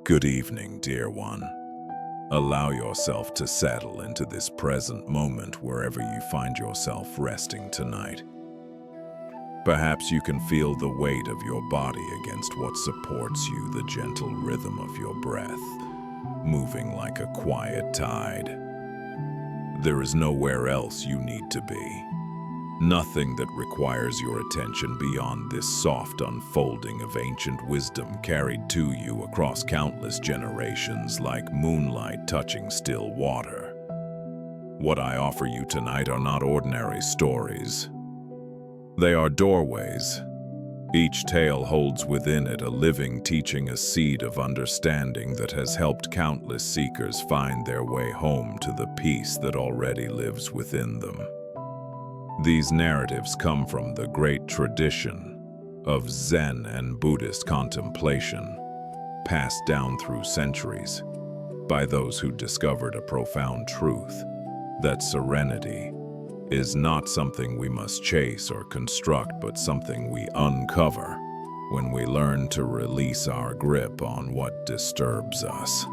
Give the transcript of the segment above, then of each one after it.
Good evening, dear one. Allow yourself to settle into this present moment wherever you find yourself resting tonight. Perhaps you can feel the weight of your body against what supports you, the gentle rhythm of your breath, moving like a quiet tide. There is nowhere else you need to be. Nothing that requires your attention beyond this soft unfolding of ancient wisdom carried to you across countless generations like moonlight touching still water. What I offer you tonight are not ordinary stories. They are doorways. Each tale holds within it a living teaching, a seed of understanding that has helped countless seekers find their way home to the peace that already lives within them. These narratives come from the great tradition of Zen and Buddhist contemplation, passed down through centuries by those who discovered a profound truth, that serenity is not something we must chase or construct, but something we uncover when we learn to release our grip on what disturbs us.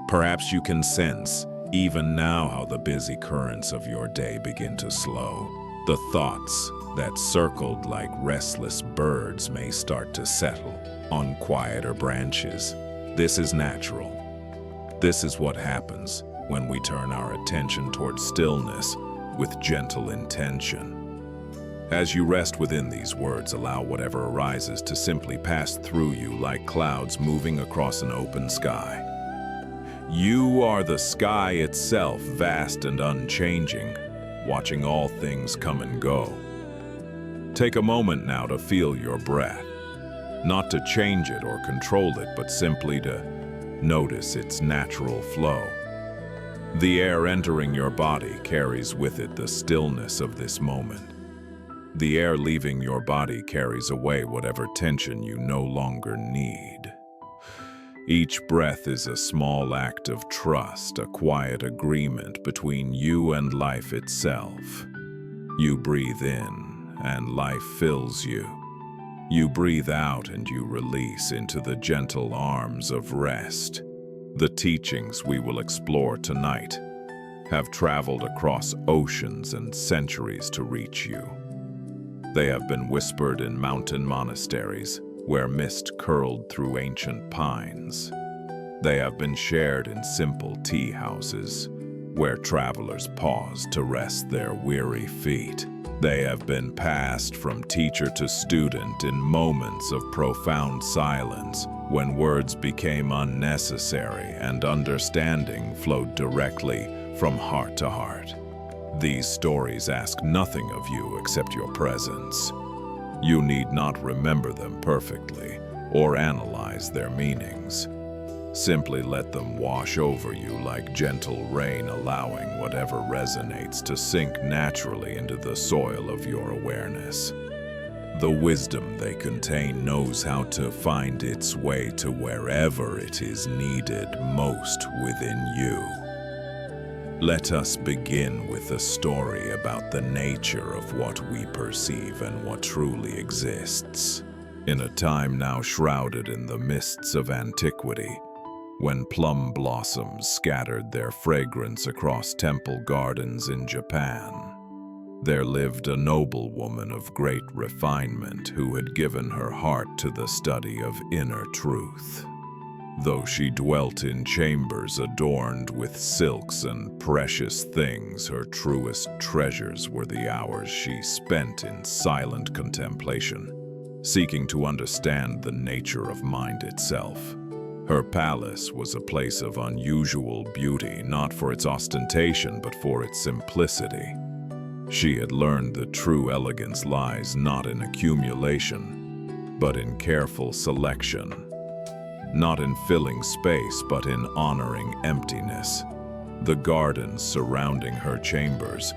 Perhaps you can sense, even now, how the busy currents of your day begin to slow. The thoughts that circled like restless birds may start to settle on quieter branches. This is natural. This is what happens when we turn our attention towards stillness with gentle intention. As you rest within these words, allow whatever arises to simply pass through you like clouds moving across an open sky. You are the sky itself, vast and unchanging, watching all things come and go. Take a moment now to feel your breath, not to change it or control it, but simply to notice its natural flow. The air entering your body carries with it the stillness of this moment. The air leaving your body carries away whatever tension you no longer need. Each breath is a small act of trust, a quiet agreement between you and life itself. You breathe in, and life fills you. You breathe out, and you release into the gentle arms of rest. The teachings we will explore tonight have traveled across oceans and centuries to reach you. They have been whispered in mountain monasteries, where mist curled through ancient pines. They have been shared in simple tea houses, where travelers paused to rest their weary feet. They have been passed from teacher to student in moments of profound silence, when words became unnecessary and understanding flowed directly from heart to heart. These stories ask nothing of you except your presence. You need not remember them perfectly or analyze their meanings. Simply let them wash over you like gentle rain, allowing whatever resonates to sink naturally into the soil of your awareness. The wisdom they contain knows how to find its way to wherever it is needed most within you. Let us begin with a story about the nature of what we perceive and what truly exists. In a time now shrouded in the mists of antiquity, when plum blossoms scattered their fragrance across temple gardens in Japan, there lived a noble woman of great refinement who had given her heart to the study of inner truth. Though she dwelt in chambers adorned with silks and precious things, her truest treasures were the hours she spent in silent contemplation, seeking to understand the nature of mind itself. Her palace was a place of unusual beauty, not for its ostentation, but for its simplicity. She had learned that true elegance lies not in accumulation, but in careful selection. Not in filling space, but in honoring emptiness. The gardens surrounding her chambers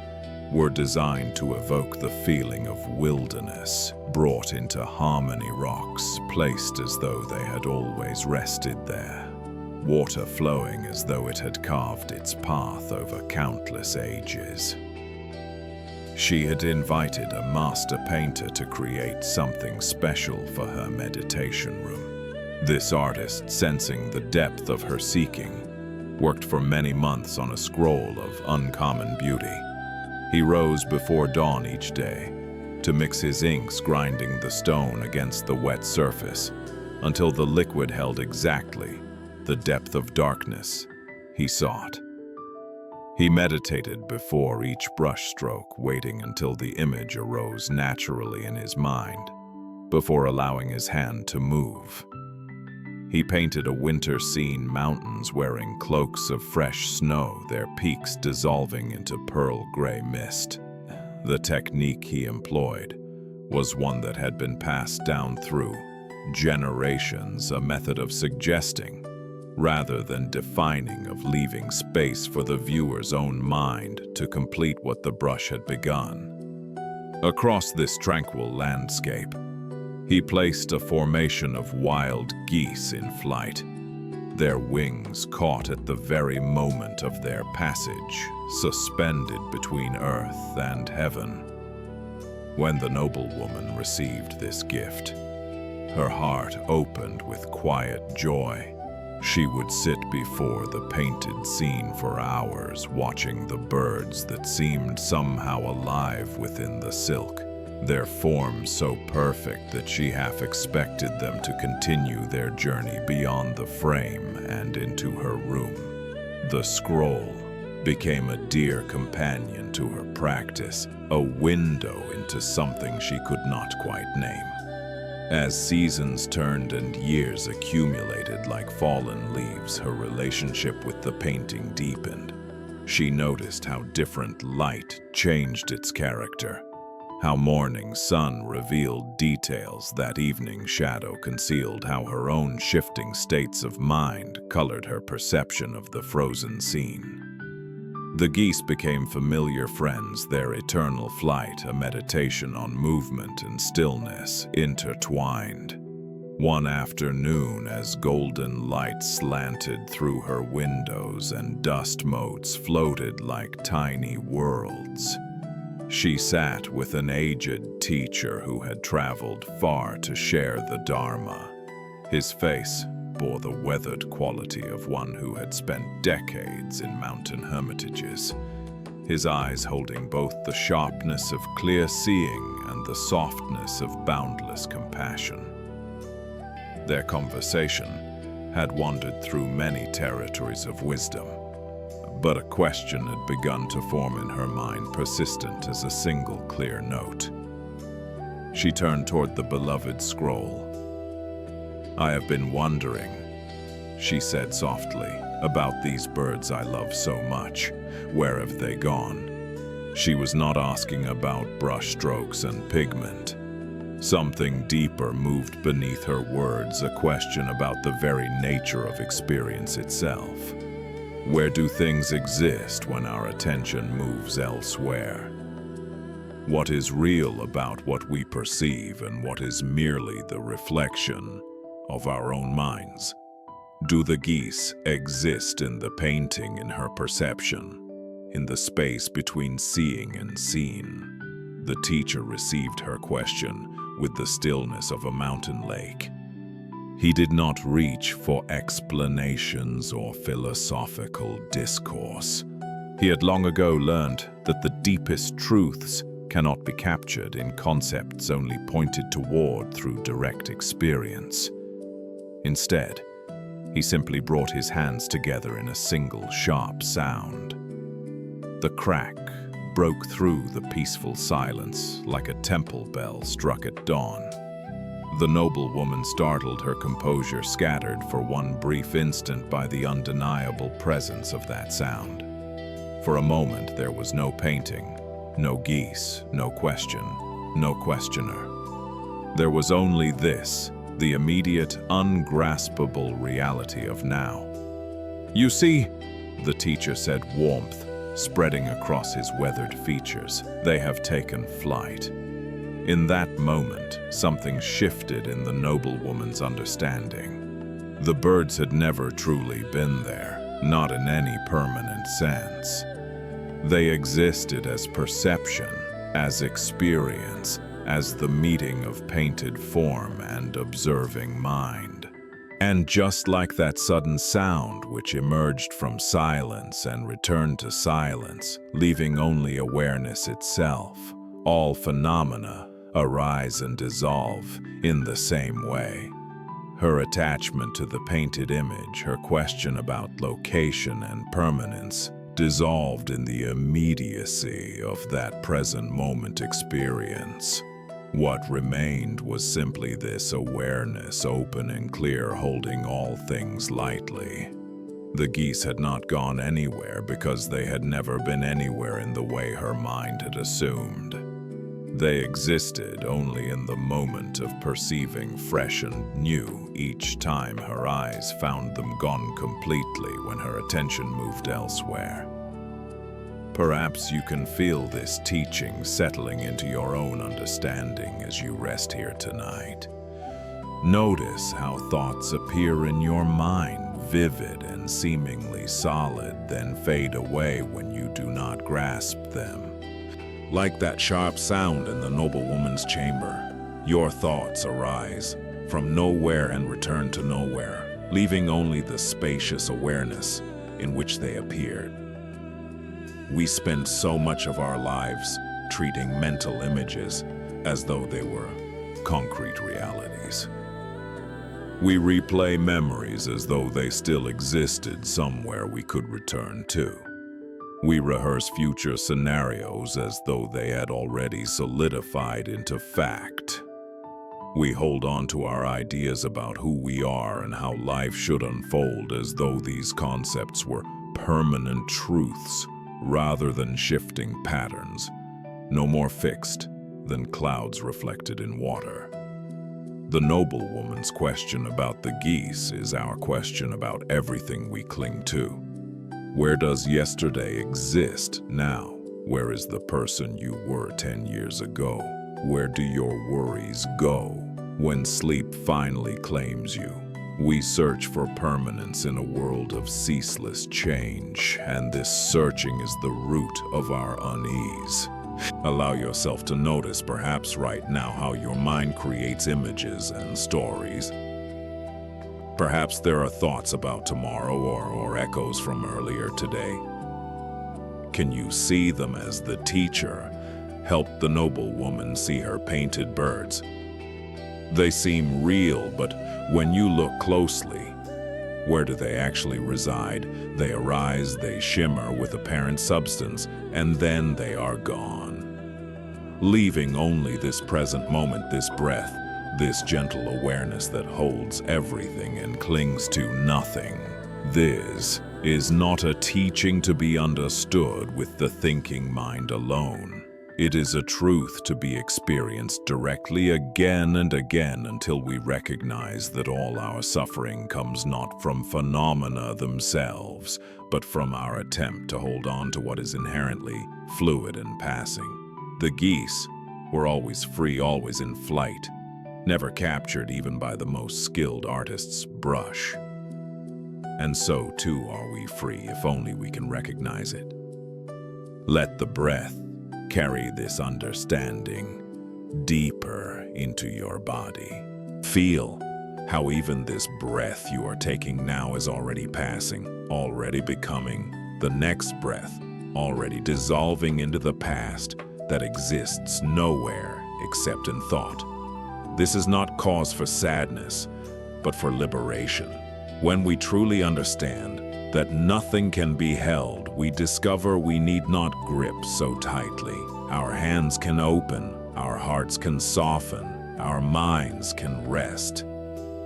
were designed to evoke the feeling of wilderness, brought into harmony, rocks placed as though they had always rested there, water flowing as though it had carved its path over countless ages. She had invited a master painter to create something special for her meditation room. This artist, sensing the depth of her seeking, worked for many months on a scroll of uncommon beauty. He rose before dawn each day to mix his inks, grinding the stone against the wet surface until the liquid held exactly the depth of darkness he sought. He meditated before each brushstroke, waiting until the image arose naturally in his mind before allowing his hand to move. He painted a winter scene, mountains wearing cloaks of fresh snow, their peaks dissolving into pearl gray mist. The technique he employed was one that had been passed down through generations, a method of suggesting rather than defining, of leaving space for the viewer's own mind to complete what the brush had begun. Across this tranquil landscape, he placed a formation of wild geese in flight, their wings caught at the very moment of their passage, suspended between earth and heaven. When the noblewoman received this gift, her heart opened with quiet joy. She would sit before the painted scene for hours, watching the birds that seemed somehow alive within the silk, their forms so perfect that she half expected them to continue their journey beyond the frame and into her room. The scroll became a dear companion to her practice, a window into something she could not quite name. As seasons turned and years accumulated like fallen leaves, her relationship with the painting deepened. She noticed how different light changed its character, how morning sun revealed details that evening shadow concealed, how her own shifting states of mind colored her perception of the frozen scene. The geese became familiar friends, their eternal flight a meditation on movement and stillness intertwined. One afternoon, as golden light slanted through her windows and dust motes floated like tiny worlds, she sat with an aged teacher who had traveled far to share the Dharma. His face bore the weathered quality of one who had spent decades in mountain hermitages, his eyes holding both the sharpness of clear seeing and the softness of boundless compassion. Their conversation had wandered through many territories of wisdom, but a question had begun to form in her mind, persistent as a single clear note. She turned toward the beloved scroll. "I have been wondering," she said softly, "about these birds I love so much. Where have they gone?" She was not asking about brushstrokes and pigment. Something deeper moved beneath her words, a question about the very nature of experience itself. Where do things exist when our attention moves elsewhere? What is real about what we perceive and what is merely the reflection of our own minds? Do the geese exist in the painting, in her perception, in the space between seeing and seen? The teacher received her question with the stillness of a mountain lake. He did not reach for explanations or philosophical discourse. He had long ago learned that the deepest truths cannot be captured in concepts only pointed toward through direct experience. Instead, he simply brought his hands together in a single sharp sound. The crack broke through the peaceful silence like a temple bell struck at dawn. The noblewoman, startled, her composure scattered for one brief instant by the undeniable presence of that sound. For a moment there was no painting, no geese, no question, no questioner. There was only this, the immediate, ungraspable reality of now. "You see," the teacher said, warmth spreading across his weathered features, "they have taken flight." In that moment, something shifted in the noblewoman's understanding. The birds had never truly been there, not in any permanent sense. They existed as perception, as experience, as the meeting of painted form and observing mind. And just like that sudden sound which emerged from silence and returned to silence, leaving only awareness itself, all phenomena arise and dissolve in the same way. Her attachment to the painted image, her question about location and permanence, dissolved in the immediacy of that present moment experience. What remained was simply this awareness, open and clear, holding all things lightly. The geese had not gone anywhere because they had never been anywhere in the way her mind had assumed. They existed only in the moment of perceiving fresh and new each time her eyes found them gone completely when her attention moved elsewhere. Perhaps you can feel this teaching settling into your own understanding as you rest here tonight. Notice how thoughts appear in your mind, vivid and seemingly solid, then fade away when you do not grasp them. Like that sharp sound in the noblewoman's chamber, your thoughts arise from nowhere and return to nowhere, leaving only the spacious awareness in which they appeared. We spend so much of our lives treating mental images as though they were concrete realities. We replay memories as though they still existed somewhere we could return to. We rehearse future scenarios as though they had already solidified into fact. We hold on to our ideas about who we are and how life should unfold as though these concepts were permanent truths rather than shifting patterns, no more fixed than clouds reflected in water. The noblewoman's question about the geese is our question about everything we cling to. Where does yesterday exist now? Where is the person you were 10 years ago? Where do your worries go when sleep finally claims you? We search for permanence in a world of ceaseless change, and this searching is the root of our unease. Allow yourself to notice, perhaps right now, how your mind creates images and stories. Perhaps there are thoughts about tomorrow or echoes from earlier today. Can you see them as the teacher helped the noblewoman see her painted birds? They seem real, but when you look closely, where do they actually reside? They arise, they shimmer with apparent substance, and then they are gone, leaving only this present moment, this breath, this gentle awareness that holds everything and clings to nothing. This is not a teaching to be understood with the thinking mind alone. It is a truth to be experienced directly again and again until we recognize that all our suffering comes not from phenomena themselves, but from our attempt to hold on to what is inherently fluid and passing. The geese were always free, always in flight, never captured even by the most skilled artist's brush. And so too are we free if only we can recognize it. Let the breath carry this understanding deeper into your body. Feel how even this breath you are taking now is already passing, already becoming the next breath, already dissolving into the past that exists nowhere except in thought. This is not cause for sadness, but for liberation. When we truly understand that nothing can be held, we discover we need not grip so tightly. Our hands can open, our hearts can soften, our minds can rest.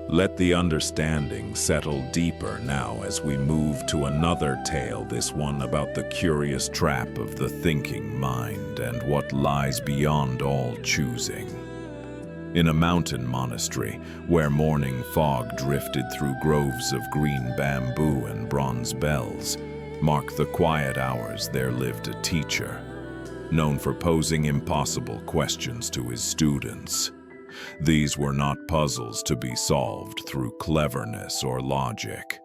Let the understanding settle deeper now as we move to another tale, this one about the curious trap of the thinking mind and what lies beyond all choosing. In a mountain monastery, where morning fog drifted through groves of green bamboo and bronze bells, marked the quiet hours, there lived a teacher, known for posing impossible questions to his students. These were not puzzles to be solved through cleverness or logic.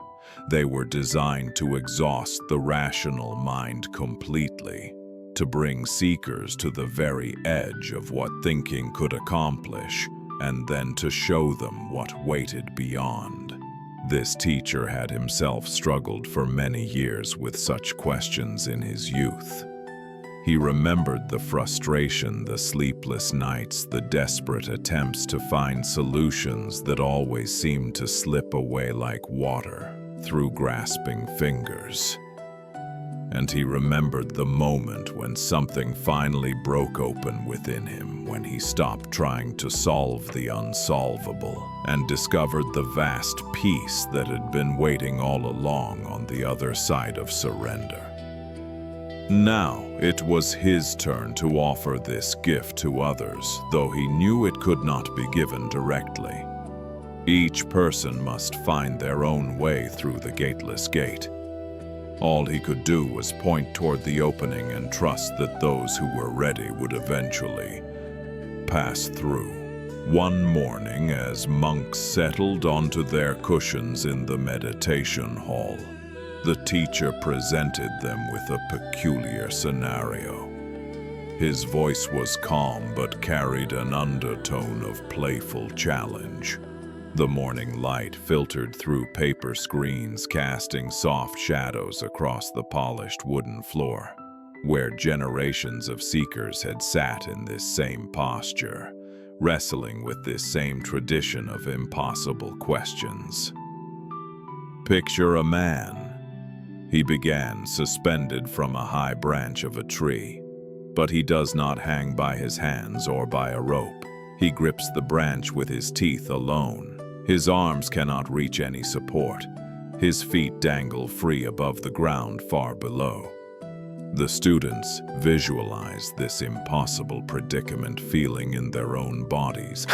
They were designed to exhaust the rational mind completely, to bring seekers to the very edge of what thinking could accomplish, and then to show them what waited beyond. This teacher had himself struggled for many years with such questions in his youth. He remembered the frustration, the sleepless nights, the desperate attempts to find solutions that always seemed to slip away like water through grasping fingers. And he remembered the moment when something finally broke open within him, when he stopped trying to solve the unsolvable and discovered the vast peace that had been waiting all along on the other side of surrender. Now it was his turn to offer this gift to others, though he knew it could not be given directly. Each person must find their own way through the gateless gate. All he could do was point toward the opening and trust that those who were ready would eventually pass through. One morning, as monks settled onto their cushions in the meditation hall, the teacher presented them with a peculiar scenario. His voice was calm but carried an undertone of playful challenge. The morning light filtered through paper screens, casting soft shadows across the polished wooden floor, where generations of seekers had sat in this same posture, wrestling with this same tradition of impossible questions. Picture a man. He began suspended from a high branch of a tree, but he does not hang by his hands or by a rope. He grips the branch with his teeth alone. His arms cannot reach any support. His feet dangle free above the ground far below. The students visualize this impossible predicament feeling in their own bodies.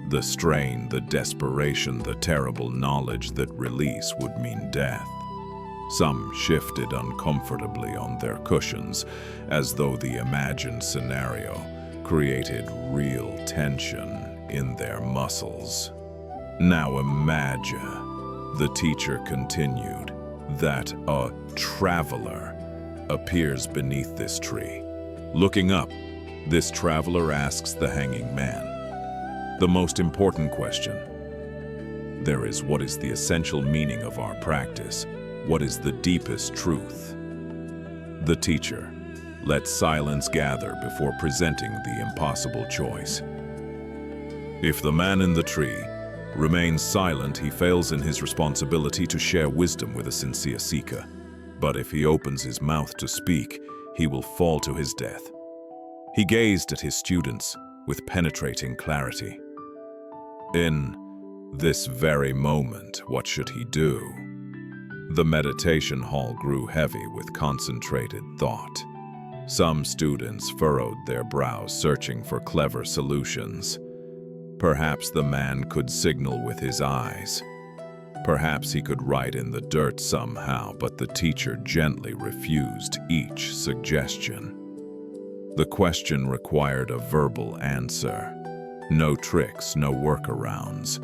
The strain, the desperation, the terrible knowledge that release would mean death. Some shifted uncomfortably on their cushions, as though the imagined scenario created real tension in their muscles. Now imagine, the teacher continued, that a traveler appears beneath this tree. Looking up, this traveler asks the hanging man the most important question there is: what is the essential meaning of our practice? What is the deepest truth? The teacher lets silence gather before presenting the impossible choice. If the man in the tree remains silent, he fails in his responsibility to share wisdom with a sincere seeker. But if he opens his mouth to speak, he will fall to his death. He gazed at his students with penetrating clarity. In this very moment, what should he do? The meditation hall grew heavy with concentrated thought. Some students furrowed their brows, searching for clever solutions. Perhaps the man could signal with his eyes. Perhaps he could write in the dirt somehow, but the teacher gently refused each suggestion. The question required a verbal answer. No tricks, no workarounds.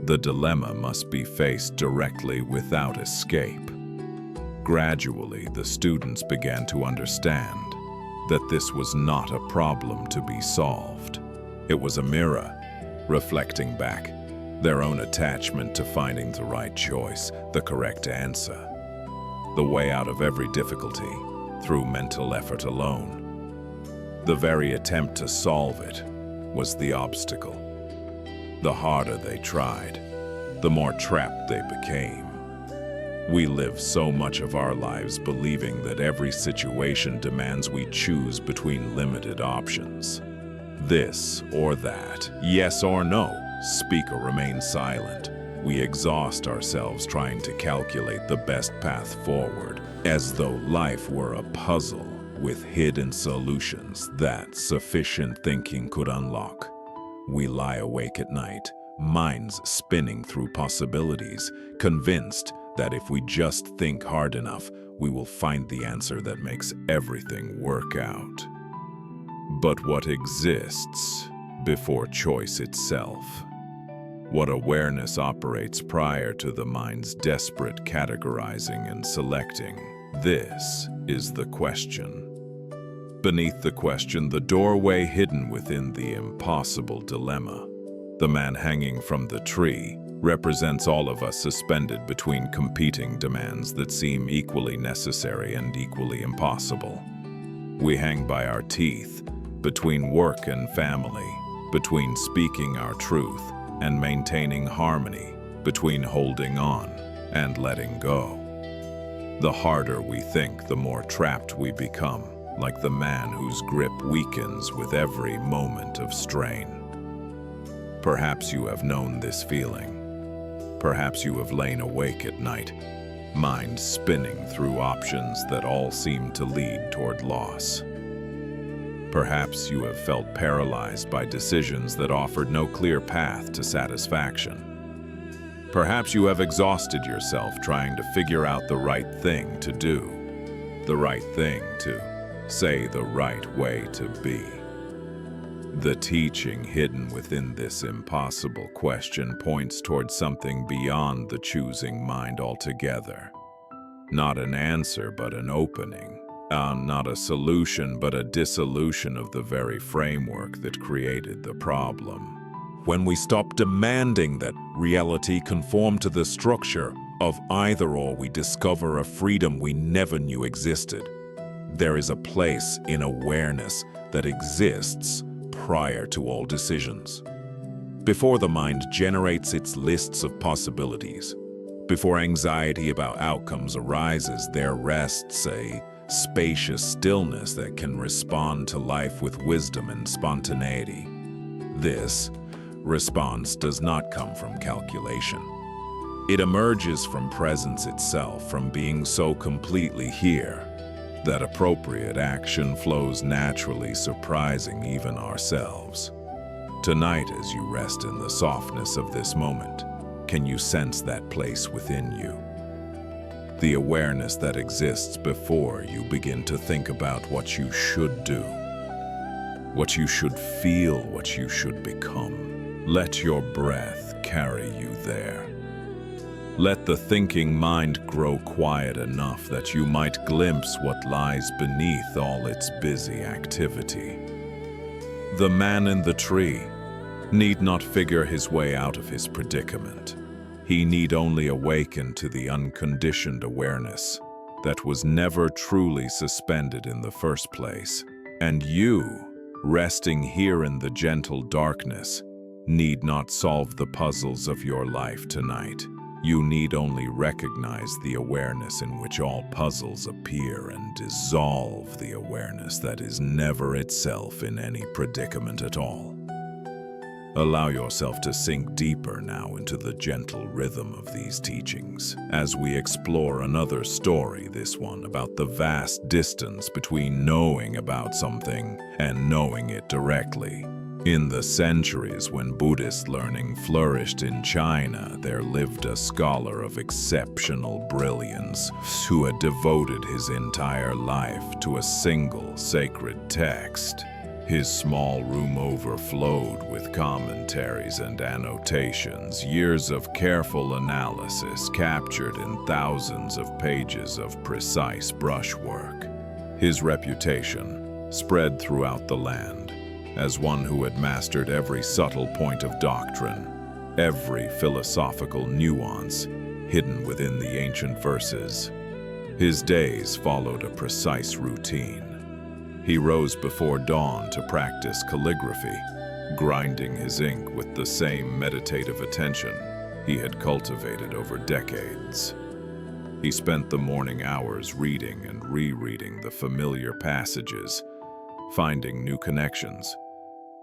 The dilemma must be faced directly without escape. Gradually, the students began to understand that this was not a problem to be solved. It was a mirror, reflecting back their own attachment to finding the right choice, the correct answer, the way out of every difficulty through mental effort alone. The very attempt to solve it was the obstacle. The harder they tried, the more trapped they became. We live so much of our lives believing that every situation demands we choose between limited options. This or that, yes or no, speak or remain silent. We exhaust ourselves trying to calculate the best path forward, as though life were a puzzle with hidden solutions that sufficient thinking could unlock. We lie awake at night, minds spinning through possibilities, convinced that if we just think hard enough, we will find the answer that makes everything work out. But what exists before choice itself? What awareness operates prior to the mind's desperate categorizing and selecting? This is the question. Beneath the question, the doorway hidden within the impossible dilemma. The man hanging from the tree represents all of us suspended between competing demands that seem equally necessary and equally impossible. We hang by our teeth, between work and family, between speaking our truth and maintaining harmony, between holding on and letting go. The harder we think, the more trapped we become, like the man whose grip weakens with every moment of strain. Perhaps you have known this feeling. Perhaps you have lain awake at night, mind spinning through options that all seem to lead toward loss. Perhaps you have felt paralyzed by decisions that offered no clear path to satisfaction. Perhaps you have exhausted yourself trying to figure out the right thing to do, the right thing to say, the right way to be. The teaching hidden within this impossible question points towards something beyond the choosing mind altogether. Not an answer, but an opening. Not a solution, but a dissolution of the very framework that created the problem. When we stop demanding that reality conform to the structure of either-or, we discover a freedom we never knew existed. There is a place in awareness that exists prior to all decisions. Before the mind generates its lists of possibilities, before anxiety about outcomes arises, there rests a spacious stillness that can respond to life with wisdom and spontaneity. This response does not come from calculation. It emerges from presence itself, from being so completely here that appropriate action flows naturally, surprising even ourselves. Tonight, as you rest in the softness of this moment, can you sense that place within you? The awareness that exists before you begin to think about what you should do, what you should feel, what you should become. Let your breath carry you there. Let the thinking mind grow quiet enough that you might glimpse what lies beneath all its busy activity. The man in the tree need not figure his way out of his predicament. He need only awaken to the unconditioned awareness that was never truly suspended in the first place. And you, resting here in the gentle darkness, need not solve the puzzles of your life tonight. You need only recognize the awareness in which all puzzles appear and dissolve the awareness that is never itself in any predicament at all. Allow yourself to sink deeper now into the gentle rhythm of these teachings as we explore another story, this one about the vast distance between knowing about something and knowing it directly. In the centuries when Buddhist learning flourished in China, there lived a scholar of exceptional brilliance who had devoted his entire life to a single sacred text. His small room overflowed with commentaries and annotations, years of careful analysis captured in thousands of pages of precise brushwork. His reputation spread throughout the land as one who had mastered every subtle point of doctrine, every philosophical nuance hidden within the ancient verses. His days followed a precise routine. He rose before dawn to practice calligraphy, grinding his ink with the same meditative attention he had cultivated over decades. He spent the morning hours reading and rereading the familiar passages, finding new connections,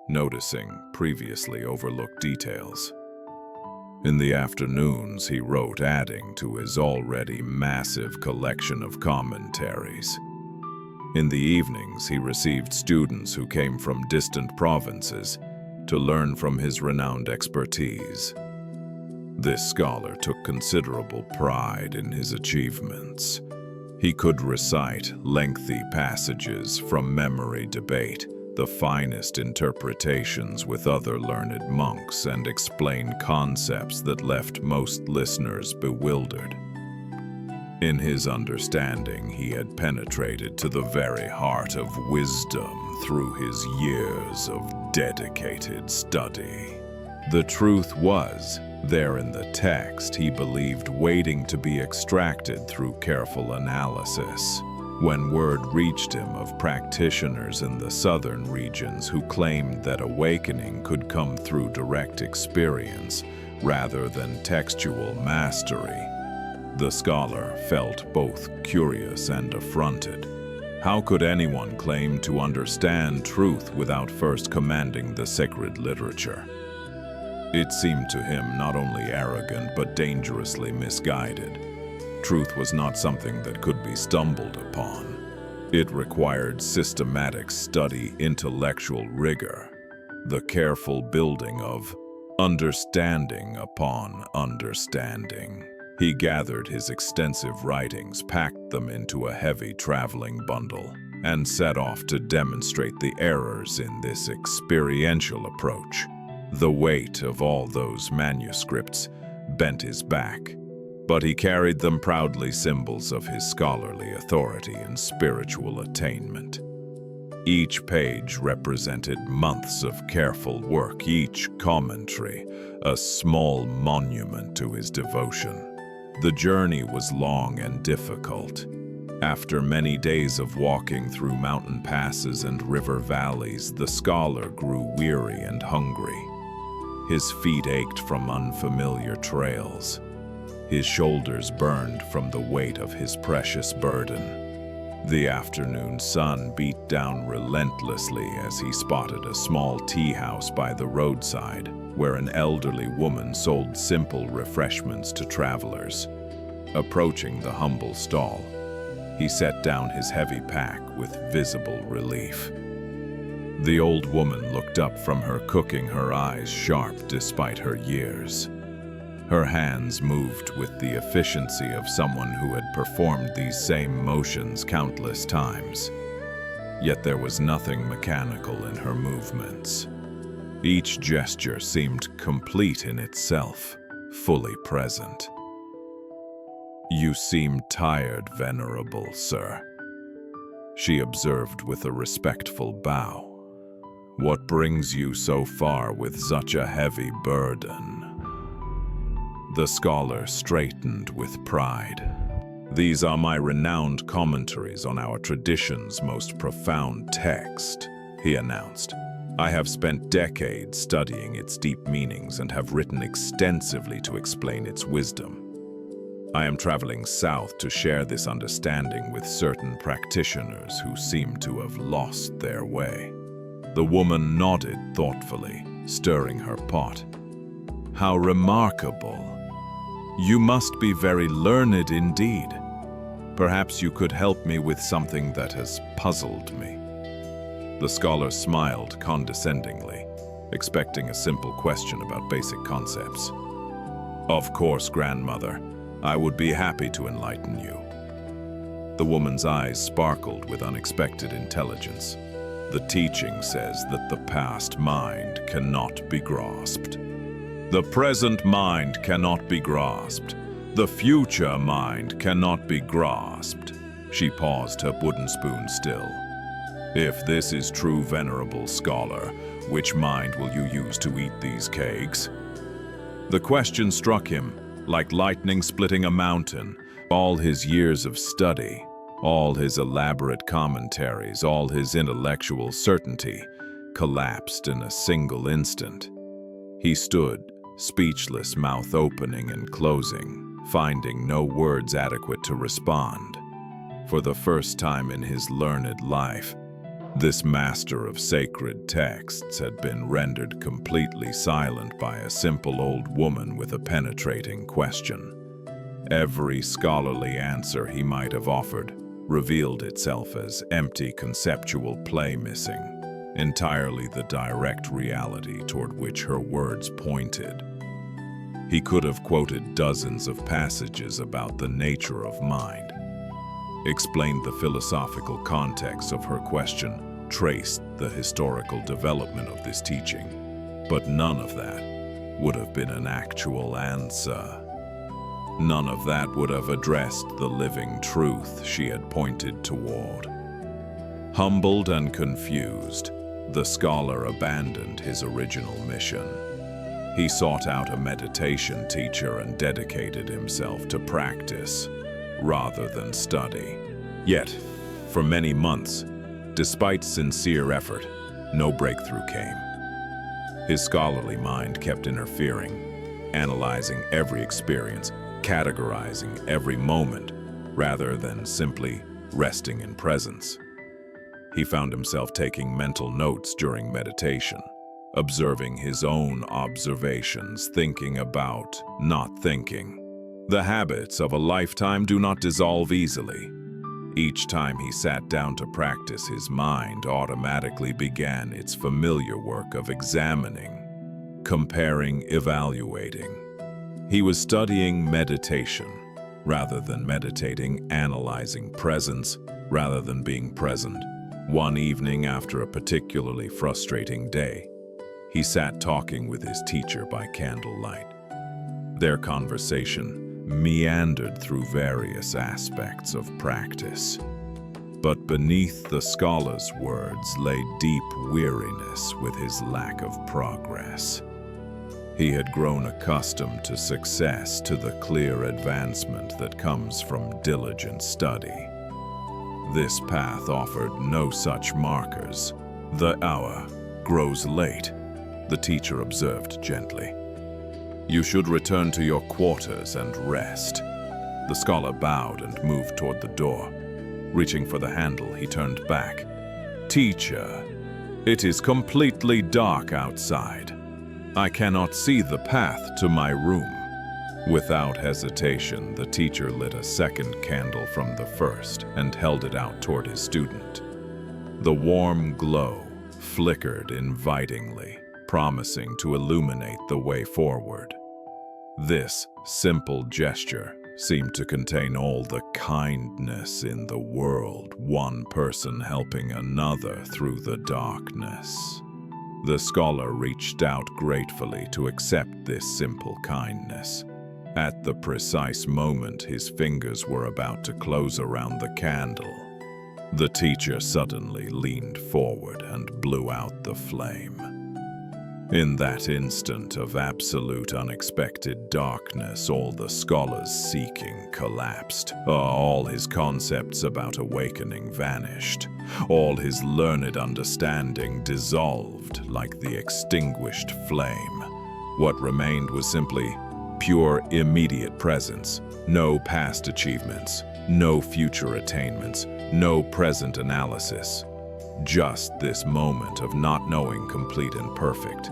noticing previously overlooked details. In the afternoons, he wrote, adding to his already massive collection of commentaries. In the evenings, he received students who came from distant provinces to learn from his renowned expertise. This scholar took considerable pride in his achievements. He could recite lengthy passages from memory, debate the finest interpretations with other learned monks, and explain concepts that left most listeners bewildered. In his understanding, he had penetrated to the very heart of wisdom through his years of dedicated study. The truth was There in the text, he believed waiting to be extracted through careful analysis. When word reached him of practitioners in the southern regions who claimed that awakening could come through direct experience rather than textual mastery, the scholar felt both curious and affronted. How could anyone claim to understand truth without first commanding the sacred literature? It seemed to him not only arrogant but dangerously misguided. Truth was not something that could be stumbled upon. It required systematic study, intellectual rigor, the careful building of understanding upon understanding. He gathered his extensive writings, packed them into a heavy traveling bundle, and set off to demonstrate the errors in this experiential approach. The weight of all those manuscripts bent his back, but he carried them proudly, symbols of his scholarly authority and spiritual attainment. Each page represented months of careful work, each commentary a small monument to his devotion. The journey was long and difficult. After many days of walking through mountain passes and river valleys, the scholar grew weary and hungry. His feet ached from unfamiliar trails. His shoulders burned from the weight of his precious burden. The afternoon sun beat down relentlessly as he spotted a small tea house by the roadside, where an elderly woman sold simple refreshments to travelers. Approaching the humble stall, he set down his heavy pack with visible relief. The old woman looked up from her cooking, her eyes sharp despite her years. Her hands moved with the efficiency of someone who had performed these same motions countless times. Yet there was nothing mechanical in her movements. Each gesture seemed complete in itself, fully present. "You seem tired, Venerable Sir," she observed with a respectful bow. "What brings you so far with such a heavy burden?" The scholar straightened with pride. "These are my renowned commentaries on our tradition's most profound text," he announced. "I have spent decades studying its deep meanings and have written extensively to explain its wisdom. I am traveling south to share this understanding with certain practitioners who seem to have lost their way." The woman nodded thoughtfully, stirring her pot. "How remarkable! You must be very learned indeed. Perhaps you could help me with something that has puzzled me." The scholar smiled condescendingly, expecting a simple question about basic concepts. "Of course, grandmother. I would be happy to enlighten you." The woman's eyes sparkled with unexpected intelligence. "The teaching says that the past mind cannot be grasped. The present mind cannot be grasped. The future mind cannot be grasped." She paused, her wooden spoon still. "If this is true, Venerable Scholar, which mind will you use to eat these cakes?" The question struck him, like lightning splitting a mountain. All his years of study, all his elaborate commentaries, all his intellectual certainty, collapsed in a single instant. He stood, speechless, mouth opening and closing, finding no words adequate to respond. For the first time in his learned life, this master of sacred texts had been rendered completely silent by a simple old woman with a penetrating question. Every scholarly answer he might have offered revealed itself as empty conceptual play, missing entirely the direct reality toward which her words pointed. He could have quoted dozens of passages about the nature of mind, explained the philosophical context of her question, traced the historical development of this teaching, but none of that would have been an actual answer. None of that would have addressed the living truth she had pointed toward. Humbled and confused, the scholar abandoned his original mission. He sought out a meditation teacher and dedicated himself to practice rather than study. Yet, for many months, despite sincere effort, no breakthrough came. His scholarly mind kept interfering, analyzing every experience, categorizing every moment, rather than simply resting in presence. He found himself taking mental notes during meditation, observing his own observations, thinking about not thinking. The habits of a lifetime do not dissolve easily. Each time he sat down to practice, his mind automatically began its familiar work of examining, comparing, evaluating. He was studying meditation rather than meditating, analyzing presence rather than being present. One evening, after a particularly frustrating day, he sat talking with his teacher by candlelight. Their conversation meandered through various aspects of practice. But beneath the scholar's words lay deep weariness with his lack of progress. He had grown accustomed to success, to the clear advancement that comes from diligent study. This path offered no such markers. "The hour grows late," the teacher observed gently. "You should return to your quarters and rest." The scholar bowed and moved toward the door. Reaching for the handle, he turned back. "Teacher, it is completely dark outside. I cannot see the path to my room." Without hesitation, the teacher lit a second candle from the first and held it out toward his student. The warm glow flickered invitingly, promising to illuminate the way forward. This simple gesture seemed to contain all the kindness in the world, one person helping another through the darkness. The scholar reached out gratefully to accept this simple kindness. At the precise moment his fingers were about to close around the candle, the teacher suddenly leaned forward and blew out the flame. In that instant of absolute unexpected darkness, all the scholar's seeking collapsed. All his concepts about awakening vanished. All his learned understanding dissolved like the extinguished flame. What remained was simply pure, immediate presence. No past achievements, no future attainments, no present analysis. Just this moment of not knowing, complete and perfect.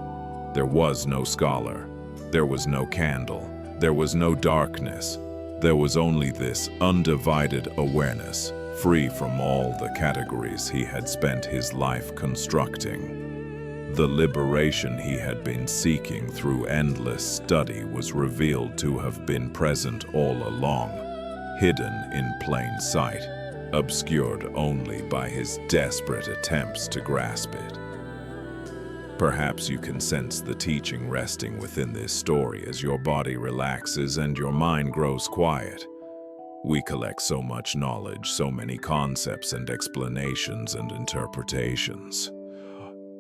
There was no scholar. There was no candle. There was no darkness. There was only this undivided awareness, free from all the categories he had spent his life constructing. The liberation he had been seeking through endless study was revealed to have been present all along, hidden in plain sight, obscured only by his desperate attempts to grasp it. Perhaps you can sense the teaching resting within this story as your body relaxes and your mind grows quiet. We collect so much knowledge, so many concepts and explanations and interpretations.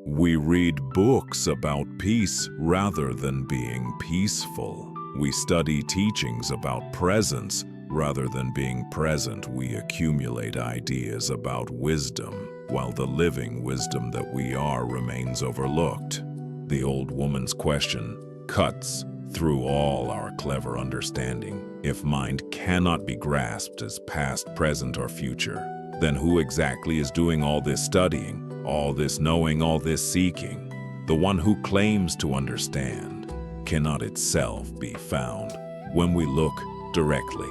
We read books about peace rather than being peaceful. We study teachings about presence rather than being present. We accumulate ideas about wisdom, while the living wisdom that we are remains overlooked. The old woman's question cuts through all our clever understanding. If mind cannot be grasped as past, present, or future, then who exactly is doing all this studying? All this knowing, all this seeking? The one who claims to understand cannot itself be found when we look directly.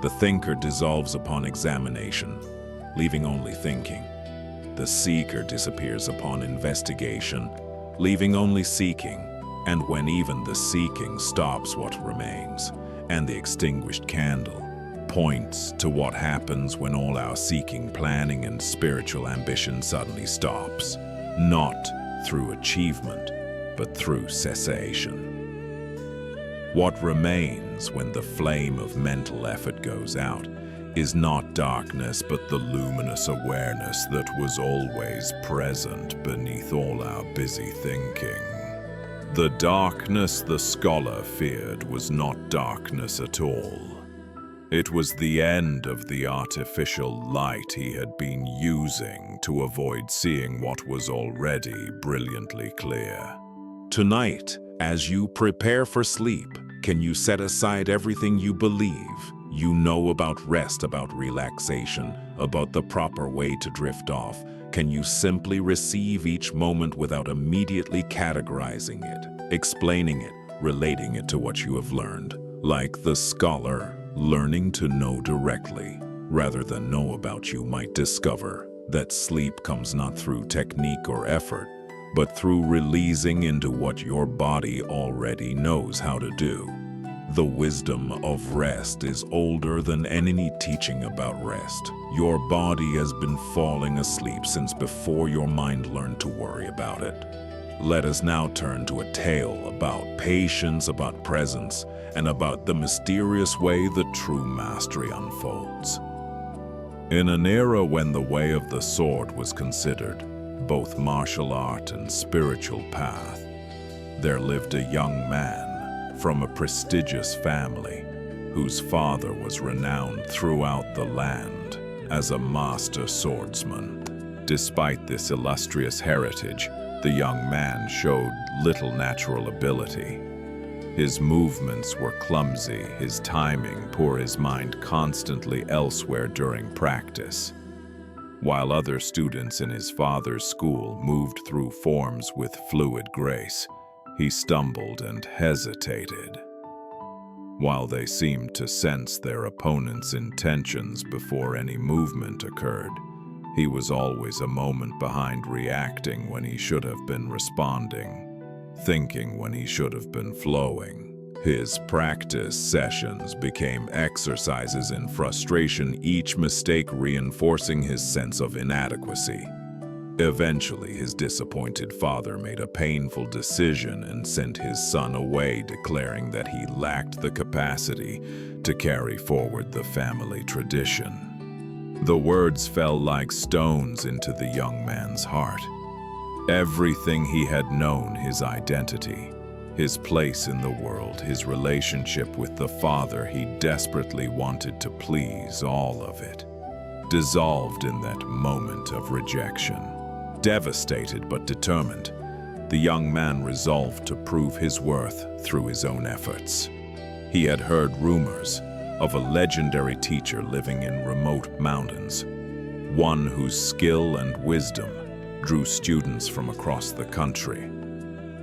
The thinker dissolves upon examination, leaving only thinking. The seeker disappears upon investigation, leaving only seeking. And when even the seeking stops, what remains? And the extinguished candle points to what happens when all our seeking, planning, and spiritual ambition suddenly stops, not through achievement, but through cessation. What remains when the flame of mental effort goes out is not darkness, but the luminous awareness that was always present beneath all our busy thinking. The darkness the scholar feared was not darkness at all. It was the end of the artificial light he had been using to avoid seeing what was already brilliantly clear. Tonight, as you prepare for sleep, can you set aside everything you believe you know about rest, about relaxation, about the proper way to drift off? Can you simply receive each moment without immediately categorizing it, explaining it, relating it to what you have learned? Like the scholar, learning to know directly, rather than know about, you might discover that sleep comes not through technique or effort, but through releasing into what your body already knows how to do. The wisdom of rest is older than any teaching about rest. Your body has been falling asleep since before your mind learned to worry about it. Let us now turn to a tale about patience, about presence, and about the mysterious way the true mastery unfolds. In an era when the way of the sword was considered both martial art and spiritual path, there lived a young man from a prestigious family whose father was renowned throughout the land as a master swordsman. Despite this illustrious heritage, the young man showed little natural ability. His movements were clumsy, his timing poor, his mind constantly elsewhere during practice. While other students in his father's school moved through forms with fluid grace, he stumbled and hesitated. While they seemed to sense their opponent's intentions before any movement occurred, he was always a moment behind, reacting when he should have been responding, thinking when he should have been flowing. His practice sessions became exercises in frustration, each mistake reinforcing his sense of inadequacy. Eventually, his disappointed father made a painful decision and sent his son away, declaring that he lacked the capacity to carry forward the family tradition. The words fell like stones into the young man's heart. Everything he had known, his identity, his place in the world, his relationship with the father he desperately wanted to please, all of it dissolved in that moment of rejection. Devastated but determined, the young man resolved to prove his worth through his own efforts. He had heard rumors of a legendary teacher living in remote mountains, one whose skill and wisdom drew students from across the country.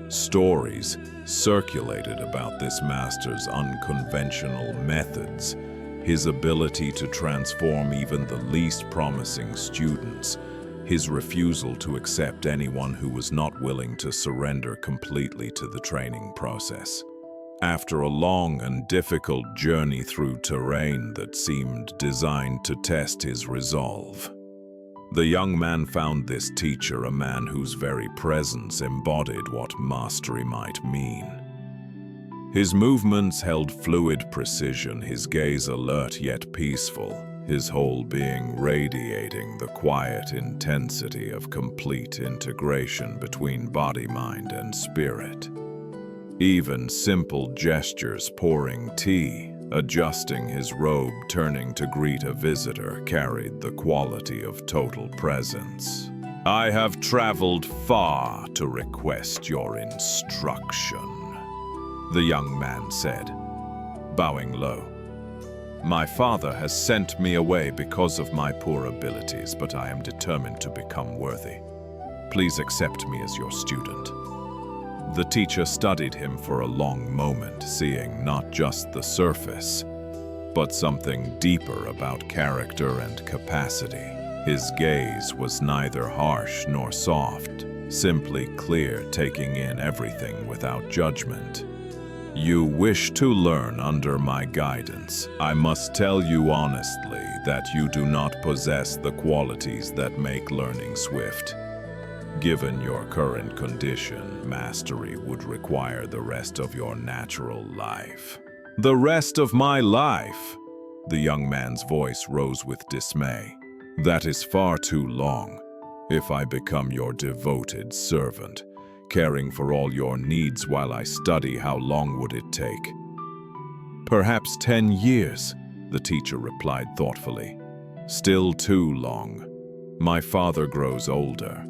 Stories circulated about this master's unconventional methods, his ability to transform even the least promising students, his refusal to accept anyone who was not willing to surrender completely to the training process. After a long and difficult journey through terrain that seemed designed to test his resolve, the young man found this teacher, a man whose very presence embodied what mastery might mean. His movements held fluid precision, his gaze alert yet peaceful, his whole being radiating the quiet intensity of complete integration between body, mind, and spirit. Even simple gestures, pouring tea, adjusting his robe, turning to greet a visitor, carried the quality of total presence. "I have traveled far to request your instruction," the young man said, bowing low. "My father has sent me away because of my poor abilities, but I am determined to become worthy. Please accept me as your student." The teacher studied him for a long moment, seeing not just the surface, but something deeper about character and capacity. His gaze was neither harsh nor soft, simply clear, taking in everything without judgment. "You wish to learn under my guidance. I must tell you honestly that you do not possess the qualities that make learning swift. Given your current condition, mastery would require the rest of your natural life." "The rest of my life?" The young man's voice rose with dismay. "That is far too long. If I become your devoted servant, caring for all your needs while I study, how long would it take? Perhaps 10 years, the teacher replied thoughtfully. Still too long. My father grows older.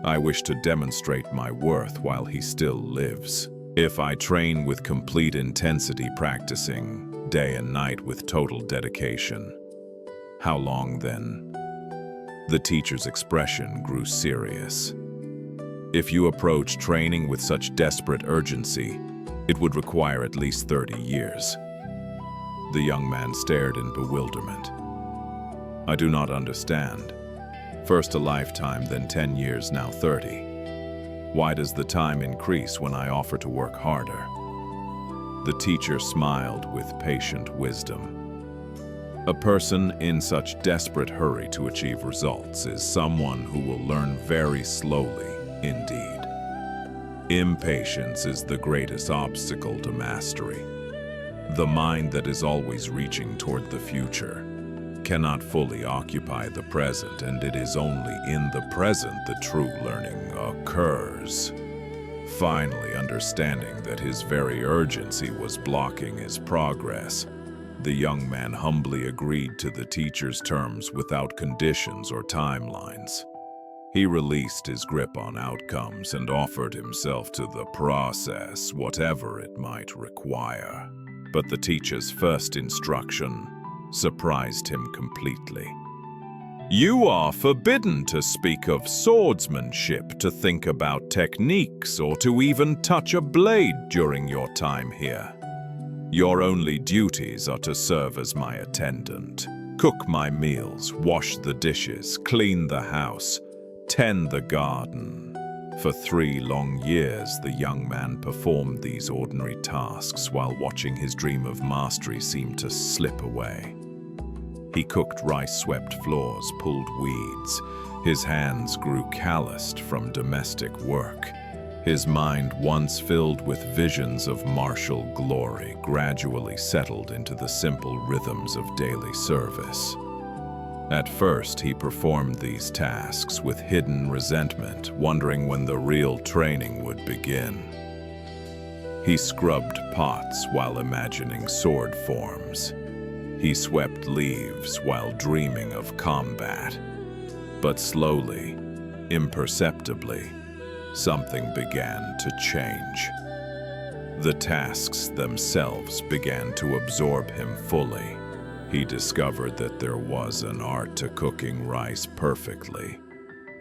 I wish to demonstrate my worth while he still lives. If I train with complete intensity, practicing day and night with total dedication, how long then? The teacher's expression grew serious. If you approach training with such desperate urgency, it would require at least 30 years. The young man stared in bewilderment. I do not understand. First a lifetime, then 10 years, now 30. Why does the time increase when I offer to work harder? The teacher smiled with patient wisdom. A person in such desperate hurry to achieve results is someone who will learn very slowly indeed. Impatience is the greatest obstacle to mastery. The mind that is always reaching toward the future cannot fully occupy the present, and it is only in the present that true learning occurs. Finally, understanding that his very urgency was blocking his progress, the young man humbly agreed to the teacher's terms without conditions or timelines. He released his grip on outcomes and offered himself to the process, whatever it might require. But the teacher's first instruction surprised him completely. You are forbidden to speak of swordsmanship, to think about techniques, or to even touch a blade during your time here. Your only duties are to serve as my attendant, cook my meals, wash the dishes, clean the house, tend the garden. For 3 long years, the young man performed these ordinary tasks while watching his dream of mastery seem to slip away. He cooked rice-swept floors, pulled weeds. His hands grew calloused from domestic work. His mind, once filled with visions of martial glory, gradually settled into the simple rhythms of daily service. At first, he performed these tasks with hidden resentment, wondering when the real training would begin. He scrubbed pots while imagining sword forms. He swept leaves while dreaming of combat. But slowly, imperceptibly, something began to change. The tasks themselves began to absorb him fully. He discovered that there was an art to cooking rice perfectly,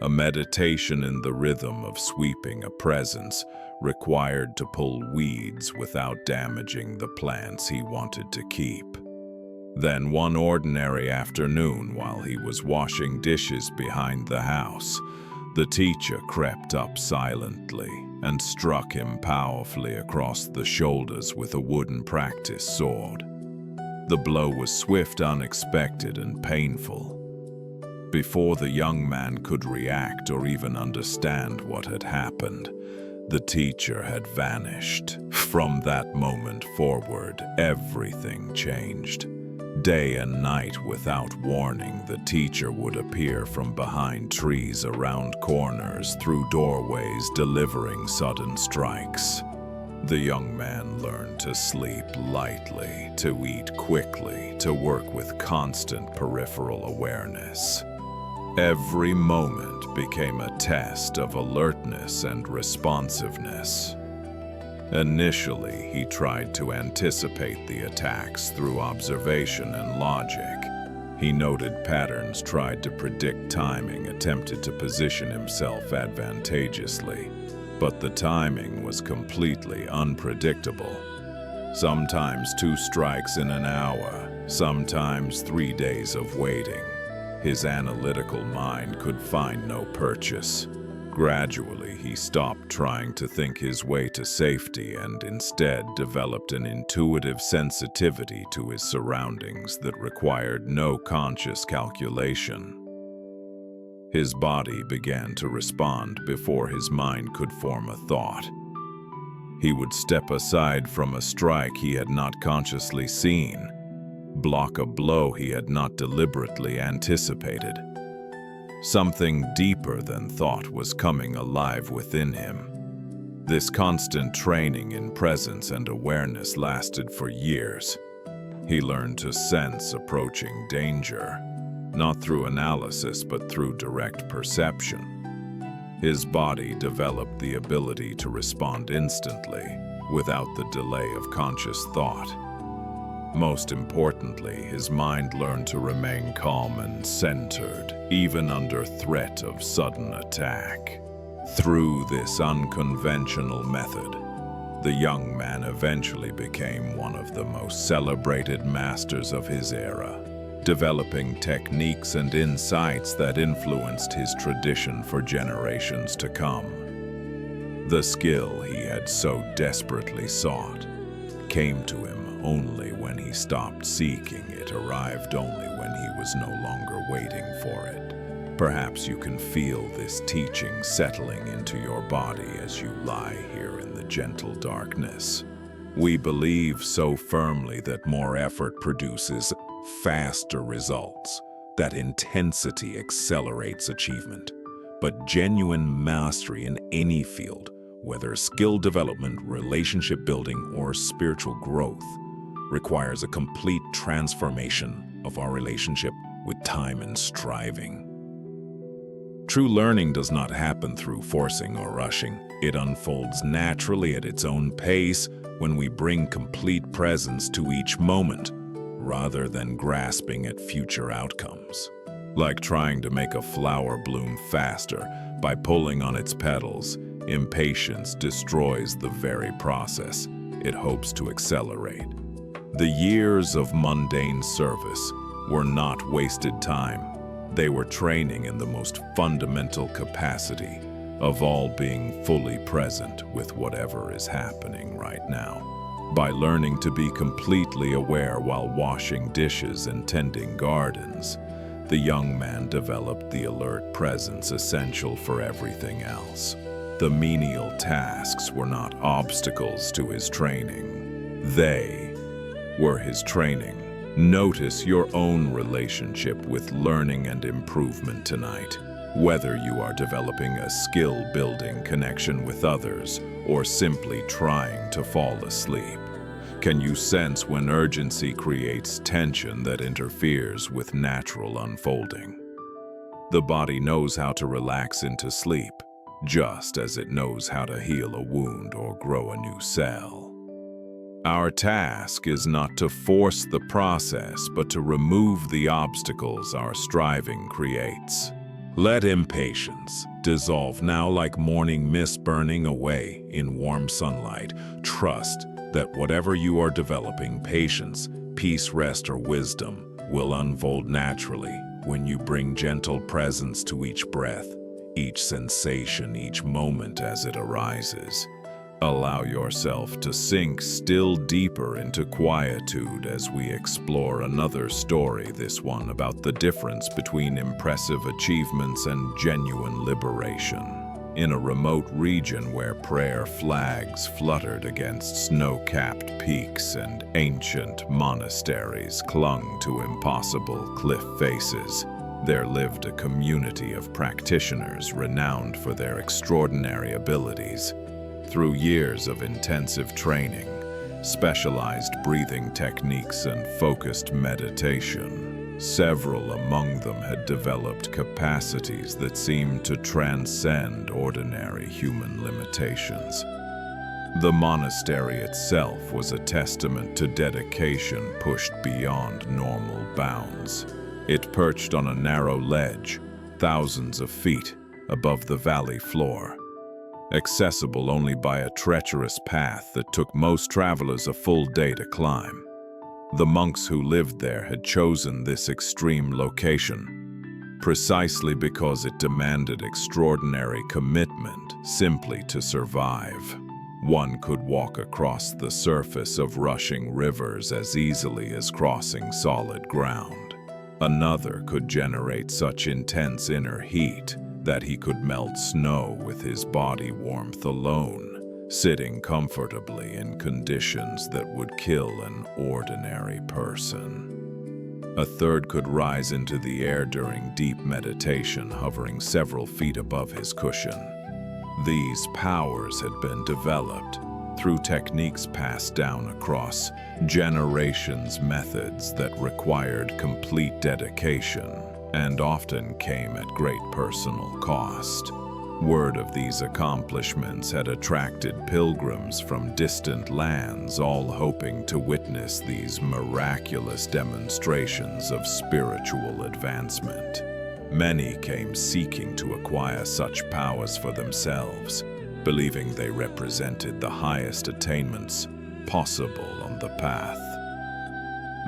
a meditation in the rhythm of sweeping a presence required to pull weeds without damaging the plants he wanted to keep. Then one ordinary afternoon, while he was washing dishes behind the house, the teacher crept up silently and struck him powerfully across the shoulders with a wooden practice sword. The blow was swift, unexpected, and painful. Before the young man could react or even understand what had happened, the teacher had vanished. From that moment forward, everything changed. Day and night, without warning, the teacher would appear from behind trees, around corners, through doorways, delivering sudden strikes. The young man learned to sleep lightly, to eat quickly, to work with constant peripheral awareness. Every moment became a test of alertness and responsiveness. Initially, he tried to anticipate the attacks through observation and logic. He noted patterns, tried to predict timing, attempted to position himself advantageously. But the timing was completely unpredictable. Sometimes 2 strikes in an hour, sometimes 3 days of waiting. His analytical mind could find no purchase. Gradually, he stopped trying to think his way to safety and instead developed an intuitive sensitivity to his surroundings that required no conscious calculation. His body began to respond before his mind could form a thought. He would step aside from a strike he had not consciously seen, block a blow he had not deliberately anticipated. Something deeper than thought was coming alive within him. This constant training in presence and awareness lasted for years. He learned to sense approaching danger, not through analysis but through direct perception. His body developed the ability to respond instantly, without the delay of conscious thought. Most importantly, his mind learned to remain calm and centered, even under threat of sudden attack. Through this unconventional method, the young man eventually became one of the most celebrated masters of his era, developing techniques and insights that influenced his tradition for generations to come. The skill he had so desperately sought came to him only when he stopped seeking it, arrived only when he was no longer waiting for it. Perhaps you can feel this teaching settling into your body as you lie here in the gentle darkness. We believe so firmly that more effort produces faster results, that intensity accelerates achievement. But genuine mastery in any field, whether skill development, relationship building, or spiritual growth, requires a complete transformation of our relationship with time and striving. True learning does not happen through forcing or rushing. It unfolds naturally at its own pace when we bring complete presence to each moment, rather than grasping at future outcomes. Like trying to make a flower bloom faster by pulling on its petals, impatience destroys the very process it hopes to accelerate. The years of mundane service were not wasted time. They were training in the most fundamental capacity of all being fully present with whatever is happening right now. By learning to be completely aware while washing dishes and tending gardens, the young man developed the alert presence essential for everything else. The menial tasks were not obstacles to his training. They were his training. Notice your own relationship with learning and improvement tonight. Whether you are developing a skill-building connection with others or simply trying to fall asleep, can you sense when urgency creates tension that interferes with natural unfolding? The body knows how to relax into sleep, just as it knows how to heal a wound or grow a new cell. Our task is not to force the process, but to remove the obstacles our striving creates. Let impatience dissolve now like morning mist burning away in warm sunlight. Trust that whatever you are developing, patience, peace, rest, or wisdom, will unfold naturally when you bring gentle presence to each breath, each sensation, each moment as it arises. Allow yourself to sink still deeper into quietude as we explore another story, this one about the difference between impressive achievements and genuine liberation. In a remote region where prayer flags fluttered against snow-capped peaks and ancient monasteries clung to impossible cliff faces, there lived a community of practitioners renowned for their extraordinary abilities. Through years of intensive training, specialized breathing techniques, and focused meditation, several among them had developed capacities that seemed to transcend ordinary human limitations. The monastery itself was a testament to dedication pushed beyond normal bounds. It perched on a narrow ledge, thousands of feet above the valley floor, accessible only by a treacherous path that took most travelers a full day to climb. The monks who lived there had chosen this extreme location precisely because it demanded extraordinary commitment simply to survive. One could walk across the surface of rushing rivers as easily as crossing solid ground. Another could generate such intense inner heat that he could melt snow with his body warmth alone, sitting comfortably in conditions that would kill an ordinary person. A third could rise into the air during deep meditation, hovering several feet above his cushion. These powers had been developed through techniques passed down across generations, methods that required complete dedication and often came at great personal cost. Word of these accomplishments had attracted pilgrims from distant lands, all hoping to witness these miraculous demonstrations of spiritual advancement. Many came seeking to acquire such powers for themselves, believing they represented the highest attainments possible on the path.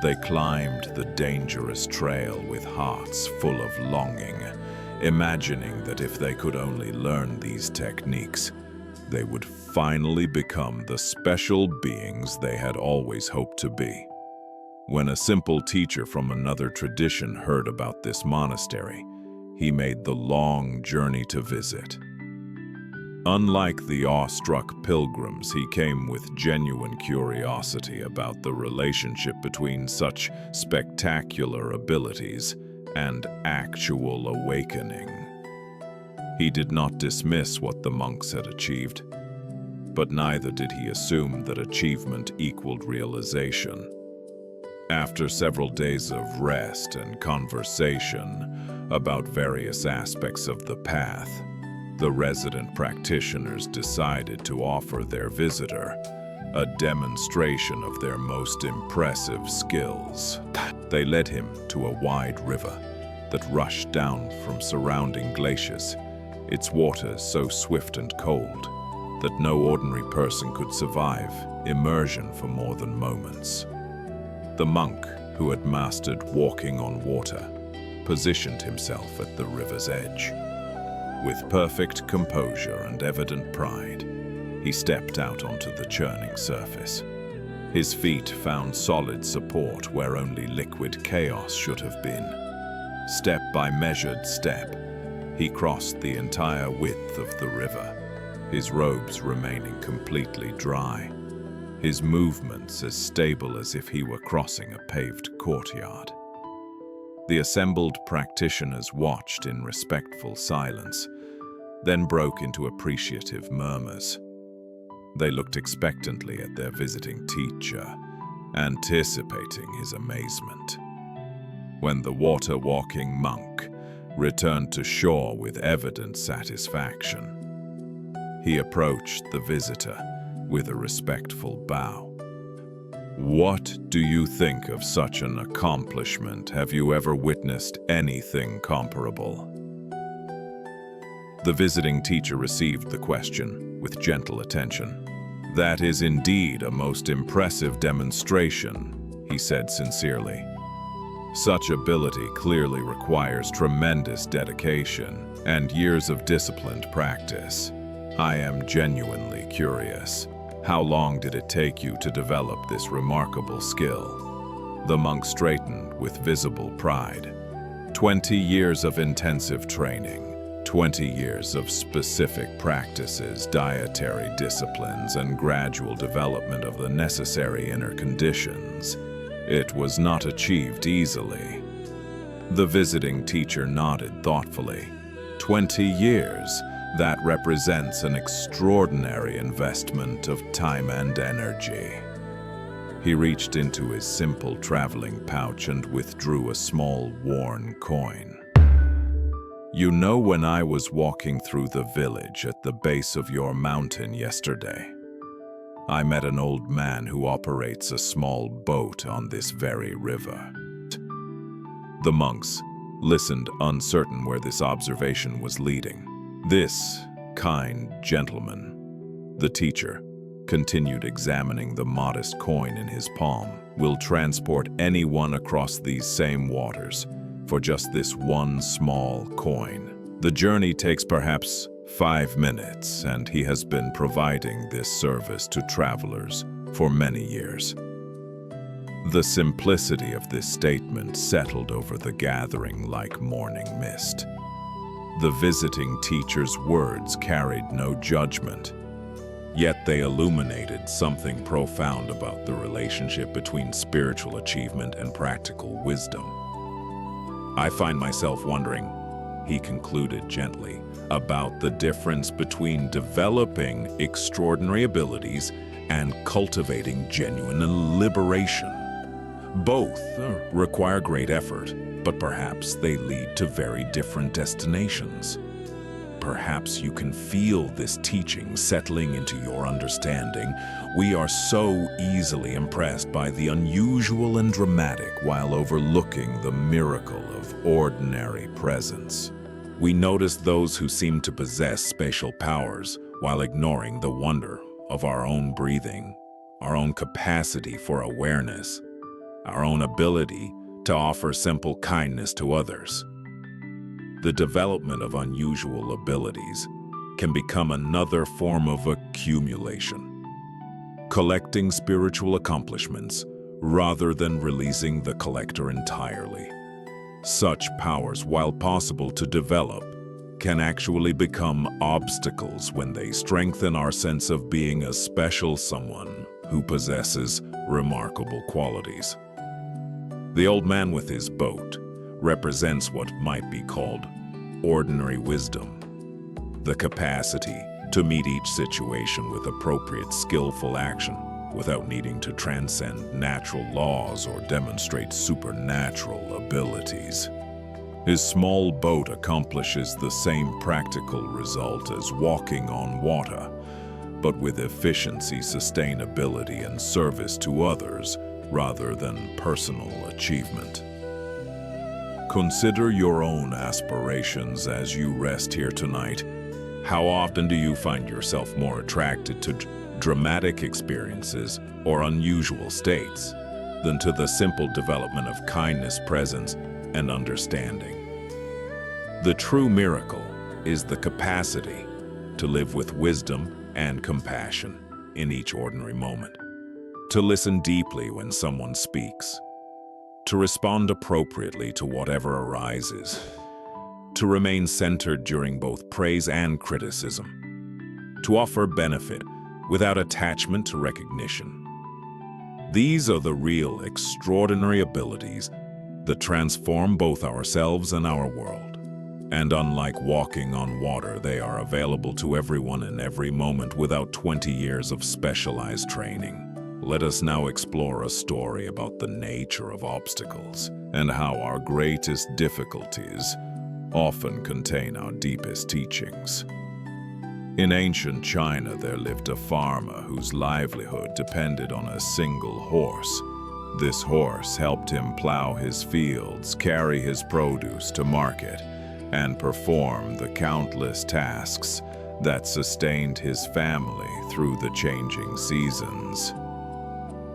They climbed the dangerous trail with hearts full of longing, imagining that if they could only learn these techniques, they would finally become the special beings they had always hoped to be. When a simple teacher from another tradition heard about this monastery, he made the long journey to visit. Unlike the awestruck pilgrims, he came with genuine curiosity about the relationship between such spectacular abilities and actual awakening. He did not dismiss what the monks had achieved, but neither did he assume that achievement equaled realization. After several days of rest and conversation about various aspects of the path, the resident practitioners decided to offer their visitor a demonstration of their most impressive skills. They led him to a wide river that rushed down from surrounding glaciers, its waters so swift and cold that no ordinary person could survive immersion for more than moments. The monk, who had mastered walking on water, positioned himself at the river's edge. With perfect composure and evident pride, he stepped out onto the churning surface. His feet found solid support where only liquid chaos should have been. Step by measured step, he crossed the entire width of the river, his robes remaining completely dry, his movements as stable as if he were crossing a paved courtyard. The assembled practitioners watched in respectful silence, then broke into appreciative murmurs. They looked expectantly at their visiting teacher, anticipating his amazement. When the water-walking monk returned to shore with evident satisfaction, he approached the visitor with a respectful bow. "What do you think of such an accomplishment? Have you ever witnessed anything comparable?" The visiting teacher received the question with gentle attention. "That is indeed a most impressive demonstration," he said sincerely. "Such ability clearly requires tremendous dedication and years of disciplined practice. I am genuinely curious. How long did it take you to develop this remarkable skill?" The monk straightened with visible pride. 20 years of intensive training. 20 years of specific practices, dietary disciplines, and gradual development of the necessary inner conditions. It was not achieved easily. The visiting teacher nodded thoughtfully. 20 years, that represents an extraordinary investment of time and energy. He reached into his simple traveling pouch and withdrew a small, worn coin. "You know, when I was walking through the village at the base of your mountain yesterday, I met an old man who operates a small boat on this very river." The monks listened, uncertain where this observation was leading. "This kind gentleman," the teacher continued examining the modest coin in his palm, "will transport anyone across these same waters for just this one small coin. The journey takes perhaps 5 minutes, and he has been providing this service to travelers for many years." The simplicity of this statement settled over the gathering like morning mist. The visiting teacher's words carried no judgment, yet they illuminated something profound about the relationship between spiritual achievement and practical wisdom. "I find myself wondering," he concluded gently, about the difference between developing extraordinary abilities and cultivating genuine liberation. Both require great effort, but perhaps they lead to very different destinations. Perhaps you can feel this teaching settling into your understanding. We are so easily impressed by the unusual and dramatic while overlooking the miracle of ordinary presence. We notice those who seem to possess spatial powers while ignoring the wonder of our own breathing, our own capacity for awareness, our own ability to offer simple kindness to others. The development of unusual abilities can become another form of accumulation, collecting spiritual accomplishments rather than releasing the collector entirely. Such powers, while possible to develop, can actually become obstacles when they strengthen our sense of being a special someone who possesses remarkable qualities. The old man with his boat represents what might be called ordinary wisdom, the capacity to meet each situation with appropriate skillful action without needing to transcend natural laws or demonstrate supernatural abilities. His small boat accomplishes the same practical result as walking on water, but with efficiency, sustainability, and service to others rather than personal achievement. Consider your own aspirations as you rest here tonight. How often do you find yourself more attracted to dramatic experiences or unusual states than to the simple development of kindness, presence, and understanding? The true miracle is the capacity to live with wisdom and compassion in each ordinary moment, to listen deeply when someone speaks, to respond appropriately to whatever arises, to remain centered during both praise and criticism, to offer benefit without attachment to recognition. These are the real extraordinary abilities that transform both ourselves and our world. And unlike walking on water, they are available to everyone in every moment without 20 years of specialized training. Let us now explore a story about the nature of obstacles and how our greatest difficulties often contain our deepest teachings. In ancient China, there lived a farmer whose livelihood depended on a single horse. This horse helped him plow his fields, carry his produce to market, and perform the countless tasks that sustained his family through the changing seasons.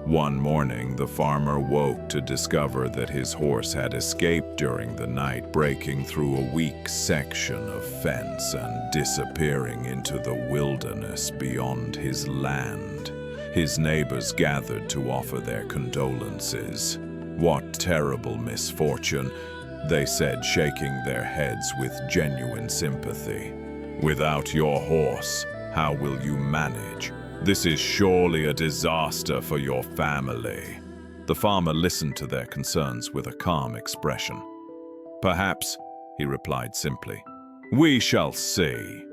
One morning, the farmer woke to discover that his horse had escaped during the night, breaking through a weak section of fence and disappearing into the wilderness beyond his land. His neighbors gathered to offer their condolences. "What terrible misfortune," they said, shaking their heads with genuine sympathy. "Without your horse, how will you manage? This is surely a disaster for your family." The farmer listened to their concerns with a calm expression. "Perhaps," he replied simply, "we shall see."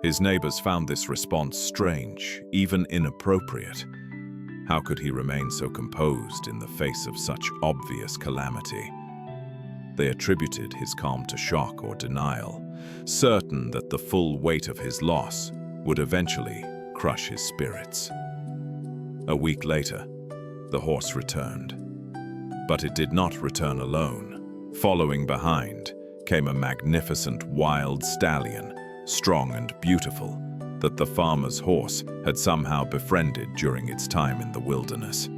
His neighbors found this response strange, even inappropriate. How could he remain so composed in the face of such obvious calamity? They attributed his calm to shock or denial, certain that the full weight of his loss would eventually crush his spirits. A week later, the horse returned. But it did not return alone. Following behind came a magnificent wild stallion, strong and beautiful, that the farmer's horse had somehow befriended during its time in the wilderness.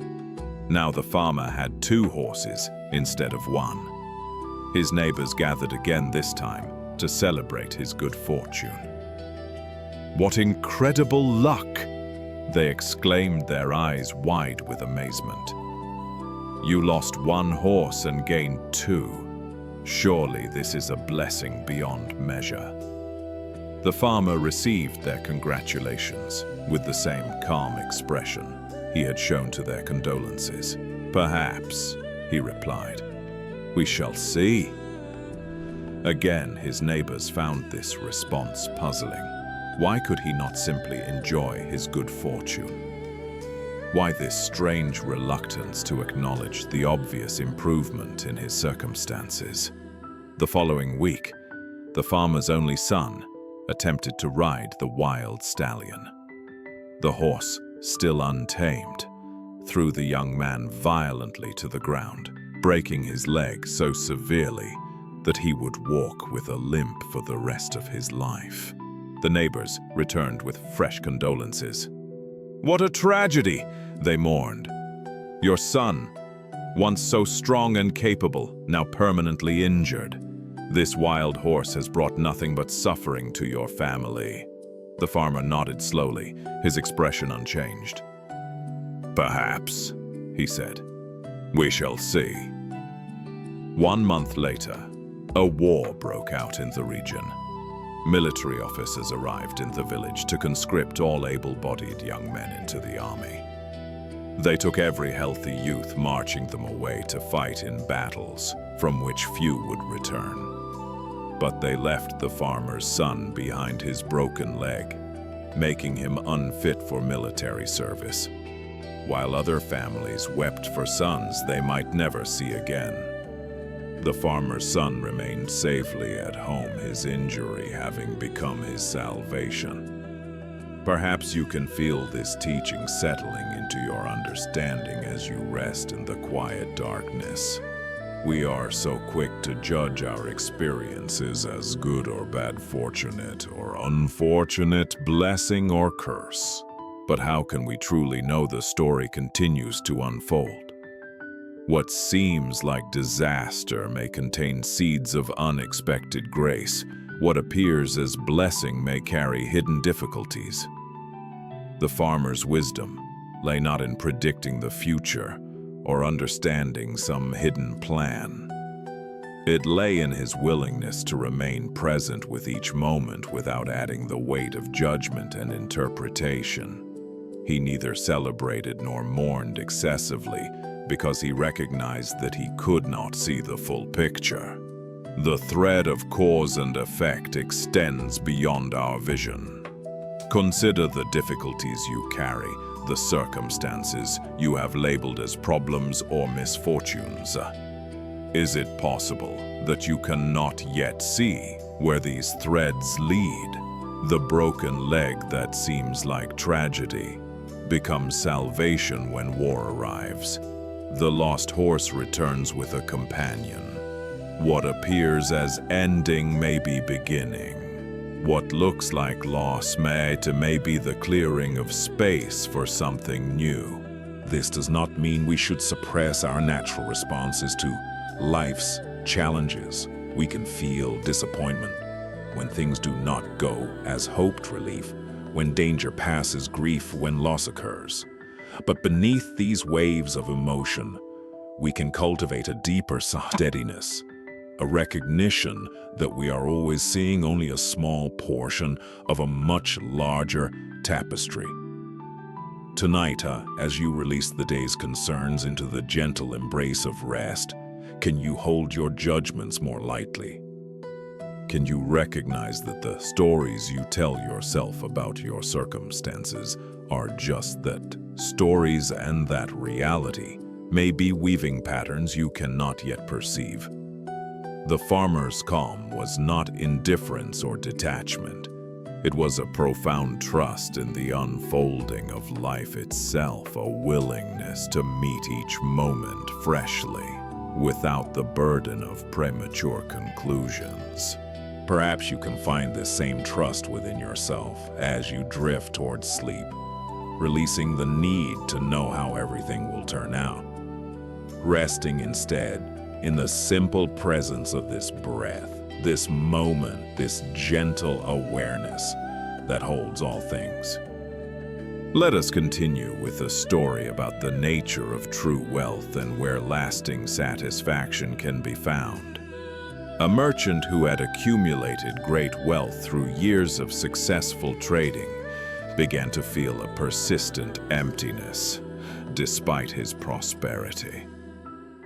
Now the farmer had 2 horses instead of 1. His neighbors gathered again this time to celebrate his good fortune. "What incredible luck!" they exclaimed, their eyes wide with amazement. "You lost 1 horse and gained 2. Surely this is a blessing beyond measure." The farmer received their congratulations with the same calm expression he had shown to their condolences. "Perhaps," he replied, "we shall see." Again, his neighbors found this response puzzling. Why could he not simply enjoy his good fortune? Why this strange reluctance to acknowledge the obvious improvement in his circumstances? The following week, the farmer's only son attempted to ride the wild stallion. The horse, still untamed, threw the young man violently to the ground, breaking his leg so severely that he would walk with a limp for the rest of his life. The neighbors returned with fresh condolences. "What a tragedy!" they mourned. "Your son, once so strong and capable, now permanently injured. This wild horse has brought nothing but suffering to your family." The farmer nodded slowly, his expression unchanged. "Perhaps," he said. "We shall see." 1 month later, a war broke out in the region. Military officers arrived in the village to conscript all able-bodied young men into the army. They took every healthy youth, marching them away to fight in battles from which few would return. But they left the farmer's son behind his broken leg, making him unfit for military service, while other families wept for sons they might never see again. The farmer's son remained safely at home, his injury having become his salvation. Perhaps you can feel this teaching settling into your understanding as you rest in the quiet darkness. We are so quick to judge our experiences as good or bad, fortunate or unfortunate, blessing or curse. But how can we truly know the story continues to unfold? What seems like disaster may contain seeds of unexpected grace. What appears as blessing may carry hidden difficulties. The farmer's wisdom lay not in predicting the future or understanding some hidden plan. It lay in his willingness to remain present with each moment without adding the weight of judgment and interpretation. He neither celebrated nor mourned excessively, because he recognized that he could not see the full picture. The thread of cause and effect extends beyond our vision. Consider the difficulties you carry, the circumstances you have labeled as problems or misfortunes. Is it possible that you cannot yet see where these threads lead? The broken leg that seems like tragedy becomes salvation when war arrives. The lost horse returns with a companion. What appears as ending may be beginning. What looks like loss may be the clearing of space for something new. This does not mean we should suppress our natural responses to life's challenges. We can feel disappointment when things do not go as hoped, relief when danger passes, grief when loss occurs. But beneath these waves of emotion, we can cultivate a deeper steadiness, a recognition that we are always seeing only a small portion of a much larger tapestry. Tonight, as you release the day's concerns into the gentle embrace of rest, can you hold your judgments more lightly? Can you recognize that the stories you tell yourself about your circumstances are just that, stories, and that reality may be weaving patterns you cannot yet perceive? The farmer's calm was not indifference or detachment. It was a profound trust in the unfolding of life itself, a willingness to meet each moment freshly, without the burden of premature conclusions. Perhaps you can find this same trust within yourself as you drift towards sleep, releasing the need to know how everything will turn out. Resting instead in the simple presence of this breath, this moment, this gentle awareness that holds all things. Let us continue with a story about the nature of true wealth and where lasting satisfaction can be found. A merchant who had accumulated great wealth through years of successful trading began to feel a persistent emptiness despite his prosperity.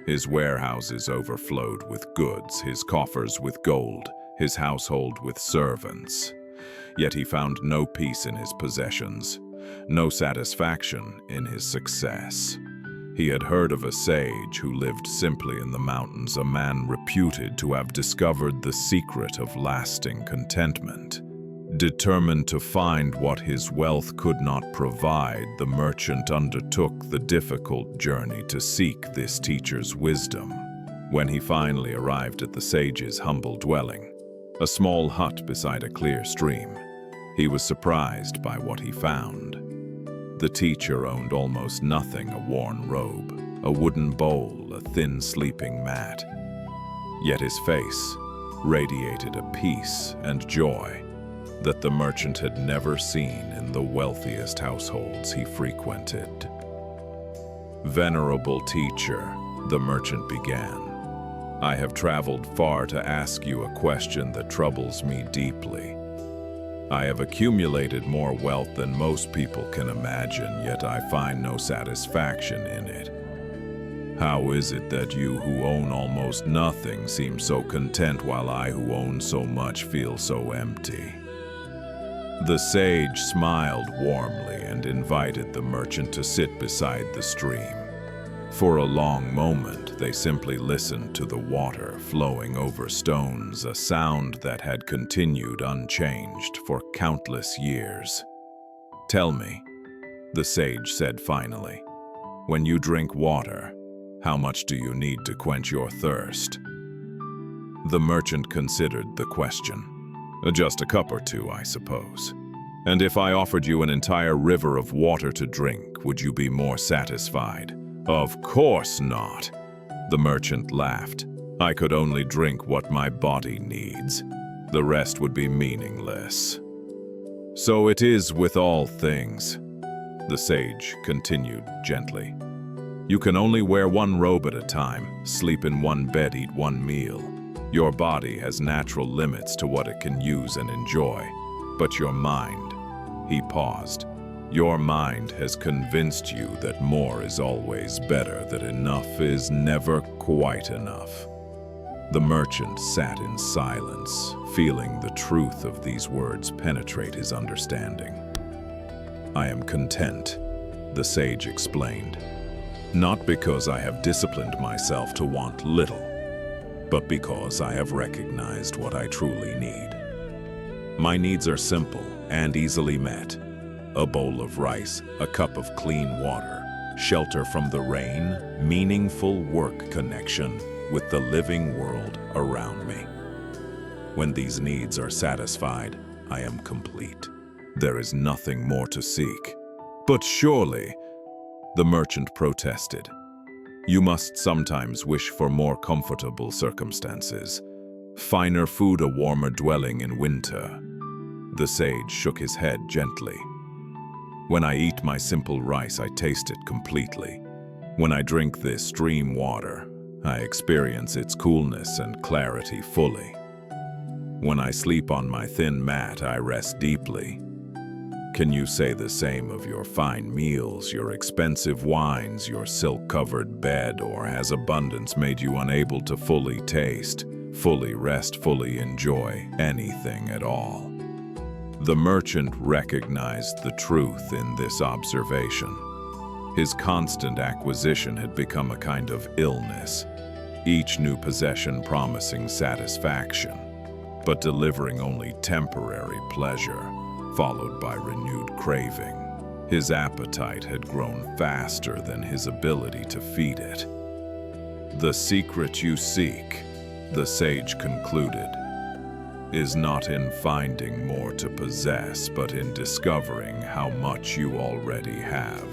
His warehouses overflowed with goods, his coffers with gold, his household with servants. Yet he found no peace in his possessions, no satisfaction in his success. He had heard of a sage who lived simply in the mountains, a man reputed to have discovered the secret of lasting contentment. Determined to find what his wealth could not provide, the merchant undertook the difficult journey to seek this teacher's wisdom. When he finally arrived at the sage's humble dwelling, a small hut beside a clear stream, he was surprised by what he found. The teacher owned almost nothing: a worn robe, a wooden bowl, a thin sleeping mat. Yet his face radiated a peace and joy that the merchant had never seen in the wealthiest households he frequented. "Venerable teacher," the merchant began, "I have traveled far to ask you a question that troubles me deeply. I have accumulated more wealth than most people can imagine, yet I find no satisfaction in it. How is it that you who own almost nothing seem so content, while I who own so much feel so empty?" The sage smiled warmly and invited the merchant to sit beside the stream. For a long moment, they simply listened to the water flowing over stones, a sound that had continued unchanged for countless years. "Tell me," the sage said finally, "when you drink water, how much do you need to quench your thirst?" The merchant considered the question. "Just a cup or two, I suppose. And if I offered you an entire river of water to drink, would you be more satisfied?" "Of course not," the merchant laughed. "I could only drink what my body needs. The rest would be meaningless." "So it is with all things," the sage continued gently. "You can only wear one robe at a time, sleep in one bed, eat one meal. Your body has natural limits to what it can use and enjoy. But your mind," he paused, "your mind has convinced you that more is always better, that enough is never quite enough." The merchant sat in silence, feeling the truth of these words penetrate his understanding. "I am content," the sage explained, "not because I have disciplined myself to want little, but because I have recognized what I truly need. My needs are simple and easily met: a bowl of rice, a cup of clean water, shelter from the rain, meaningful work connection with the living world around me. When these needs are satisfied, I am complete. There is nothing more to seek." "But surely," the merchant protested, "you must sometimes wish for more comfortable circumstances, finer food, a warmer dwelling in winter." The sage shook his head gently. "When I eat my simple rice, I taste it completely. When I drink this stream water, I experience its coolness and clarity fully. When I sleep on my thin mat, I rest deeply. Can you say the same of your fine meals, your expensive wines, your silk-covered bed, or has abundance made you unable to fully taste, fully rest, fully enjoy anything at all?" The merchant recognized the truth in this observation. His constant acquisition had become a kind of illness, each new possession promising satisfaction, but delivering only temporary pleasure, followed by renewed craving. His appetite had grown faster than his ability to feed it. "The secret you seek," the sage concluded, "is not in finding more to possess, but in discovering how much you already have.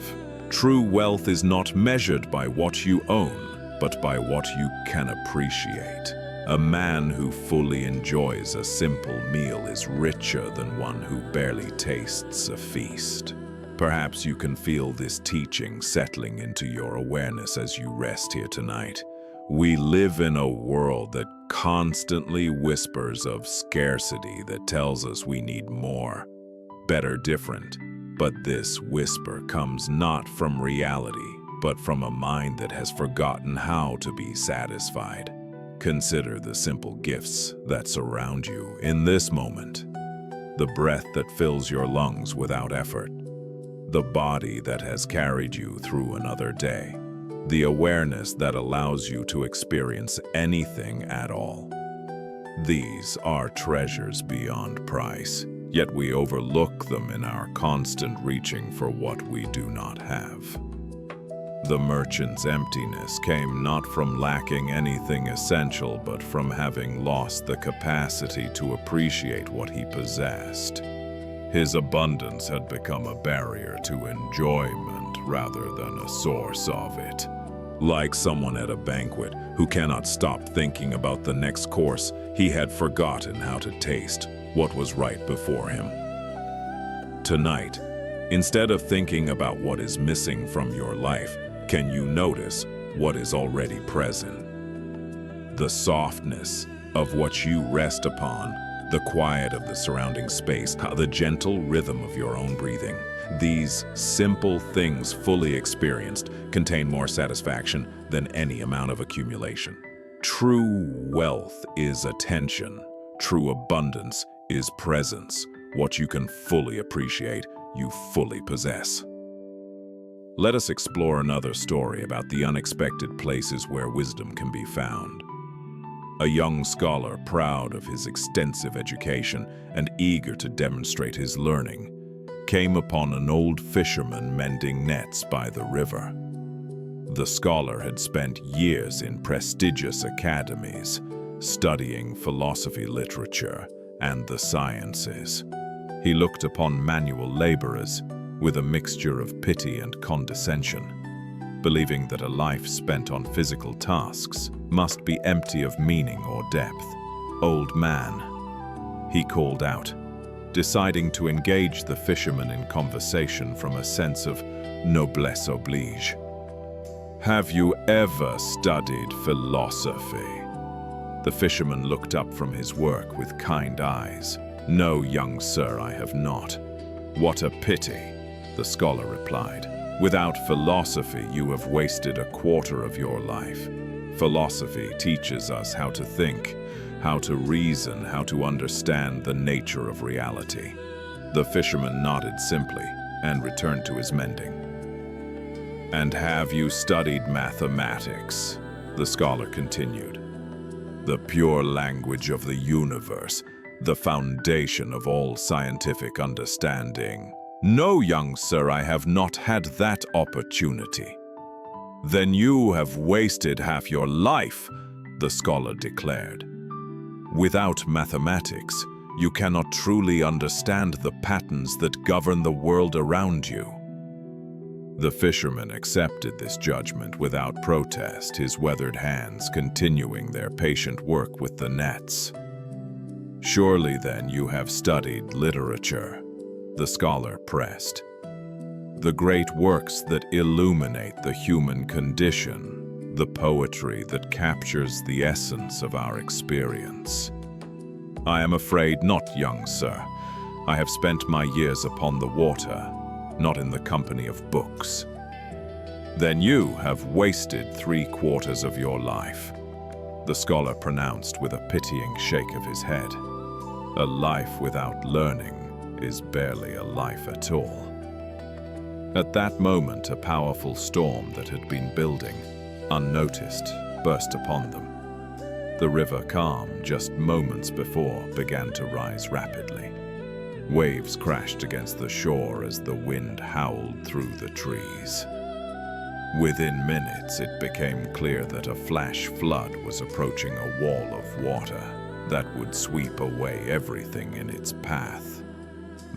True wealth is not measured by what you own, but by what you can appreciate. A man who fully enjoys a simple meal is richer than one who barely tastes a feast." Perhaps you can feel this teaching settling into your awareness as you rest here tonight. We live in a world that constantly whispers of scarcity, that tells us we need more, better, different. But this whisper comes not from reality, but from a mind that has forgotten how to be satisfied. Consider the simple gifts that surround you in this moment. The breath that fills your lungs without effort. The body that has carried you through another day. The awareness that allows you to experience anything at all. These are treasures beyond price, yet we overlook them in our constant reaching for what we do not have. The merchant's emptiness came not from lacking anything essential, but from having lost the capacity to appreciate what he possessed. His abundance had become a barrier to enjoyment rather than a source of it. Like someone at a banquet who cannot stop thinking about the next course, he had forgotten how to taste what was right before him. Tonight, instead of thinking about what is missing from your life, can you notice what is already present? The softness of what you rest upon, the quiet of the surrounding space, the gentle rhythm of your own breathing. These simple things fully experienced contain more satisfaction than any amount of accumulation. True wealth is attention. True abundance is presence. What you can fully appreciate, you fully possess. Let us explore another story about the unexpected places where wisdom can be found. A young scholar, proud of his extensive education and eager to demonstrate his learning, came upon an old fisherman mending nets by the river. The scholar had spent years in prestigious academies, studying philosophy, literature, and the sciences. He looked upon manual laborers with a mixture of pity and condescension, believing that a life spent on physical tasks must be empty of meaning or depth. "Old man," he called out, deciding to engage the fisherman in conversation from a sense of noblesse oblige. "Have you ever studied philosophy?" The fisherman looked up from his work with kind eyes. "No, young sir, I have not." "What a pity," the scholar replied. "Without philosophy, you have wasted a quarter of your life. Philosophy teaches us how to think, how to reason, how to understand the nature of reality." The fisherman nodded simply and returned to his mending. "And have you studied mathematics?" the scholar continued. "The pure language of the universe, the foundation of all scientific understanding." "No, young sir, I have not had that opportunity." "Then you have wasted half your life," the scholar declared. "Without mathematics, you cannot truly understand the patterns that govern the world around you." The fisherman accepted this judgment without protest, his weathered hands continuing their patient work with the nets. "Surely then you have studied literature," the scholar pressed. "The great works that illuminate the human condition, the poetry that captures the essence of our experience." "I am afraid not, young sir. I have spent my years upon the water, not in the company of books." "Then you have wasted 3/4 of your life," the scholar pronounced with a pitying shake of his head. "A life without learning is barely a life at all." At that moment, a powerful storm that had been building, unnoticed, burst upon them. The river, calm just moments before, began to rise rapidly. Waves crashed against the shore as the wind howled through the trees. Within minutes, it became clear that a flash flood was approaching a wall of water that would sweep away everything in its path.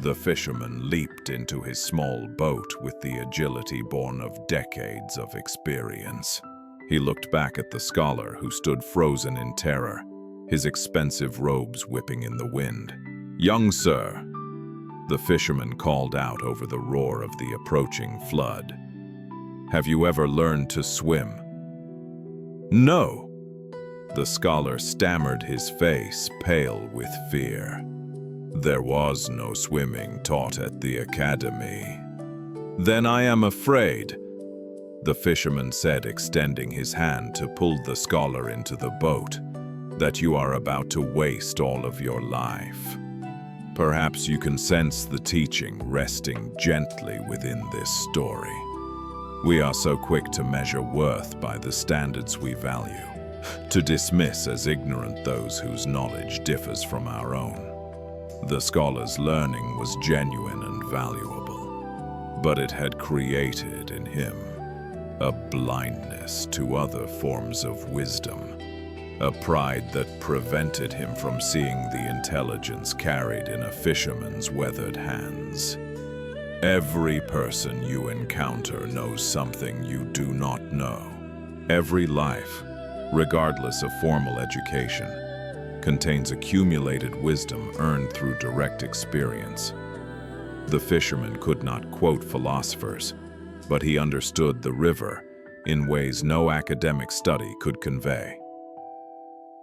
The fisherman leaped into his small boat with the agility born of decades of experience. He looked back at the scholar, who stood frozen in terror, his expensive robes whipping in the wind. "Young sir," the fisherman called out over the roar of the approaching flood, "have you ever learned to swim?" "No," the scholar stammered, his face pale with fear. "There was no swimming taught at the academy." "Then I am afraid," the fisherman said, extending his hand to pull the scholar into the boat, "that you are about to waste all of your life." Perhaps you can sense the teaching resting gently within this story. We are so quick to measure worth by the standards we value, to dismiss as ignorant those whose knowledge differs from our own. The scholar's learning was genuine and valuable, but it had created in him a blindness to other forms of wisdom, a pride that prevented him from seeing the intelligence carried in a fisherman's weathered hands. Every person you encounter knows something you do not know. Every life, regardless of formal education, contains accumulated wisdom earned through direct experience. The fisherman could not quote philosophers, but he understood the river in ways no academic study could convey.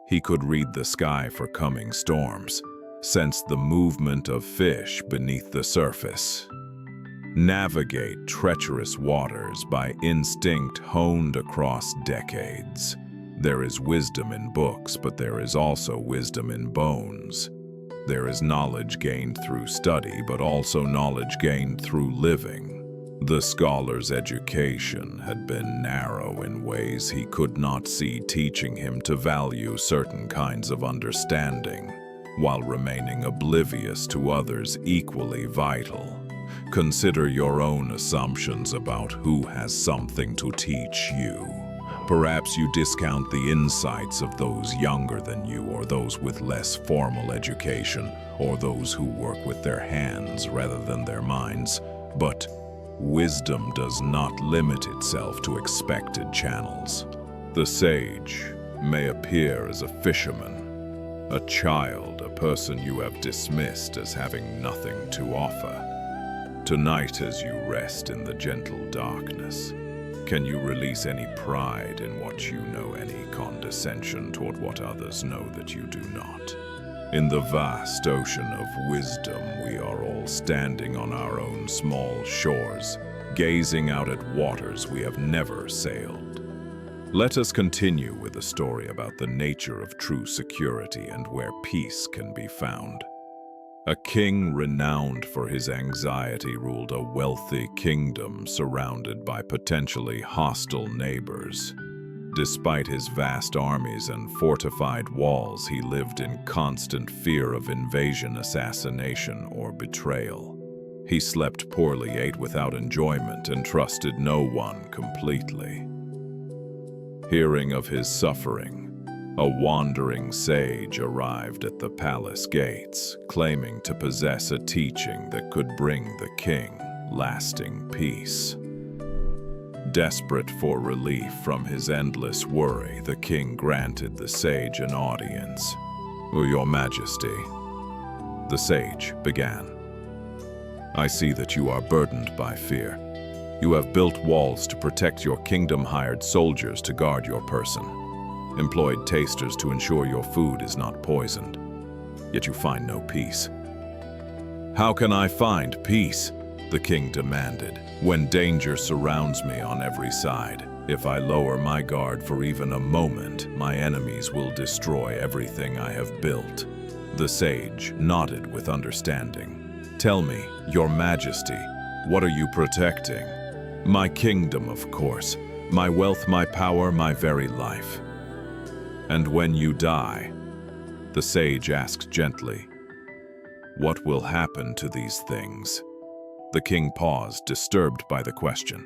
He could read the sky for coming storms, sense the movement of fish beneath the surface, navigate treacherous waters by instinct honed across decades. There is wisdom in books, but there is also wisdom in bones. There is knowledge gained through study, but also knowledge gained through living. The scholar's education had been narrow in ways he could not see, teaching him to value certain kinds of understanding, while remaining oblivious to others equally vital. Consider your own assumptions about who has something to teach you. Perhaps you discount the insights of those younger than you, or those with less formal education, or those who work with their hands rather than their minds. But wisdom does not limit itself to expected channels. The sage may appear as a fisherman, a child, a person you have dismissed as having nothing to offer. Tonight, as you rest in the gentle darkness, can you release any pride in what you know, any condescension toward what others know that you do not? In the vast ocean of wisdom, we are all standing on our own small shores, gazing out at waters we have never sailed. Let us continue with a story about the nature of true security and where peace can be found. A king renowned for his anxiety ruled a wealthy kingdom surrounded by potentially hostile neighbors. Despite his vast armies and fortified walls, he lived in constant fear of invasion, assassination, or betrayal. He slept poorly, ate without enjoyment, and trusted no one completely. Hearing of his suffering, a wandering sage arrived at the palace gates, claiming to possess a teaching that could bring the king lasting peace. Desperate for relief from his endless worry, the king granted the sage an audience. "Your Majesty," the sage began, "I see that you are burdened by fear. You have built walls to protect your kingdom, hired soldiers to guard your person, employed tasters to ensure your food is not poisoned. Yet you find no peace." "How can I find peace?" the king demanded, "when danger surrounds me on every side. If I lower my guard for even a moment, my enemies will destroy everything I have built." The sage nodded with understanding. "Tell me, Your Majesty, what are you protecting?" "My kingdom, of course. My wealth, my power, my very life." "And when you die," the sage asked gently, "what will happen to these things?" The king paused, disturbed by the question.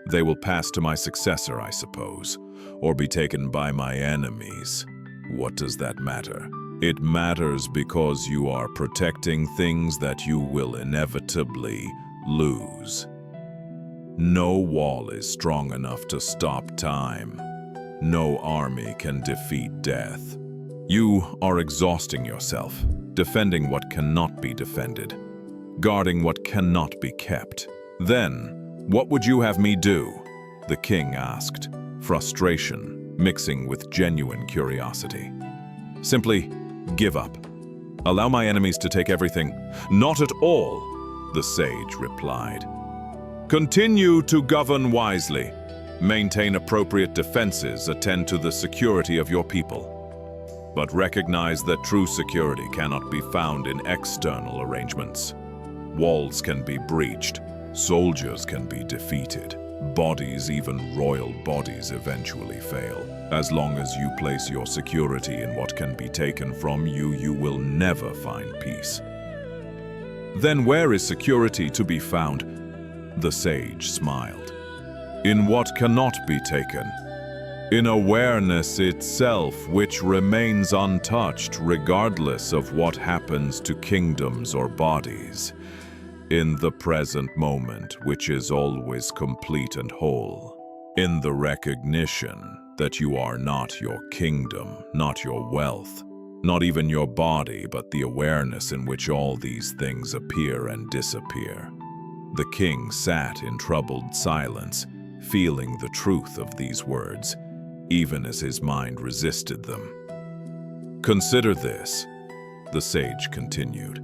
"They will pass to my successor, I suppose, or be taken by my enemies." "What does that matter?" "It matters because you are protecting things that you will inevitably lose. No wall is strong enough to stop time. No army can defeat death. You are exhausting yourself, defending what cannot be defended, guarding what cannot be kept. Then, what would you have me do?" the king asked, frustration mixing with genuine curiosity. "Simply give up. Allow my enemies to take everything." "Not at all," the sage replied. "Continue to govern wisely. Maintain appropriate defenses, attend to the security of your people. But recognize that true security cannot be found in external arrangements. Walls can be breached, soldiers can be defeated, bodies, even royal bodies, eventually fail. As long as you place your security in what can be taken from you, you will never find peace. Then where is security to be found? The sage smiled. In what cannot be taken. In awareness itself, which remains untouched regardless of what happens to kingdoms or bodies. In the present moment, which is always complete and whole. In the recognition that you are not your kingdom, not your wealth, not even your body, but the awareness in which all these things appear and disappear. The king sat in troubled silence, feeling the truth of these words, even as his mind resisted them. Consider this, the sage continued.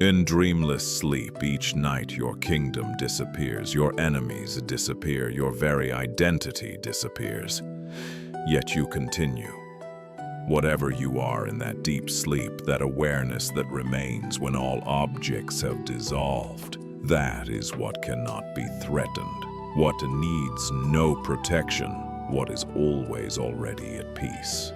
In dreamless sleep, each night your kingdom disappears, your enemies disappear, your very identity disappears. Yet you continue. Whatever you are in that deep sleep, that awareness that remains when all objects have dissolved, that is what cannot be threatened, what needs no protection, what is always already at peace.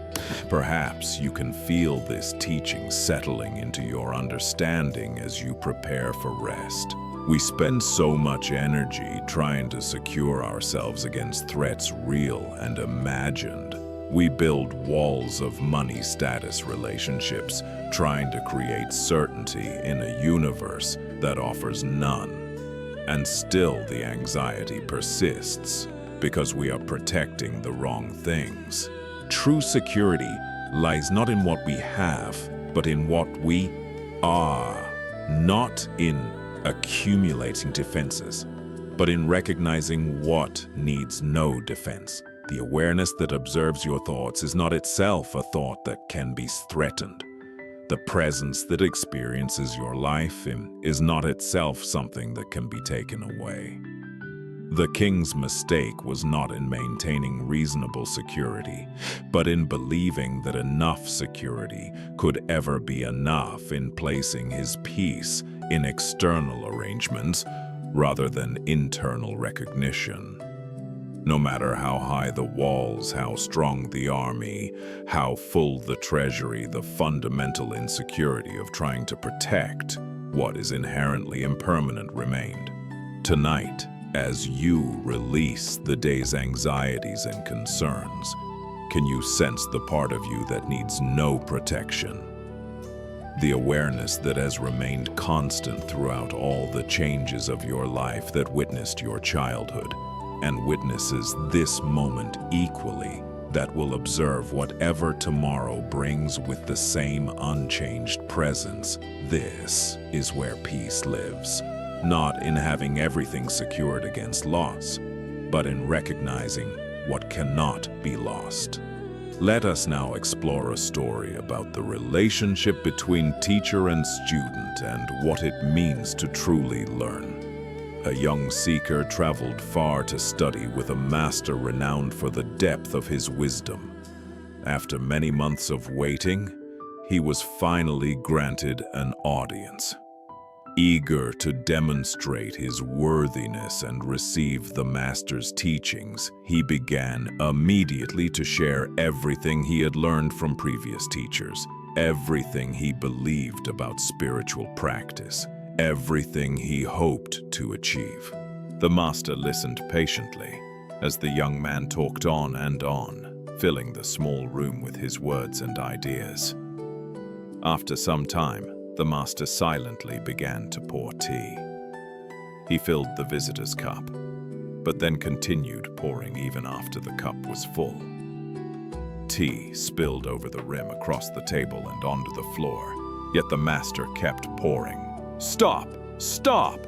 Perhaps you can feel this teaching settling into your understanding as you prepare for rest. We spend so much energy trying to secure ourselves against threats real and imagined. We build walls of money status relationships, trying to create certainty in a universe that offers none. And still the anxiety persists because we are protecting the wrong things. True security lies not in what we have, but in what we are. Not in accumulating defenses, but in recognizing what needs no defense. The awareness that observes your thoughts is not itself a thought that can be threatened. The presence that experiences your life is not itself something that can be taken away. The king's mistake was not in maintaining reasonable security, but in believing that enough security could ever be enough, in placing his peace in external arrangements rather than internal recognition. No matter how high the walls, how strong the army, how full the treasury, the fundamental insecurity of trying to protect what is inherently impermanent remained. Tonight, as you release the day's anxieties and concerns, can you sense the part of you that needs no protection? The awareness that has remained constant throughout all the changes of your life, that witnessed your childhood and witnesses this moment equally, that will observe whatever tomorrow brings with the same unchanged presence. This is where peace lives. Not in having everything secured against loss, but in recognizing what cannot be lost. Let us now explore a story about the relationship between teacher and student and what it means to truly learn. A young seeker traveled far to study with a master renowned for the depth of his wisdom. After many months of waiting, he was finally granted an audience. Eager to demonstrate his worthiness and receive the master's teachings, he began immediately to share everything he had learned from previous teachers, everything he believed about spiritual practice, everything he hoped to achieve. The master listened patiently as the young man talked on and on, filling the small room with his words and ideas. After some time, the master silently began to pour tea. He filled the visitor's cup, but then continued pouring even after the cup was full. Tea spilled over the rim across the table and onto the floor, yet the master kept pouring. "Stop! Stop!"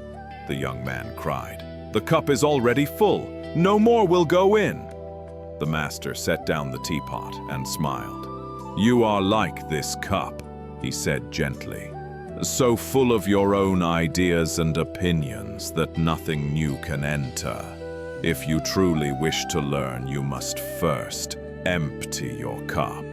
the young man cried. "The cup is already full. No more will go in." The master set down the teapot and smiled. "You are like this cup," he said gently, "so full of your own ideas and opinions that nothing new can enter. If you truly wish to learn, you must first empty your cup.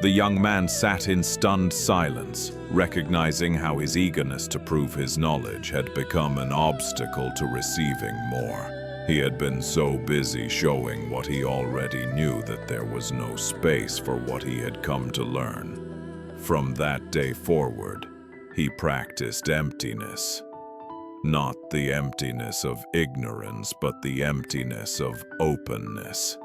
The young man sat in stunned silence, recognizing how his eagerness to prove his knowledge had become an obstacle to receiving more. He had been so busy showing what he already knew that there was no space for what he had come to learn. From that day forward, he practiced emptiness. Not the emptiness of ignorance, but the emptiness of openness.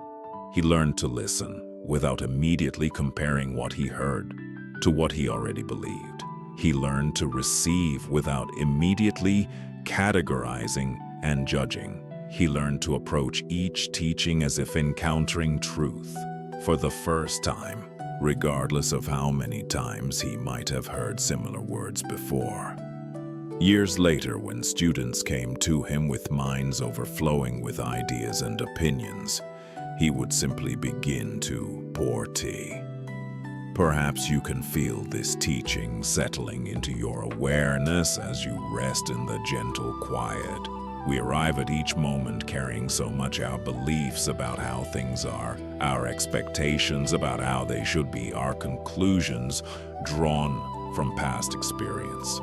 He learned to listen without immediately comparing what he heard to what he already believed. He learned to receive without immediately categorizing and judging. He learned to approach each teaching as if encountering truth for the first time, regardless of how many times he might have heard similar words before. Years later, when students came to him with minds overflowing with ideas and opinions, he would simply begin to pour tea. Perhaps you can feel this teaching settling into your awareness as you rest in the gentle quiet. We arrive at each moment carrying so much our beliefs about how things are, our expectations about how they should be, our conclusions drawn from past experience.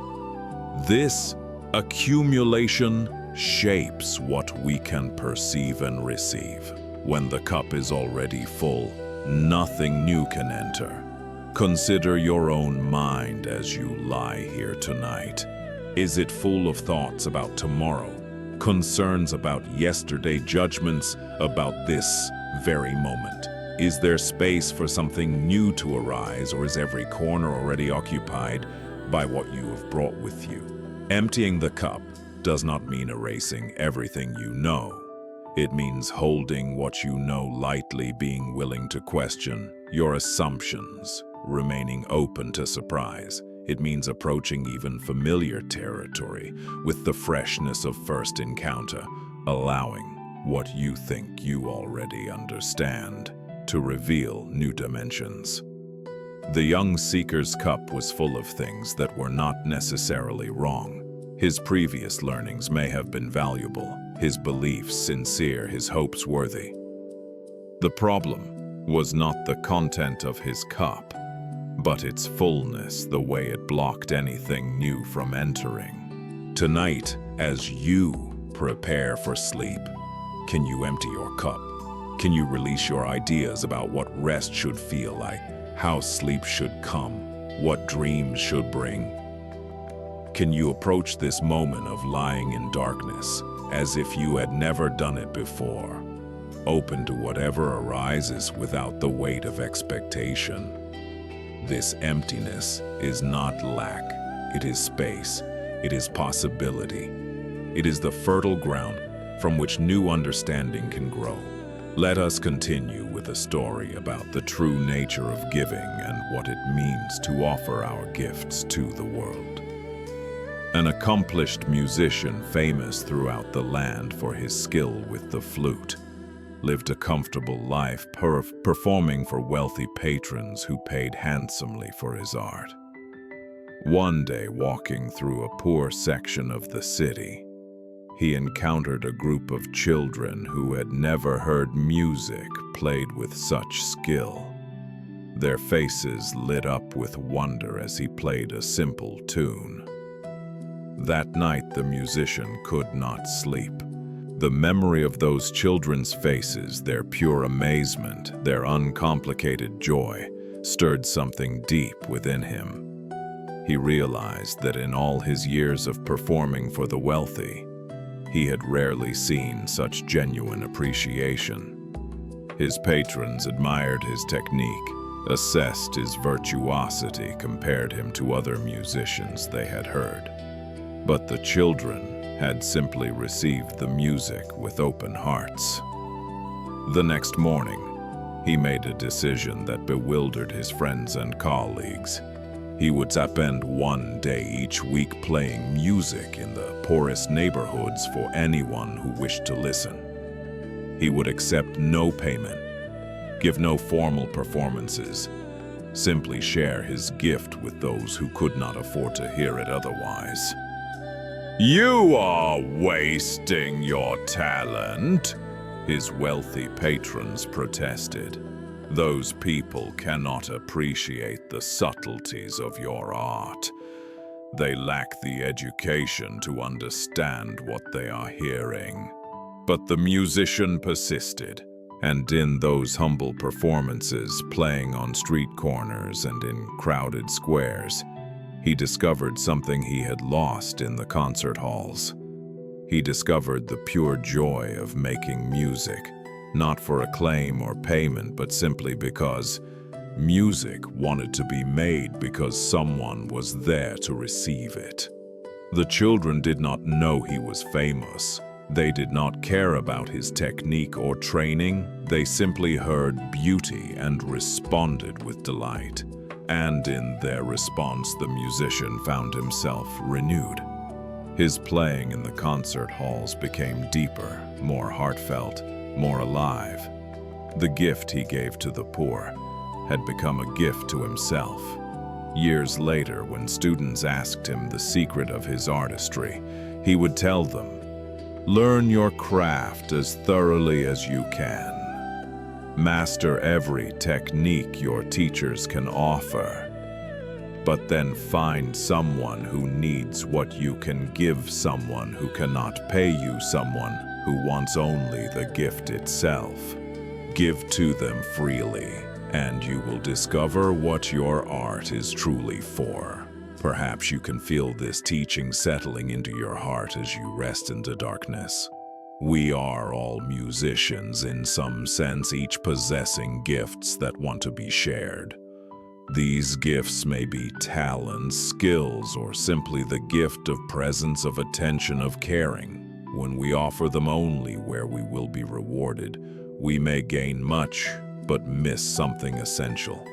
This accumulation shapes what we can perceive and receive. When the cup is already full, nothing new can enter. Consider your own mind as you lie here tonight. Is it full of thoughts about tomorrow, concerns about yesterday, judgments about this very moment? Is there space for something new to arise, or is every corner already occupied by what you have brought with you? Emptying the cup does not mean erasing everything you know. It means holding what you know lightly, being willing to question your assumptions, remaining open to surprise. It means approaching even familiar territory with the freshness of first encounter, allowing what you think you already understand to reveal new dimensions. The young seeker's cup was full of things that were not necessarily wrong. His previous learnings may have been valuable, his beliefs sincere, his hopes worthy. The problem was not the content of his cup, but its fullness, the way it blocked anything new from entering. Tonight, as you prepare for sleep, can you empty your cup? Can you release your ideas about what rest should feel like, how sleep should come, what dreams should bring? Can you approach this moment of lying in darkness as if you had never done it before, open to whatever arises without the weight of expectation? This emptiness is not lack, it is space, it is possibility. It is the fertile ground from which new understanding can grow. Let us continue with a story about the true nature of giving and what it means to offer our gifts to the world. An accomplished musician famous throughout the land for his skill with the flute lived a comfortable life performing for wealthy patrons who paid handsomely for his art. One day, walking through a poor section of the city, he encountered a group of children who had never heard music played with such skill. Their faces lit up with wonder as he played a simple tune. That night, the musician could not sleep. The memory of those children's faces, their pure amazement, their uncomplicated joy, stirred something deep within him. He realized that in all his years of performing for the wealthy, he had rarely seen such genuine appreciation. His patrons admired his technique, assessed his virtuosity, compared him to other musicians they had heard. But the children had simply received the music with open hearts. The next morning, he made a decision that bewildered his friends and colleagues. He would spend one day each week playing music in the poorest neighborhoods for anyone who wished to listen. He would accept no payment, give no formal performances, simply share his gift with those who could not afford to hear it otherwise. "You are wasting your talent," His wealthy patrons protested. "Those people cannot appreciate the subtleties of your art. They lack the education to understand what they are hearing." But the musician persisted, and in those humble performances, playing on street corners and in crowded squares, he discovered something he had lost in the concert halls. He discovered the pure joy of making music, not for acclaim or payment, but simply because music wanted to be made because someone was there to receive it. The children did not know he was famous. They did not care about his technique or training. They simply heard beauty and responded with delight. And in their response, the musician found himself renewed. His playing in the concert halls became deeper, more heartfelt, more alive. The gift he gave to the poor had become a gift to himself. Years later, when students asked him the secret of his artistry, he would tell them, "Learn your craft as thoroughly as you can. Master every technique your teachers can offer. But then find someone who needs what you can give someone who cannot pay you, someone who wants only the gift itself. Give to them freely, and you will discover what your art is truly for." Perhaps you can feel this teaching settling into your heart as you rest in the darkness. We are all musicians in some sense, each possessing gifts that want to be shared. These gifts may be talents, skills, or simply the gift of presence, of attention, of caring. When we offer them only where we will be rewarded, we may gain much, but miss something essential.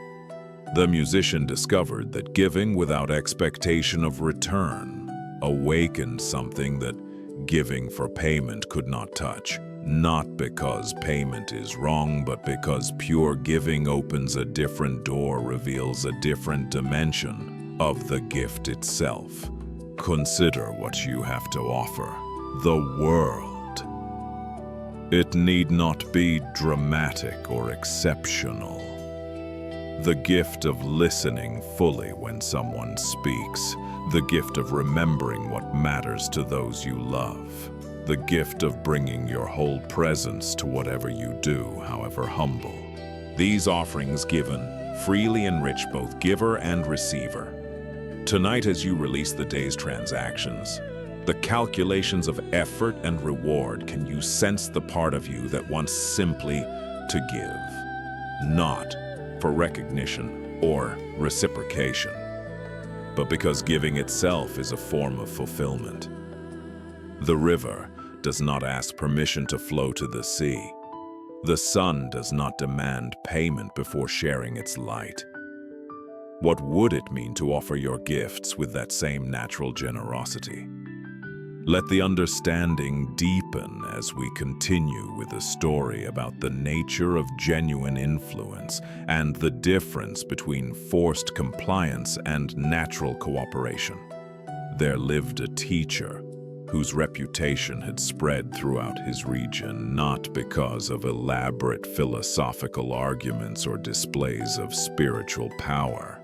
The musician discovered that giving without expectation of return awakened something that giving for payment could not touch. Not because payment is wrong, but because pure giving opens a different door, reveals a different dimension of the gift itself. Consider what you have to offer. The world. It need not be dramatic or exceptional. The gift of listening fully when someone speaks. The gift of remembering what matters to those you love. The gift of bringing your whole presence to whatever you do, however humble. These offerings given freely enrich both giver and receiver. Tonight, as you release the day's transactions, the calculations of effort and reward, can you sense the part of you that wants simply to give? Not for recognition or reciprocation, but because giving itself is a form of fulfillment. The river does not ask permission to flow to the sea. The sun does not demand payment before sharing its light. What would it mean to offer your gifts with that same natural generosity? Let the understanding deepen as we continue with the story about the nature of genuine influence and the difference between forced compliance and natural cooperation. There lived a teacher whose reputation had spread throughout his region, not because of elaborate philosophical arguments or displays of spiritual power,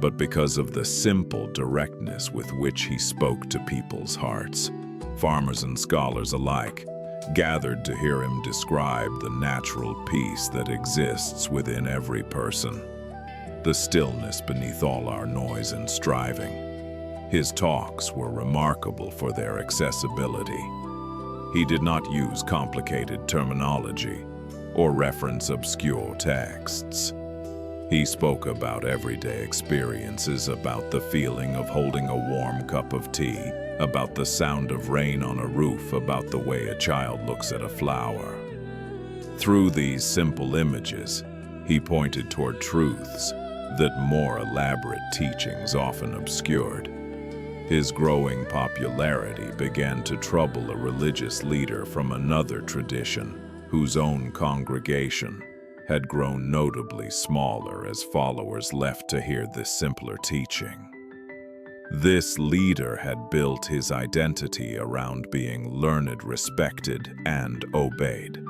but because of the simple directness with which he spoke to people's hearts. Farmers and scholars alike gathered to hear him describe the natural peace that exists within every person, the stillness beneath all our noise and striving. His talks were remarkable for their accessibility. He did not use complicated terminology or reference obscure texts. He spoke about everyday experiences, about the feeling of holding a warm cup of tea, about the sound of rain on a roof, about the way a child looks at a flower. Through these simple images, he pointed toward truths that more elaborate teachings often obscured. His growing popularity began to trouble a religious leader from another tradition, whose own congregation had grown notably smaller as followers left to hear this simpler teaching. This leader had built his identity around being learned, respected, and obeyed.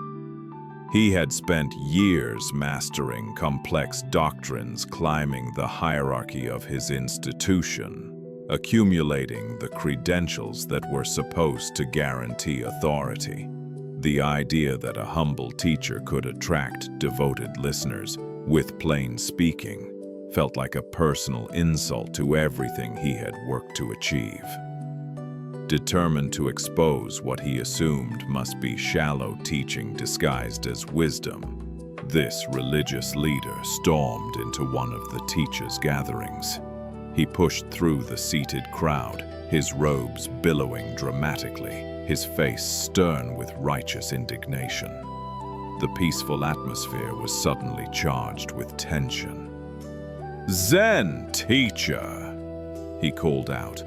He had spent years mastering complex doctrines, climbing the hierarchy of his institution, accumulating the credentials that were supposed to guarantee authority. The idea that a humble teacher could attract devoted listeners with plain speaking felt like a personal insult to everything he had worked to achieve. Determined to expose what he assumed must be shallow teaching disguised as wisdom, this religious leader stormed into one of the teachers' gatherings. He pushed through the seated crowd, his robes billowing dramatically, his face stern with righteous indignation. The peaceful atmosphere was suddenly charged with tension. "Zen, teacher!" he called out,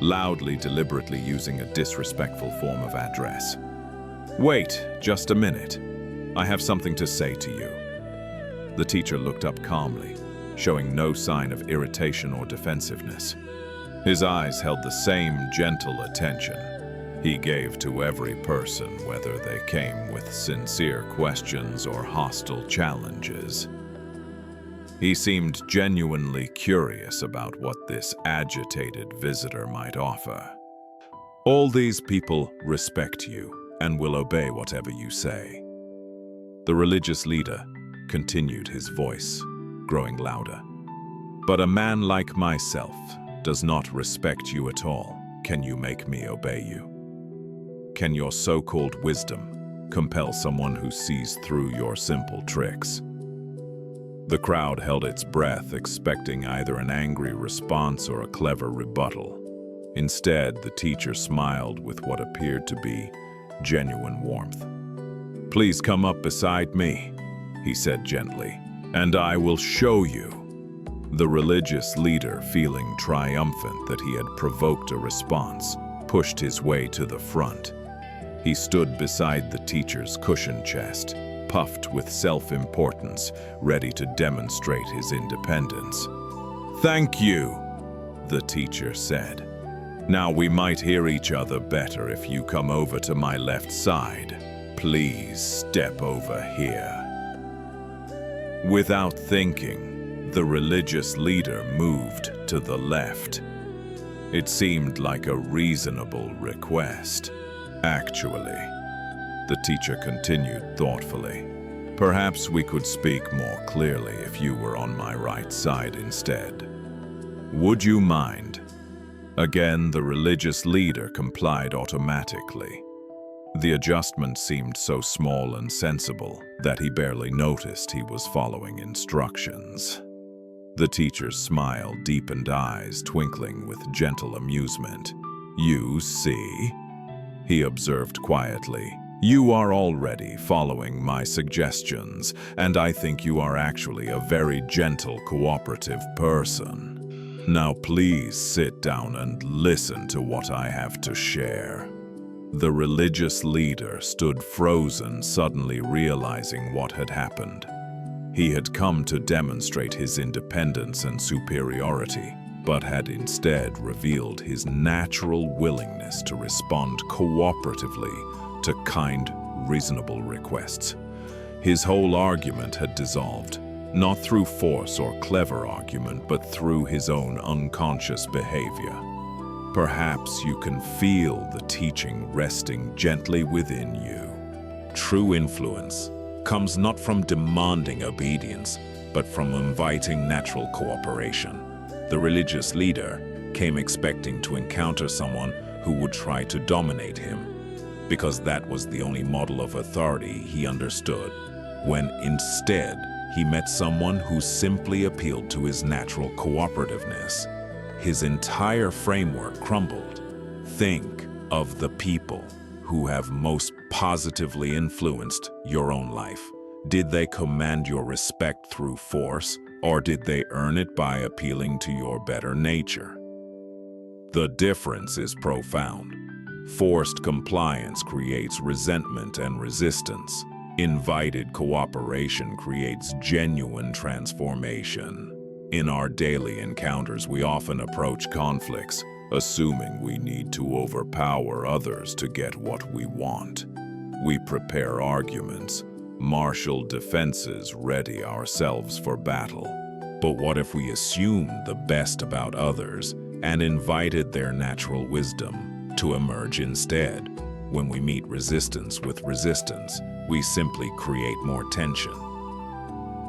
loudly, deliberately using a disrespectful form of address. "Wait just a minute. I have something to say to you." The teacher looked up calmly, showing no sign of irritation or defensiveness. His eyes held the same gentle attention he gave to every person, whether they came with sincere questions or hostile challenges. He seemed genuinely curious about what this agitated visitor might offer. "All these people respect you and will obey whatever you say." The religious leader continued, his voice growing louder. "But a man like myself does not respect you at all. Can you make me obey you? Can your so-called wisdom compel someone who sees through your simple tricks?" The crowd held its breath, expecting either an angry response or a clever rebuttal. Instead, the teacher smiled with what appeared to be genuine warmth. "Please come up beside me," he said gently, "and I will show you." The religious leader, feeling triumphant that he had provoked a response, pushed his way to the front. He stood beside the teacher's cushioned chest, puffed with self-importance, ready to demonstrate his independence. "Thank you," the teacher said. "Now we might hear each other better if you come over to my left side. Please step over here." Without thinking, the religious leader moved to the left. It seemed like a reasonable request. "Actually," the teacher continued thoughtfully, "perhaps we could speak more clearly if you were on my right side instead. Would you mind?" Again, the religious leader complied automatically. The adjustment seemed so small and sensible that he barely noticed he was following instructions. The teacher's smile deepened, eyes twinkling with gentle amusement. "You see," he observed quietly, "you are already following my suggestions, and I think you are actually a very gentle, cooperative person. Now please sit down and listen to what I have to share." The religious leader stood frozen, suddenly realizing what had happened. He had come to demonstrate his independence and superiority, but had instead revealed his natural willingness to respond cooperatively to kind, reasonable requests. His whole argument had dissolved, not through force or clever argument, but through his own unconscious behavior. Perhaps you can feel the teaching resting gently within you. True influence comes not from demanding obedience, but from inviting natural cooperation. The religious leader came expecting to encounter someone who would try to dominate him, because that was the only model of authority he understood, when instead he met someone who simply appealed to his natural cooperativeness. His entire framework crumbled. Think of the people who have most positively influenced your own life. Did they command your respect through force, or did they earn it by appealing to your better nature? The difference is profound. Forced compliance creates resentment and resistance. Invited cooperation creates genuine transformation. In our daily encounters, we often approach conflicts, assuming we need to overpower others to get what we want. We prepare arguments, marshal defenses, ready ourselves for battle. But what if we assumed the best about others and invited their natural wisdom to emerge instead? When we meet resistance with resistance, we simply create more tension.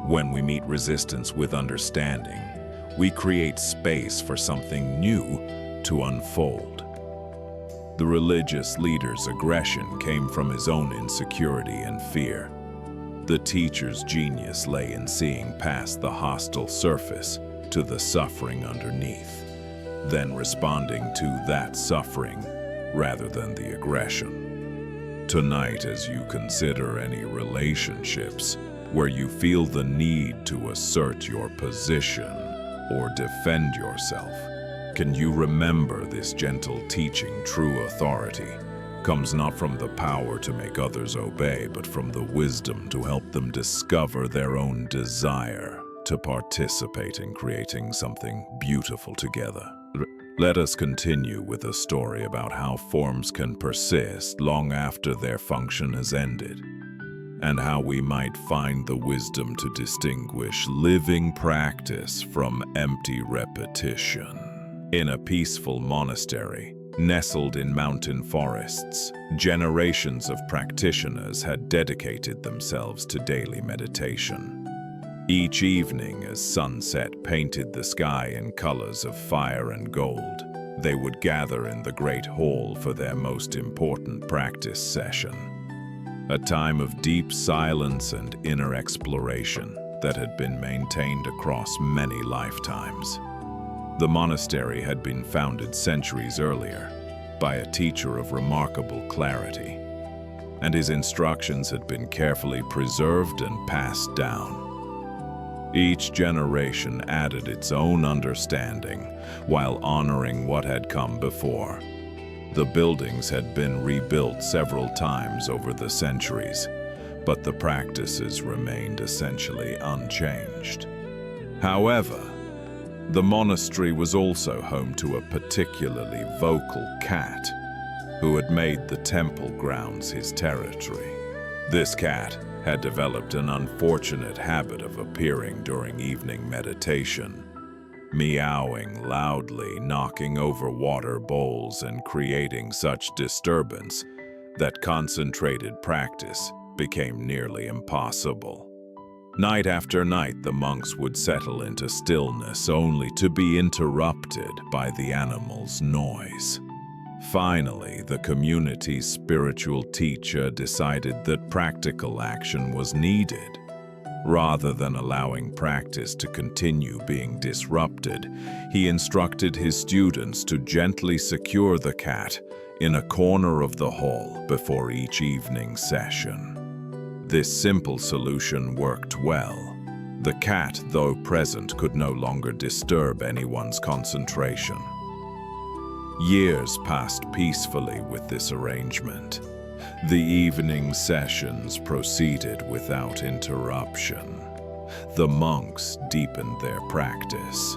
When we meet resistance with understanding, we create space for something new to unfold. The religious leader's aggression came from his own insecurity and fear. The teacher's genius lay in seeing past the hostile surface to the suffering underneath, then responding to that suffering rather than the aggression. Tonight, as you consider any relationships where you feel the need to assert your position or defend yourself, can you remember this gentle teaching? True authority comes not from the power to make others obey, but from the wisdom to help them discover their own desire to participate in creating something beautiful together. Let us continue with a story about how forms can persist long after their function has ended, and how we might find the wisdom to distinguish living practice from empty repetition. In a peaceful monastery, nestled in mountain forests, generations of practitioners had dedicated themselves to daily meditation. Each evening, as sunset painted the sky in colors of fire and gold, they would gather in the great hall for their most important practice session, a time of deep silence and inner exploration that had been maintained across many lifetimes. The monastery had been founded centuries earlier by a teacher of remarkable clarity, and his instructions had been carefully preserved and passed down. Each generation added its own understanding while honoring what had come before. The buildings had been rebuilt several times over the centuries, but the practices remained essentially unchanged. However, the monastery was also home to a particularly vocal cat who had made the temple grounds his territory. This cat had developed an unfortunate habit of appearing during evening meditation, meowing loudly, knocking over water bowls, and creating such disturbance that concentrated practice became nearly impossible. Night after night, the monks would settle into stillness only to be interrupted by the animal's noise. Finally, the community's spiritual teacher decided that practical action was needed. Rather than allowing practice to continue being disrupted, he instructed his students to gently secure the cat in a corner of the hall before each evening session. This simple solution worked well. The cat, though present, could no longer disturb anyone's concentration. Years passed peacefully with this arrangement. The evening sessions proceeded without interruption. The monks deepened their practice.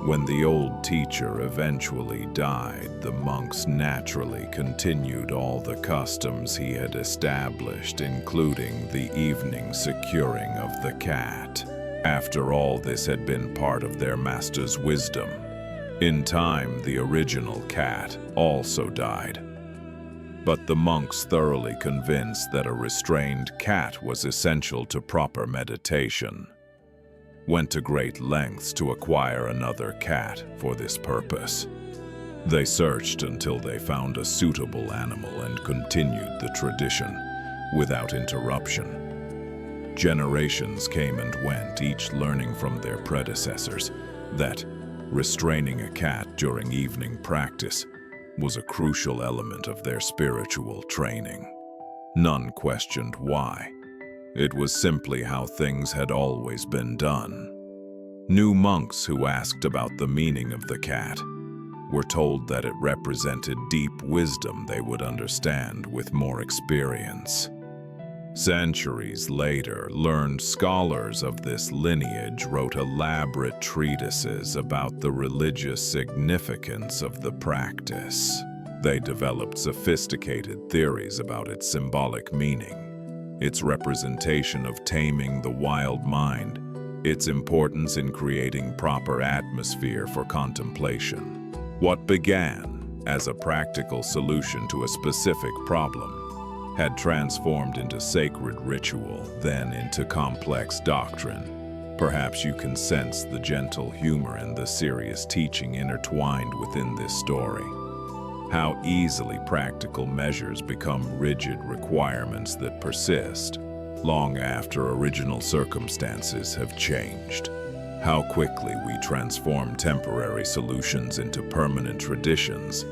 When the old teacher eventually died, the monks naturally continued all the customs he had established, including the evening securing of the cat. After all, this had been part of their master's wisdom. In time, the original cat also died. But the monks, thoroughly convinced that a restrained cat was essential to proper meditation, went to great lengths to acquire another cat for this purpose. They searched until they found a suitable animal and continued the tradition without interruption. Generations came and went, each learning from their predecessors that restraining a cat during evening practice was a crucial element of their spiritual training. None questioned why. It was simply how things had always been done. New monks who asked about the meaning of the cat were told that it represented deep wisdom they would understand with more experience. Centuries later, learned scholars of this lineage wrote elaborate treatises about the religious significance of the practice. They developed sophisticated theories about its symbolic meaning, its representation of taming the wild mind, its importance in creating proper atmosphere for contemplation. What began as a practical solution to a specific problem had transformed into sacred ritual, then into complex doctrine. Perhaps you can sense the gentle humor and the serious teaching intertwined within this story. How easily practical measures become rigid requirements that persist long after original circumstances have changed. How quickly we transform temporary solutions into permanent traditions,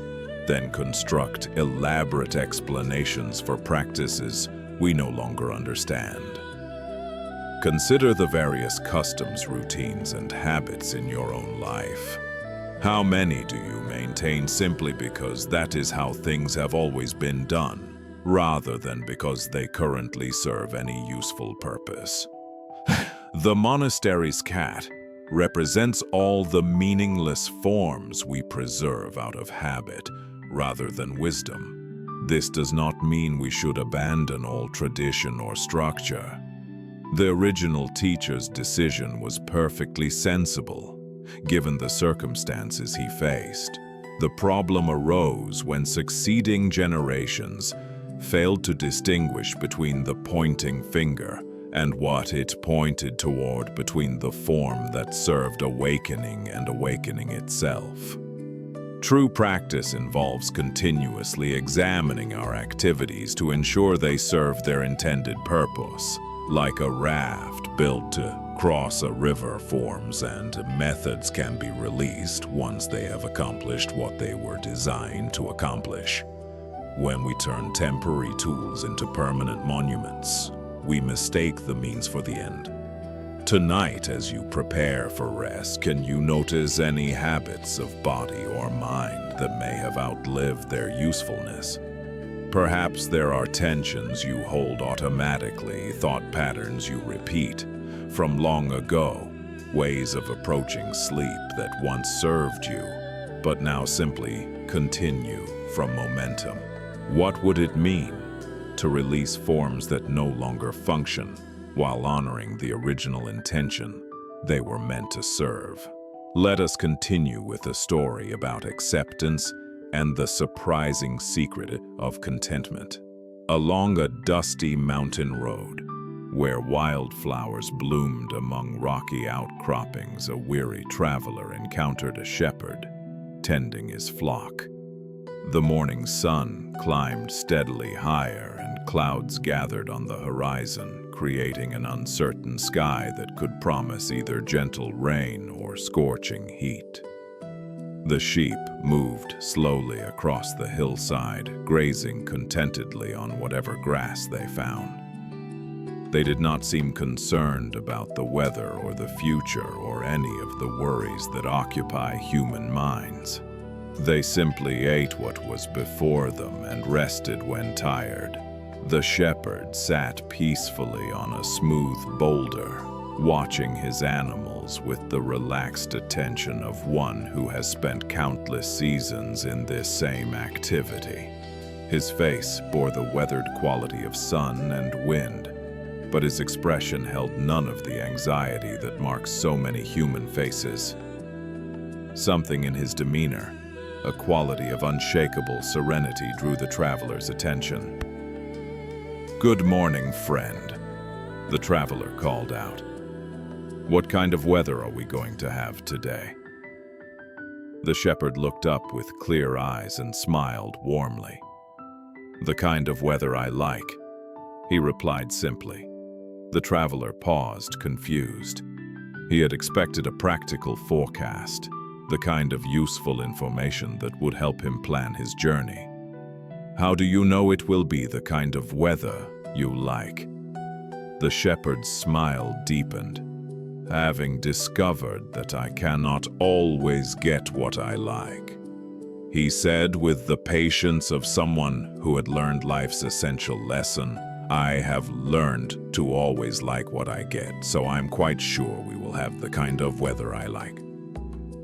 then construct elaborate explanations for practices we no longer understand. Consider the various customs, routines, and habits in your own life. How many do you maintain simply because that is how things have always been done, rather than because they currently serve any useful purpose? The monastery's cat represents all the meaningless forms we preserve out of habit rather than wisdom. This does not mean we should abandon all tradition or structure. The original teacher's decision was perfectly sensible, given the circumstances he faced. The problem arose when succeeding generations failed to distinguish between the pointing finger and what it pointed toward, between the form that served awakening and awakening itself. True practice involves continuously examining our activities to ensure they serve their intended purpose. Like a raft built to cross a river forms, and methods can be released once they have accomplished what they were designed to accomplish. When we turn temporary tools into permanent monuments, we mistake the means for the end. Tonight, as you prepare for rest, can you notice any habits of body or mind that may have outlived their usefulness? Perhaps there are tensions you hold automatically, thought patterns you repeat from long ago, ways of approaching sleep that once served you, but now simply continue from momentum. What would it mean to release forms that no longer function, while honoring the original intention they were meant to serve? Let us continue with a story about acceptance and the surprising secret of contentment. Along a dusty mountain road, where wildflowers bloomed among rocky outcroppings, a weary traveler encountered a shepherd tending his flock. The morning sun climbed steadily higher, and clouds gathered on the horizon, creating an uncertain sky that could promise either gentle rain or scorching heat. The sheep moved slowly across the hillside, grazing contentedly on whatever grass they found. They did not seem concerned about the weather or the future or any of the worries that occupy human minds. They simply ate what was before them and rested when tired. The shepherd sat peacefully on a smooth boulder, watching his animals with the relaxed attention of one who has spent countless seasons in this same activity. His face bore the weathered quality of sun and wind, but his expression held none of the anxiety that marks so many human faces. Something in his demeanor, a quality of unshakable serenity, drew the traveler's attention. "Good morning, friend," the traveler called out. "What kind of weather are we going to have today?" The shepherd looked up with clear eyes and smiled warmly. "The kind of weather I like," he replied simply. The traveler paused, confused. He had expected a practical forecast, the kind of useful information that would help him plan his journey. "How do you know it will be the kind of weather you like?" The shepherd's smile deepened. "Having discovered that I cannot always get what I like," he said with the patience of someone who had learned life's essential lesson, I have learned to always like what I get, so I'm quite sure we will have the kind of weather I like.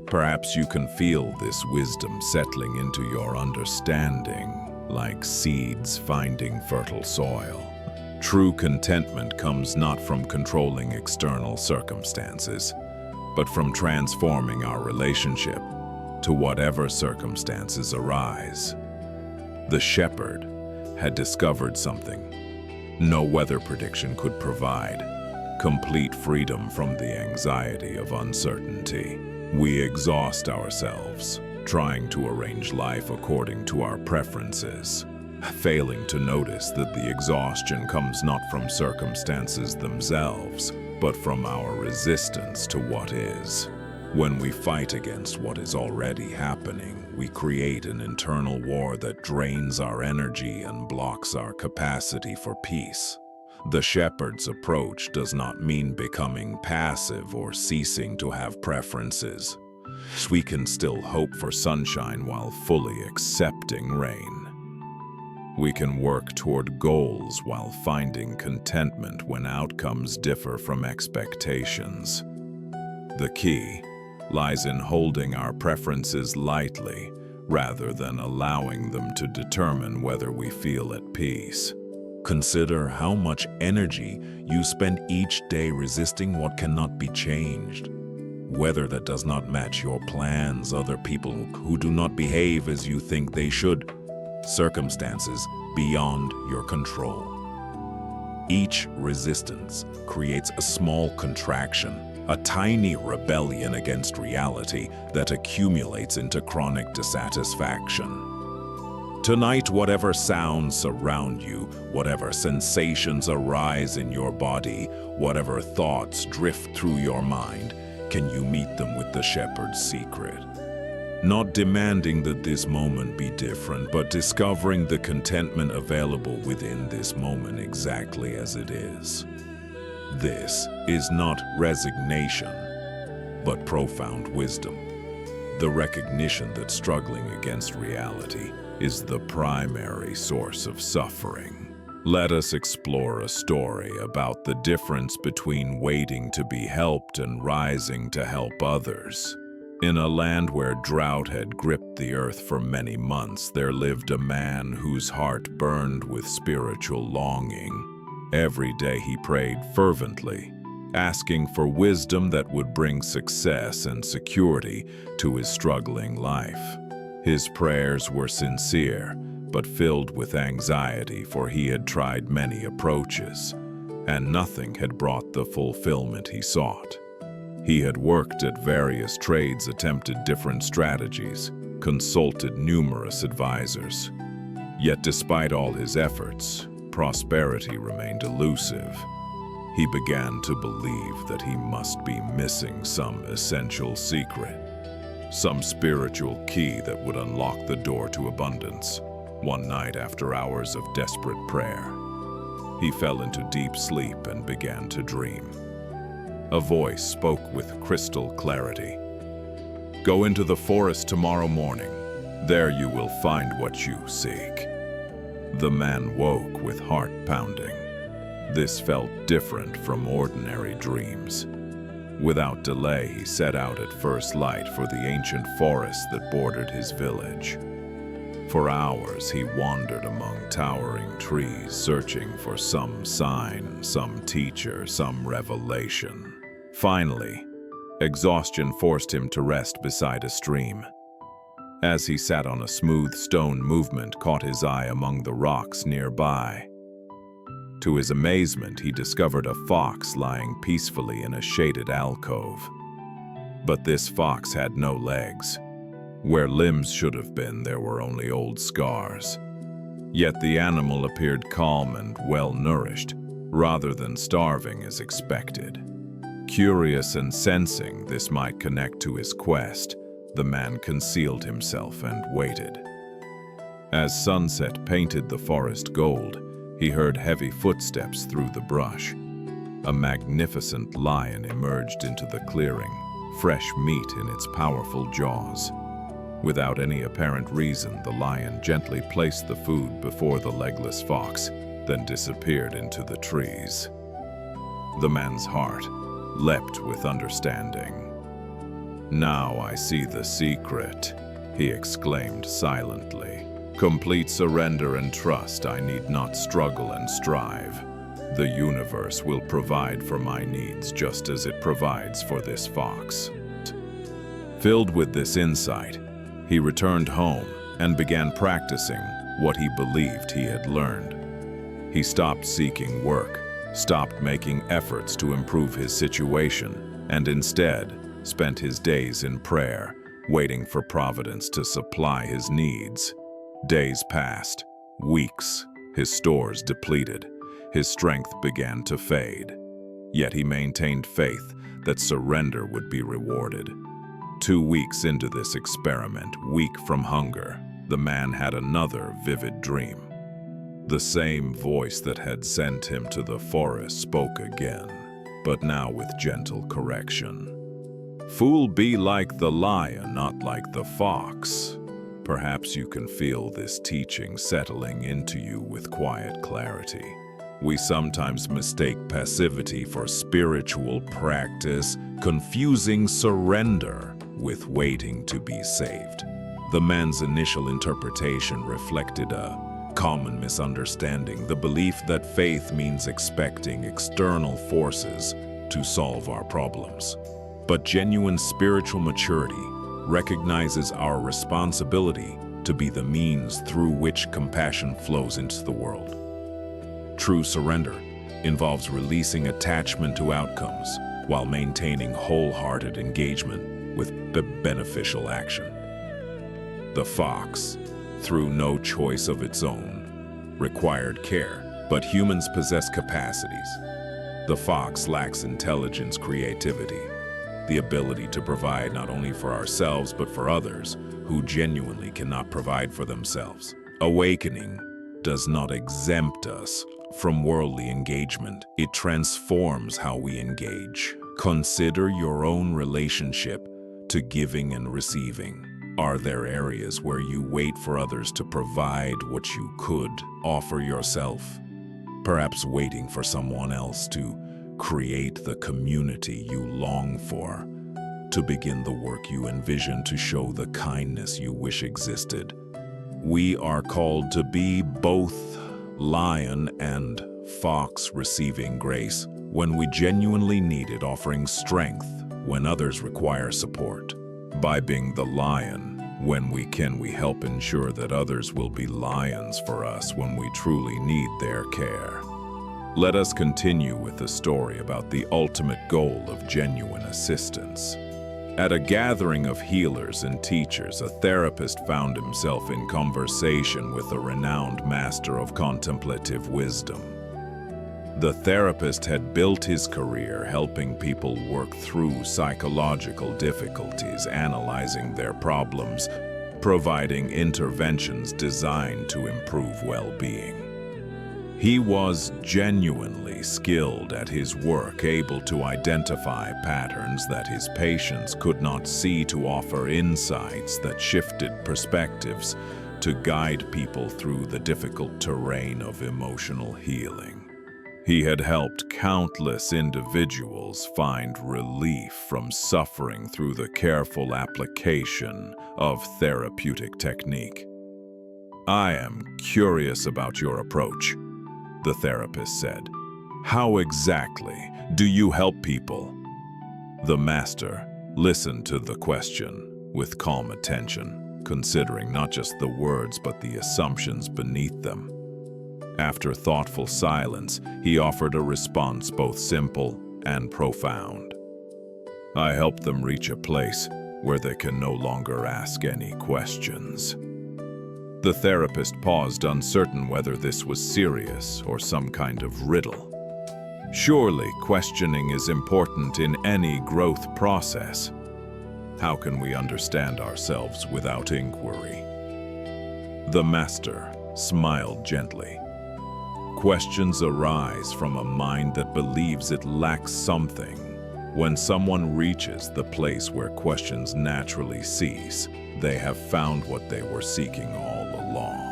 Perhaps you can feel this wisdom settling into your understanding, like seeds finding fertile soil. True contentment comes not from controlling external circumstances, but from transforming our relationship to whatever circumstances arise. The shepherd had discovered something no weather prediction could provide: complete freedom from the anxiety of uncertainty. We exhaust ourselves trying to arrange life according to our preferences, failing to notice that the exhaustion comes not from circumstances themselves, but from our resistance to what is. When we fight against what is already happening, we create an internal war that drains our energy and blocks our capacity for peace. The shepherd's approach does not mean becoming passive or ceasing to have preferences. We can still hope for sunshine while fully accepting rain. We can work toward goals while finding contentment when outcomes differ from expectations. The key lies in holding our preferences lightly rather than allowing them to determine whether we feel at peace. Consider how much energy you spend each day resisting what cannot be changed. Weather that does not match your plans, other people who do not behave as you think they should, circumstances beyond your control. Each resistance creates a small contraction, a tiny rebellion against reality that accumulates into chronic dissatisfaction. Tonight, whatever sounds surround you, whatever sensations arise in your body, whatever thoughts drift through your mind, can you meet them with the shepherd's secret? Not demanding that this moment be different, but discovering the contentment available within this moment exactly as it is. This is not resignation, but profound wisdom. The recognition that struggling against reality is the primary source of suffering. Let us explore a story about the difference between waiting to be helped and rising to help others. In a land where drought had gripped the earth for many months, there lived a man whose heart burned with spiritual longing. Every day he prayed fervently, asking for wisdom that would bring success and security to his struggling life. His prayers were sincere, but filled with anxiety, for he had tried many approaches, and nothing had brought the fulfillment he sought. He had worked at various trades, attempted different strategies, consulted numerous advisors. Yet despite all his efforts, prosperity remained elusive. He began to believe that he must be missing some essential secret, some spiritual key that would unlock the door to abundance. One night, after hours of desperate prayer, he fell into deep sleep and began to dream. A voice spoke with crystal clarity. "Go into the forest tomorrow morning. There you will find what you seek." The man woke with heart pounding. This felt different from ordinary dreams. Without delay, he set out at first light for the ancient forest that bordered his village. For hours, he wandered among towering trees, searching for some sign, some teacher, some revelation. Finally, exhaustion forced him to rest beside a stream. As he sat on a smooth stone, movement caught his eye among the rocks nearby. To his amazement, he discovered a fox lying peacefully in a shaded alcove. But this fox had no legs. Where limbs should have been, there were only old scars. Yet the animal appeared calm and well-nourished, rather than starving as expected. Curious and sensing this might connect to his quest, the man concealed himself and waited. As sunset painted the forest gold, he heard heavy footsteps through the brush. A magnificent lion emerged into the clearing, fresh meat in its powerful jaws. Without any apparent reason, the lion gently placed the food before the legless fox, then disappeared into the trees. The man's heart leapt with understanding. "Now I see the secret," he exclaimed silently. "Complete surrender and trust. I need not struggle and strive. The universe will provide for my needs just as it provides for this fox." Filled with this insight, he returned home and began practicing what he believed he had learned. He stopped seeking work, stopped making efforts to improve his situation, and instead spent his days in prayer, waiting for Providence to supply his needs. Days passed, weeks, his stores depleted, his strength began to fade. Yet he maintained faith that surrender would be rewarded. 2 weeks into this experiment, weak from hunger, the man had another vivid dream. The same voice that had sent him to the forest spoke again, but now with gentle correction. "Fool, be like the lion, not like the fox." Perhaps you can feel this teaching settling into you with quiet clarity. We sometimes mistake passivity for spiritual practice, confusing surrender with waiting to be saved. The man's initial interpretation reflected a common misunderstanding, the belief that faith means expecting external forces to solve our problems. But genuine spiritual maturity recognizes our responsibility to be the means through which compassion flows into the world. True surrender involves releasing attachment to outcomes while maintaining wholehearted engagement with beneficial action. The fox, through no choice of its own, required care, but humans possess capacities. The fox lacks intelligence, creativity, the ability to provide not only for ourselves but for others who genuinely cannot provide for themselves. Awakening does not exempt us from worldly engagement. It transforms how we engage. Consider your own relationship to giving and receiving. Are there areas where you wait for others to provide what you could offer yourself? Perhaps waiting for someone else to create the community you long for, to begin the work you envision, to show the kindness you wish existed. We are called to be both lion and fox, receiving grace when we genuinely need it, offering strength when others require support. By being the lion when we can, we help ensure that others will be lions for us when we truly need their care. Let us continue with the story about the ultimate goal of genuine assistance. At a gathering of healers and teachers, a therapist found himself in conversation with a renowned master of contemplative wisdom. The therapist had built his career helping people work through psychological difficulties, analyzing their problems, providing interventions designed to improve well-being. He was genuinely skilled at his work, able to identify patterns that his patients could not see, to offer insights that shifted perspectives, to guide people through the difficult terrain of emotional healing. He had helped countless individuals find relief from suffering through the careful application of therapeutic technique. "I am curious about your approach," the therapist said. "How exactly do you help people?" The master listened to the question with calm attention, considering not just the words but the assumptions beneath them. After thoughtful silence, he offered a response both simple and profound. "I help them reach a place where they can no longer ask any questions." The therapist paused, uncertain whether this was serious or some kind of riddle. Surely questioning is important in any growth process. How can we understand ourselves without inquiry? The master smiled gently. Questions arise from a mind that believes it lacks something. When someone reaches the place where questions naturally cease, they have found what they were seeking all along.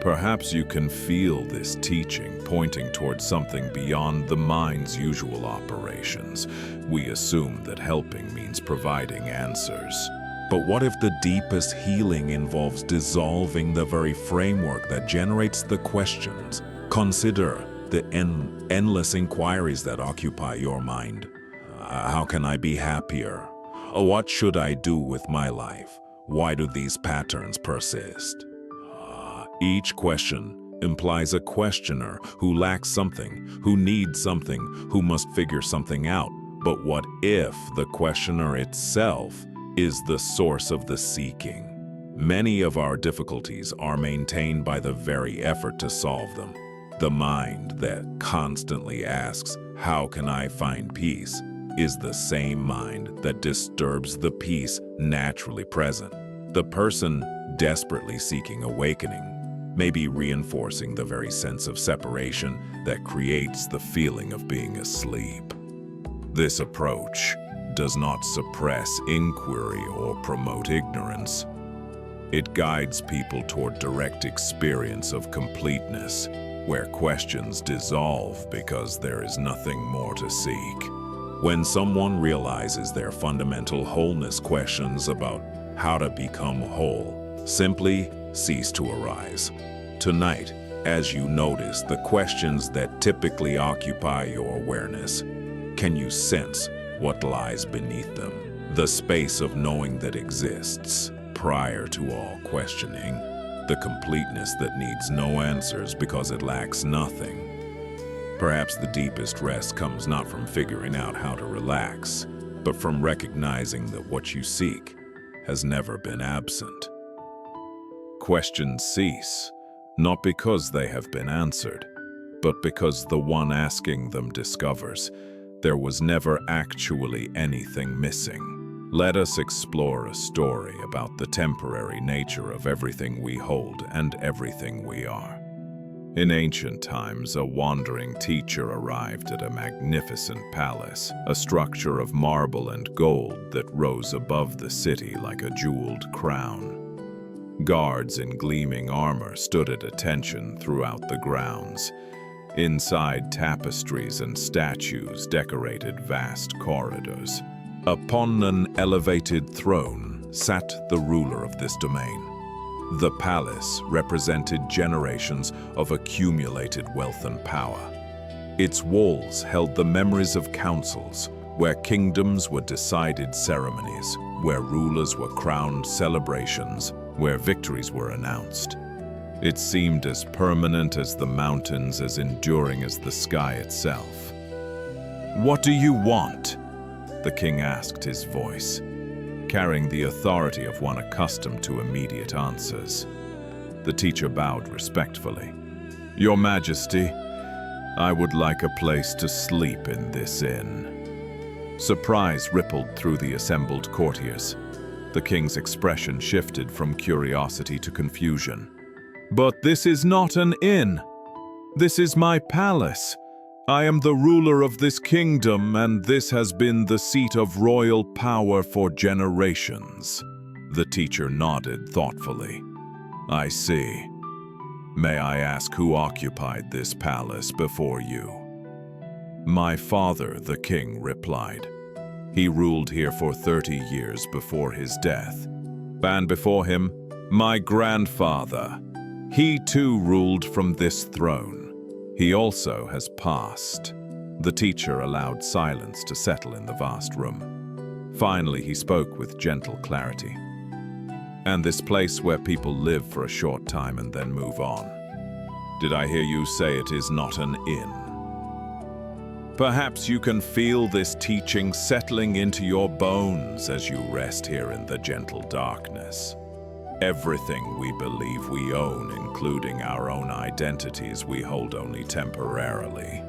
Perhaps you can feel this teaching pointing towards something beyond the mind's usual operations. We assume that helping means providing answers. But what if the deepest healing involves dissolving the very framework that generates the questions? Consider the endless inquiries that occupy your mind. How can I be happier? What should I do with my life? Why do these patterns persist? Each question implies a questioner who lacks something, who needs something, who must figure something out. But what if the questioner itself is the source of the seeking? Many of our difficulties are maintained by the very effort to solve them. The mind that constantly asks, "How can I find peace?" is the same mind that disturbs the peace naturally present. The person desperately seeking awakening may be reinforcing the very sense of separation that creates the feeling of being asleep. This approach does not suppress inquiry or promote ignorance. It guides people toward direct experience of completeness, where questions dissolve because there is nothing more to seek. When someone realizes their fundamental wholeness, questions about how to become whole simply cease to arise. Tonight, as you notice the questions that typically occupy your awareness, can you sense what lies beneath them? The space of knowing that exists prior to all questioning, the completeness that needs no answers because it lacks nothing. Perhaps the deepest rest comes not from figuring out how to relax, but from recognizing that what you seek has never been absent. Questions cease, not because they have been answered, but because the one asking them discovers there was never actually anything missing. Let us explore a story about the temporary nature of everything we hold and everything we are. In ancient times, a wandering teacher arrived at a magnificent palace, a structure of marble and gold that rose above the city like a jeweled crown. Guards in gleaming armor stood at attention throughout the grounds. Inside, tapestries and statues decorated vast corridors. Upon an elevated throne sat the ruler of this domain. The palace represented generations of accumulated wealth and power. Its walls held the memories of councils, where kingdoms were decided ceremonies, where rulers were crowned celebrations, where victories were announced. It seemed as permanent as the mountains, as enduring as the sky itself. "What do you want?" the king asked, his voice carrying the authority of one accustomed to immediate answers. The teacher bowed respectfully. "Your Majesty, I would like a place to sleep in this inn." Surprise rippled through the assembled courtiers. The king's expression shifted from curiosity to confusion. "But this is not an inn. This is my palace. I am the ruler of this kingdom, and this has been the seat of royal power for generations." The teacher nodded thoughtfully. "I see. May I ask who occupied this palace before you?" "My father," the king replied. "He ruled here for 30 years before his death. And before him, my grandfather. He too ruled from this throne. He also has passed." The teacher allowed silence to settle in the vast room. Finally, he spoke with gentle clarity. "And this place where people live for a short time and then move on. Did I hear you say it is not an inn?" Perhaps you can feel this teaching settling into your bones as you rest here in the gentle darkness. Everything we believe we own, including our own identities, we hold only temporarily.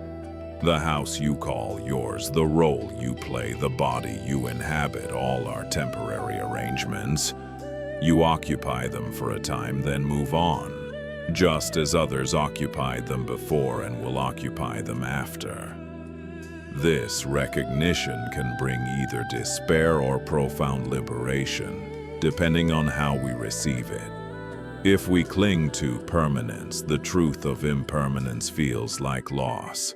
The house you call yours, the role you play, the body you inhabit, all are temporary arrangements. You occupy them for a time, then move on, just as others occupied them before and will occupy them after. This recognition can bring either despair or profound liberation, depending on how we receive it. If we cling to permanence, the truth of impermanence feels like loss.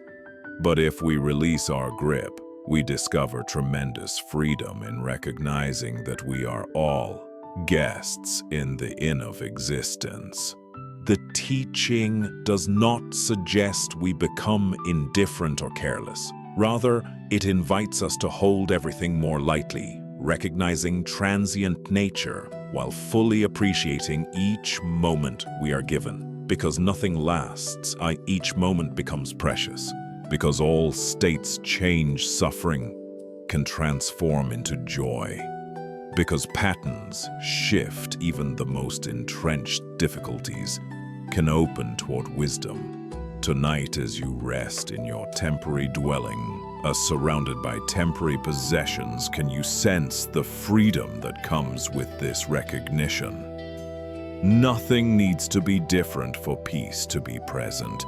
But if we release our grip, we discover tremendous freedom in recognizing that we are all guests in the inn of existence. The teaching does not suggest we become indifferent or careless. Rather, it invites us to hold everything more lightly, recognizing transient nature while fully appreciating each moment we are given. Because nothing lasts, each moment becomes precious. Because all states change, suffering can transform into joy. Because patterns shift, even the most entrenched difficulties can open toward wisdom. Tonight, as you rest in your temporary dwelling, surrounded by temporary possessions, can you sense the freedom that comes with this recognition? Nothing needs to be different for peace to be present.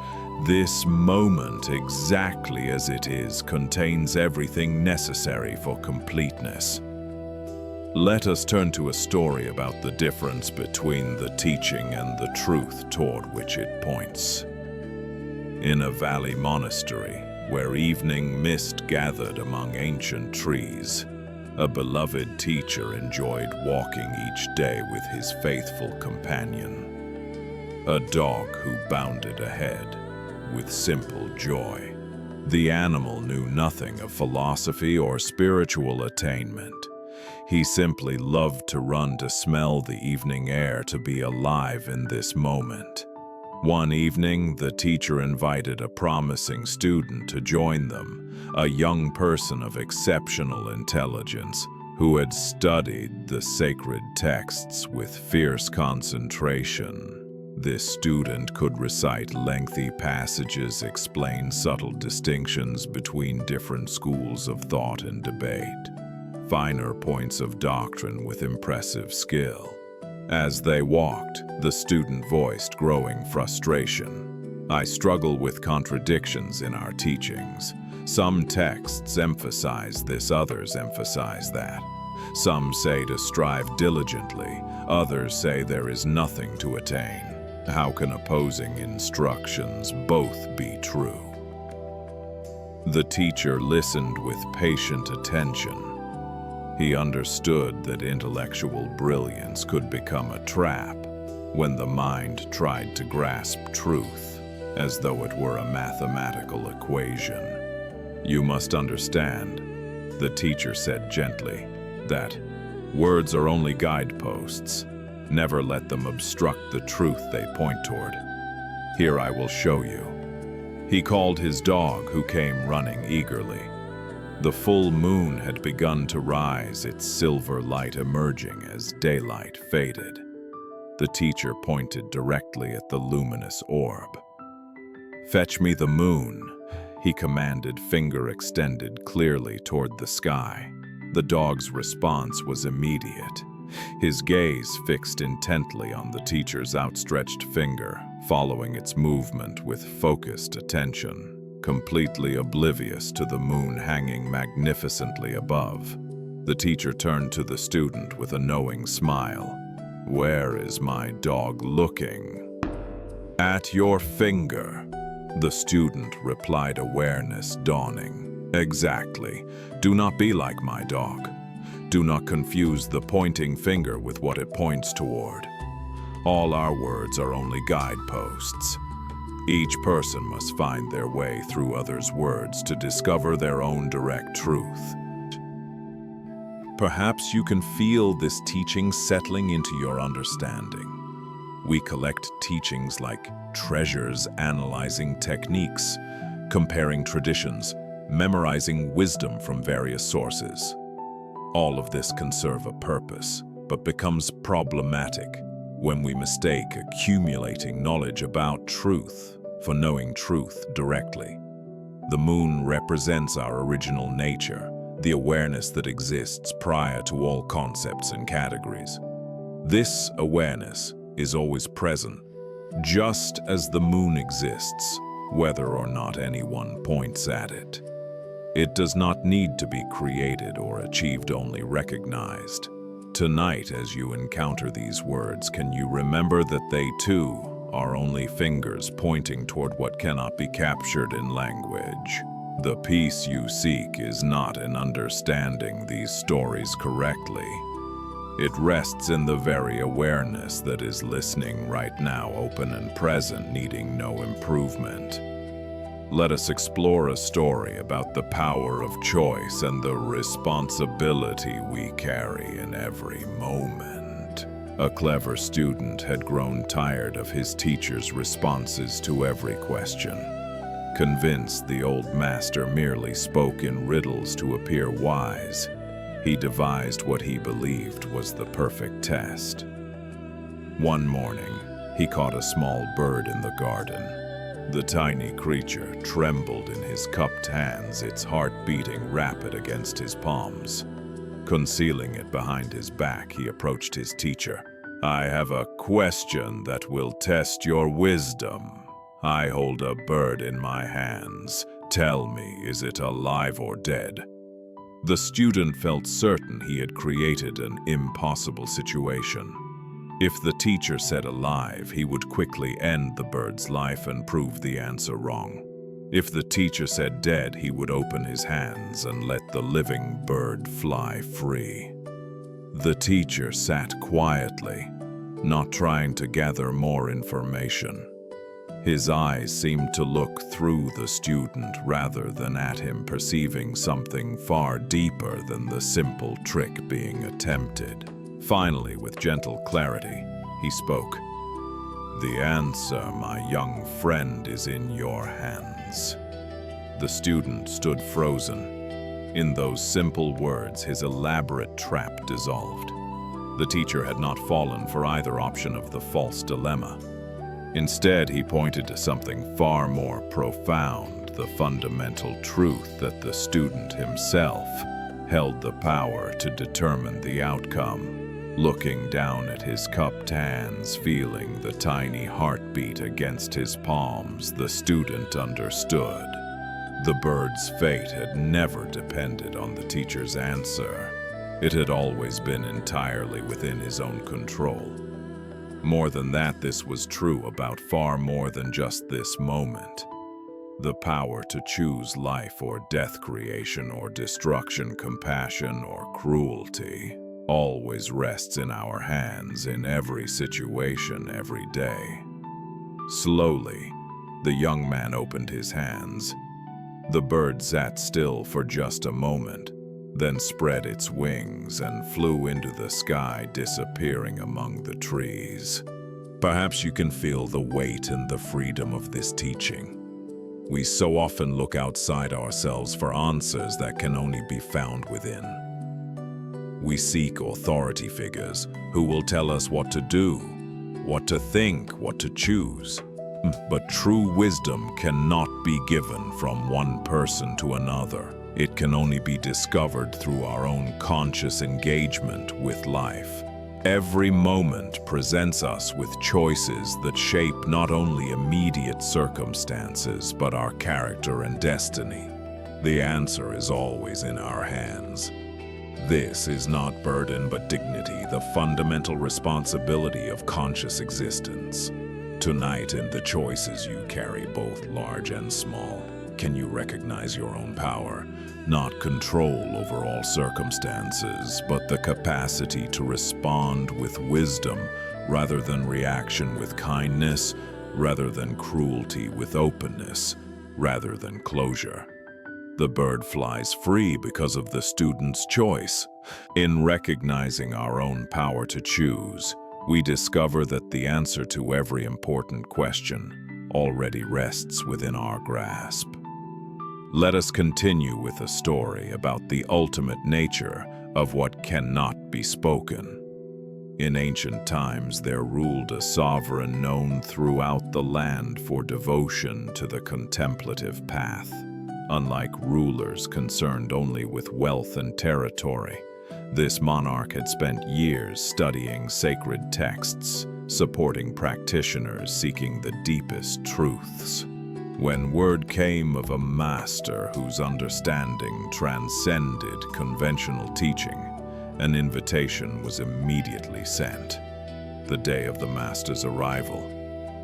This moment, exactly as it is, contains everything necessary for completeness. Let us turn to a story about the difference between the teaching and the truth toward which it points. In a valley monastery, where evening mist gathered among ancient trees, a beloved teacher enjoyed walking each day with his faithful companion, a dog who bounded ahead with simple joy. The animal knew nothing of philosophy or spiritual attainment. He simply loved to run, to smell the evening air, to be alive in this moment. One evening, the teacher invited a promising student to join them, a young person of exceptional intelligence who had studied the sacred texts with fierce concentration. This student could recite lengthy passages, explain subtle distinctions between different schools of thought and debate, finer points of doctrine with impressive skill. As they walked, the student voiced growing frustration. I struggle with contradictions in our teachings. Some texts emphasize this, others emphasize that. Some say to strive diligently, others say there is nothing to attain. How can opposing instructions both be true? The teacher listened with patient attention. He understood that intellectual brilliance could become a trap when the mind tried to grasp truth as though it were a mathematical equation. You must understand, the teacher said gently, that words are only guideposts. Never let them obstruct the truth they point toward. Here I will show you. He called his dog, who came running eagerly. The full moon had begun to rise, its silver light emerging as daylight faded. The teacher pointed directly at the luminous orb. "Fetch me the moon," he commanded, finger extended clearly toward the sky. The dog's response was immediate. His gaze fixed intently on the teacher's outstretched finger, following its movement with focused attention, completely oblivious to the moon hanging magnificently above. The teacher turned to the student with a knowing smile. "Where is my dog looking?" "At your finger," the student replied, awareness dawning. "Exactly. Do not be like my dog. Do not confuse the pointing finger with what it points toward. All our words are only guideposts. Each person must find their way through others' words to discover their own direct truth." Perhaps you can feel this teaching settling into your understanding. We collect teachings like treasures, analyzing techniques, comparing traditions, memorizing wisdom from various sources. All of this can serve a purpose, but becomes problematic when we mistake accumulating knowledge about truth for knowing truth directly. The moon represents our original nature, the awareness that exists prior to all concepts and categories. This awareness is always present, just as the moon exists, whether or not anyone points at it. It does not need to be created or achieved, only recognized. Tonight, as you encounter these words, can you remember that they too are only fingers pointing toward what cannot be captured in language? The peace you seek is not in understanding these stories correctly. It rests in the very awareness that is listening right now, open and present, needing no improvement. Let us explore a story about the power of choice and the responsibility we carry in every moment. A clever student had grown tired of his teacher's responses to every question. Convinced the old master merely spoke in riddles to appear wise, he devised what he believed was the perfect test. One morning, he caught a small bird in the garden. The tiny creature trembled in his cupped hands, its heart beating rapid against his palms. Concealing it behind his back, he approached his teacher. "I have a question that will test your wisdom. I hold a bird in my hands. Tell me, is it alive or dead?" The student felt certain he had created an impossible situation. If the teacher said alive, he would quickly end the bird's life and prove the answer wrong. If the teacher said dead, he would open his hands and let the living bird fly free. The teacher sat quietly, not trying to gather more information. His eyes seemed to look through the student rather than at him, perceiving something far deeper than the simple trick being attempted. Finally, with gentle clarity, he spoke. "The answer, my young friend, is in your hands." The student stood frozen. In those simple words, his elaborate trap dissolved. The teacher had not fallen for either option of the false dilemma. Instead, he pointed to something far more profound, the fundamental truth that the student himself held the power to determine the outcome. Looking down at his cupped hands, feeling the tiny heartbeat against his palms, the student understood. The bird's fate had never depended on the teacher's answer. It had always been entirely within his own control. More than that, this was true about far more than just this moment. The power to choose life or death, creation or destruction, compassion or cruelty, always rests in our hands in every situation, every day. Slowly, the young man opened his hands. The bird sat still for just a moment, then spread its wings and flew into the sky, disappearing among the trees. Perhaps you can feel the weight and the freedom of this teaching. We so often look outside ourselves for answers that can only be found within. We seek authority figures who will tell us what to do, what to think, what to choose. But true wisdom cannot be given from one person to another. It can only be discovered through our own conscious engagement with life. Every moment presents us with choices that shape not only immediate circumstances, but our character and destiny. The answer is always in our hands. This is not burden but dignity, the fundamental responsibility of conscious existence. Tonight, in the choices you carry, both large and small, can you recognize your own power? Not control over all circumstances, but the capacity to respond with wisdom rather than reaction, with kindness rather than cruelty, with openness rather than closure. The bird flies free because of the student's choice. In recognizing our own power to choose, we discover that the answer to every important question already rests within our grasp. Let us continue with a story about the ultimate nature of what cannot be spoken. In ancient times, there ruled a sovereign known throughout the land for devotion to the contemplative path. Unlike rulers concerned only with wealth and territory, this monarch had spent years studying sacred texts, supporting practitioners seeking the deepest truths. When word came of a master whose understanding transcended conventional teaching, An invitation was immediately sent. The day of the master's arrival,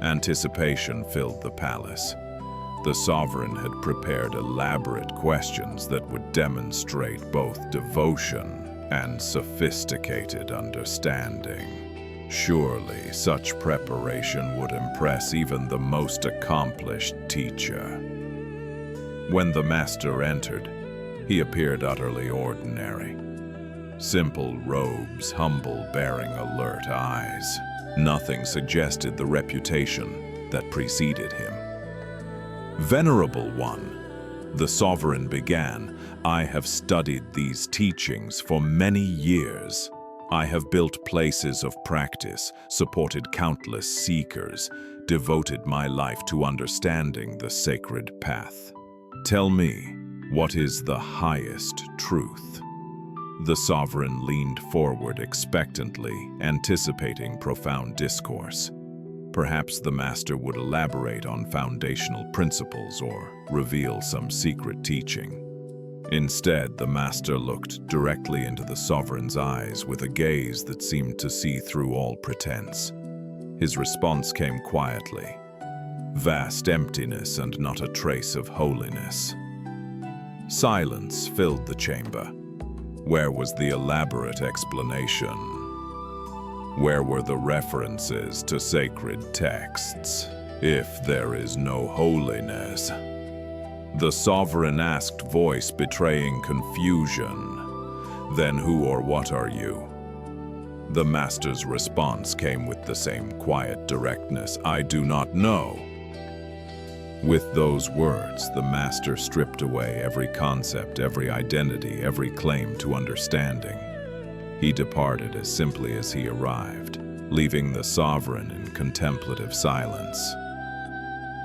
anticipation filled the palace. The sovereign had prepared elaborate questions that would demonstrate both devotion and sophisticated understanding. Surely such preparation would impress even the most accomplished teacher. When the master entered, he appeared utterly ordinary. Simple robes, humble, bearing alert eyes. Nothing suggested the reputation that preceded him. "Venerable one," the sovereign began, "I have studied these teachings for many years. I have built places of practice, supported countless seekers, devoted my life to understanding the sacred path. Tell me, what is the highest truth?" The sovereign leaned forward expectantly, anticipating profound discourse. Perhaps the master would elaborate on foundational principles or reveal some secret teaching. Instead, the master looked directly into the sovereign's eyes with a gaze that seemed to see through all pretense. His response came quietly. Vast emptiness and not a trace of holiness. Silence filled the chamber. Where was the elaborate explanation? Where were the references to sacred texts? If there is no holiness, the sovereign asked, voice betraying confusion, then who or what are you? The master's response came with the same quiet directness, I do not know. With those words, the master stripped away every concept, every identity, every claim to understanding. He departed as simply as he arrived, leaving the sovereign in contemplative silence.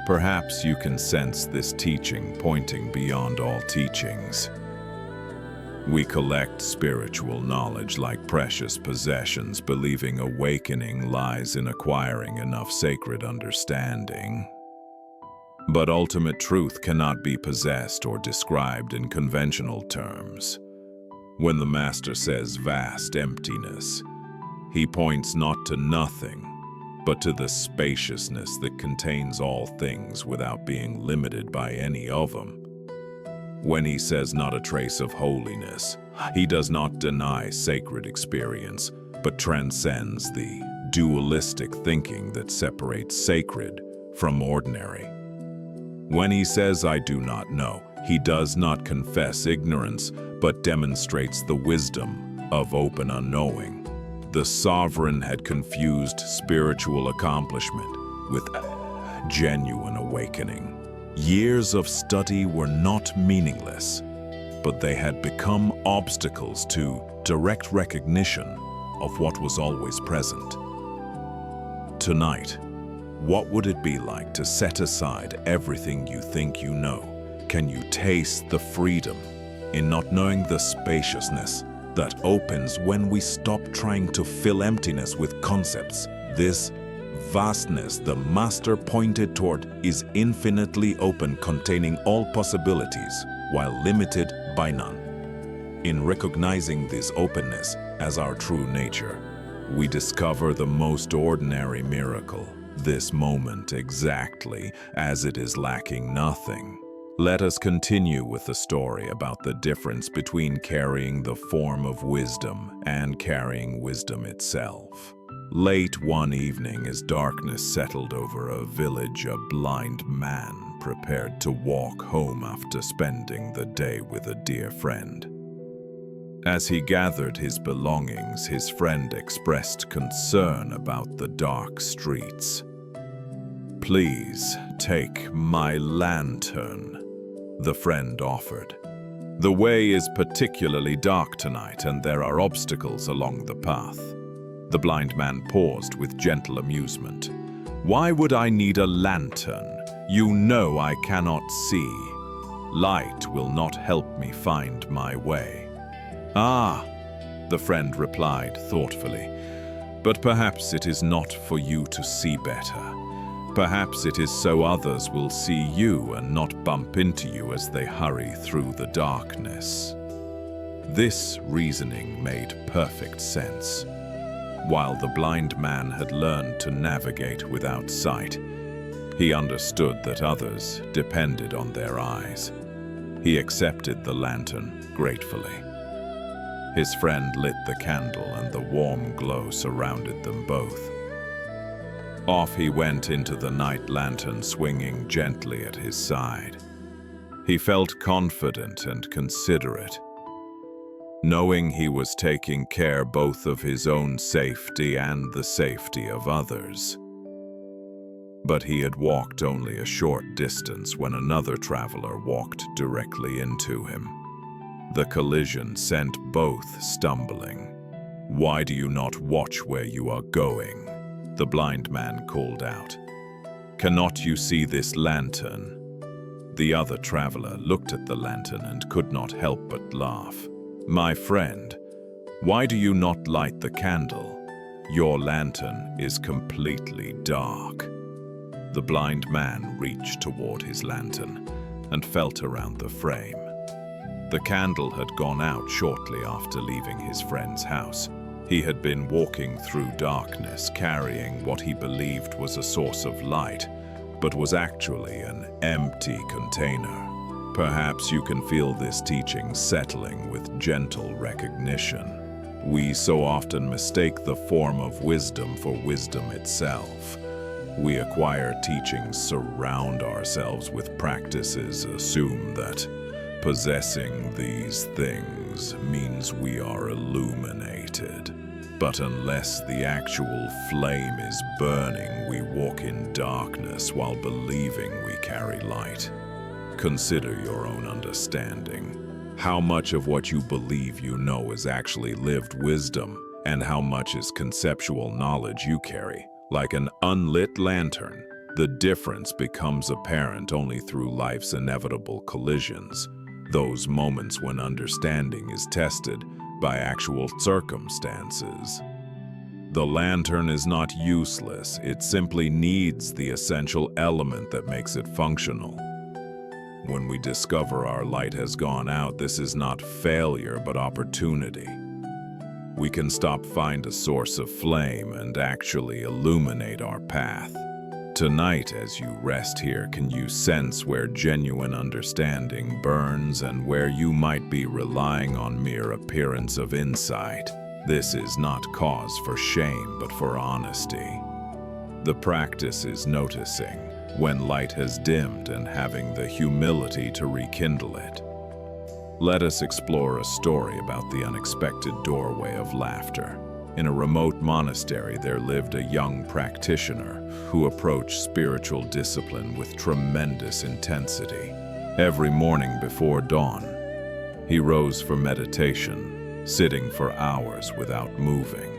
Perhaps you can sense this teaching pointing beyond all teachings. We collect spiritual knowledge like precious possessions, believing awakening lies in acquiring enough sacred understanding. But ultimate truth cannot be possessed or described in conventional terms. When the master says vast emptiness, he points not to nothing, but to the spaciousness that contains all things without being limited by any of them. When he says not a trace of holiness, he does not deny sacred experience, but transcends the dualistic thinking that separates sacred from ordinary. When he says, I do not know, he does not confess ignorance, but demonstrates the wisdom of open unknowing. The sovereign had confused spiritual accomplishment with genuine awakening. Years of study were not meaningless, but they had become obstacles to direct recognition of what was always present. Tonight, what would it be like to set aside everything you think you know? Can you taste the freedom in not knowing the spaciousness that opens when we stop trying to fill emptiness with concepts? This vastness the master pointed toward is infinitely open, containing all possibilities, while limited by none. In recognizing this openness as our true nature, we discover the most ordinary miracle, this moment exactly as it is lacking nothing. Let us continue with the story about the difference between carrying the form of wisdom and carrying wisdom itself. Late one evening, as darkness settled over a village, a blind man prepared to walk home after spending the day with a dear friend. As he gathered his belongings, his friend expressed concern about the dark streets. Please take my lantern, the friend offered. The way is particularly dark tonight, and there are obstacles along the path. The blind man paused with gentle amusement. Why would I need a lantern? You know I cannot see. Light will not help me find my way. Ah, the friend replied thoughtfully, but perhaps it is not for you to see better. Perhaps it is so others will see you and not bump into you as they hurry through the darkness. This reasoning made perfect sense. While the blind man had learned to navigate without sight, he understood that others depended on their eyes. He accepted the lantern gratefully. His friend lit the candle and the warm glow surrounded them both. Off he went into the night, lantern swinging gently at his side. He felt confident and considerate, knowing he was taking care both of his own safety and the safety of others. But he had walked only a short distance when another traveler walked directly into him. The collision sent both stumbling. "Why do you not watch where you are going?" the blind man called out. "Cannot you see this lantern?" The other traveler looked at the lantern and could not help but laugh. "My friend, why do you not light the candle? Your lantern is completely dark." The blind man reached toward his lantern and felt around the frame. The candle had gone out shortly after leaving his friend's house. He had been walking through darkness, carrying what he believed was a source of light, but was actually an empty container. Perhaps you can feel this teaching settling with gentle recognition. We so often mistake the form of wisdom for wisdom itself. We acquire teachings, surround ourselves with practices, assume that possessing these things means we are illuminated. But unless the actual flame is burning, we walk in darkness while believing we carry light. Consider your own understanding. How much of what you believe you know is actually lived wisdom, and how much is conceptual knowledge you carry? Like an unlit lantern, the difference becomes apparent only through life's inevitable collisions, those moments when understanding is tested by actual circumstances. The lantern is not useless, it simply needs the essential element that makes it functional. When we discover our light has gone out, this is not failure but opportunity. We can find a source of flame and actually illuminate our path. Tonight, as you rest here, can you sense where genuine understanding burns and where you might be relying on mere appearance of insight? This is not cause for shame, but for honesty. The practice is noticing when light has dimmed and having the humility to rekindle it. Let us explore a story about the unexpected doorway of laughter. In a remote monastery, there lived a young practitioner who approached spiritual discipline with tremendous intensity. Every morning before dawn, he rose for meditation, sitting for hours without moving.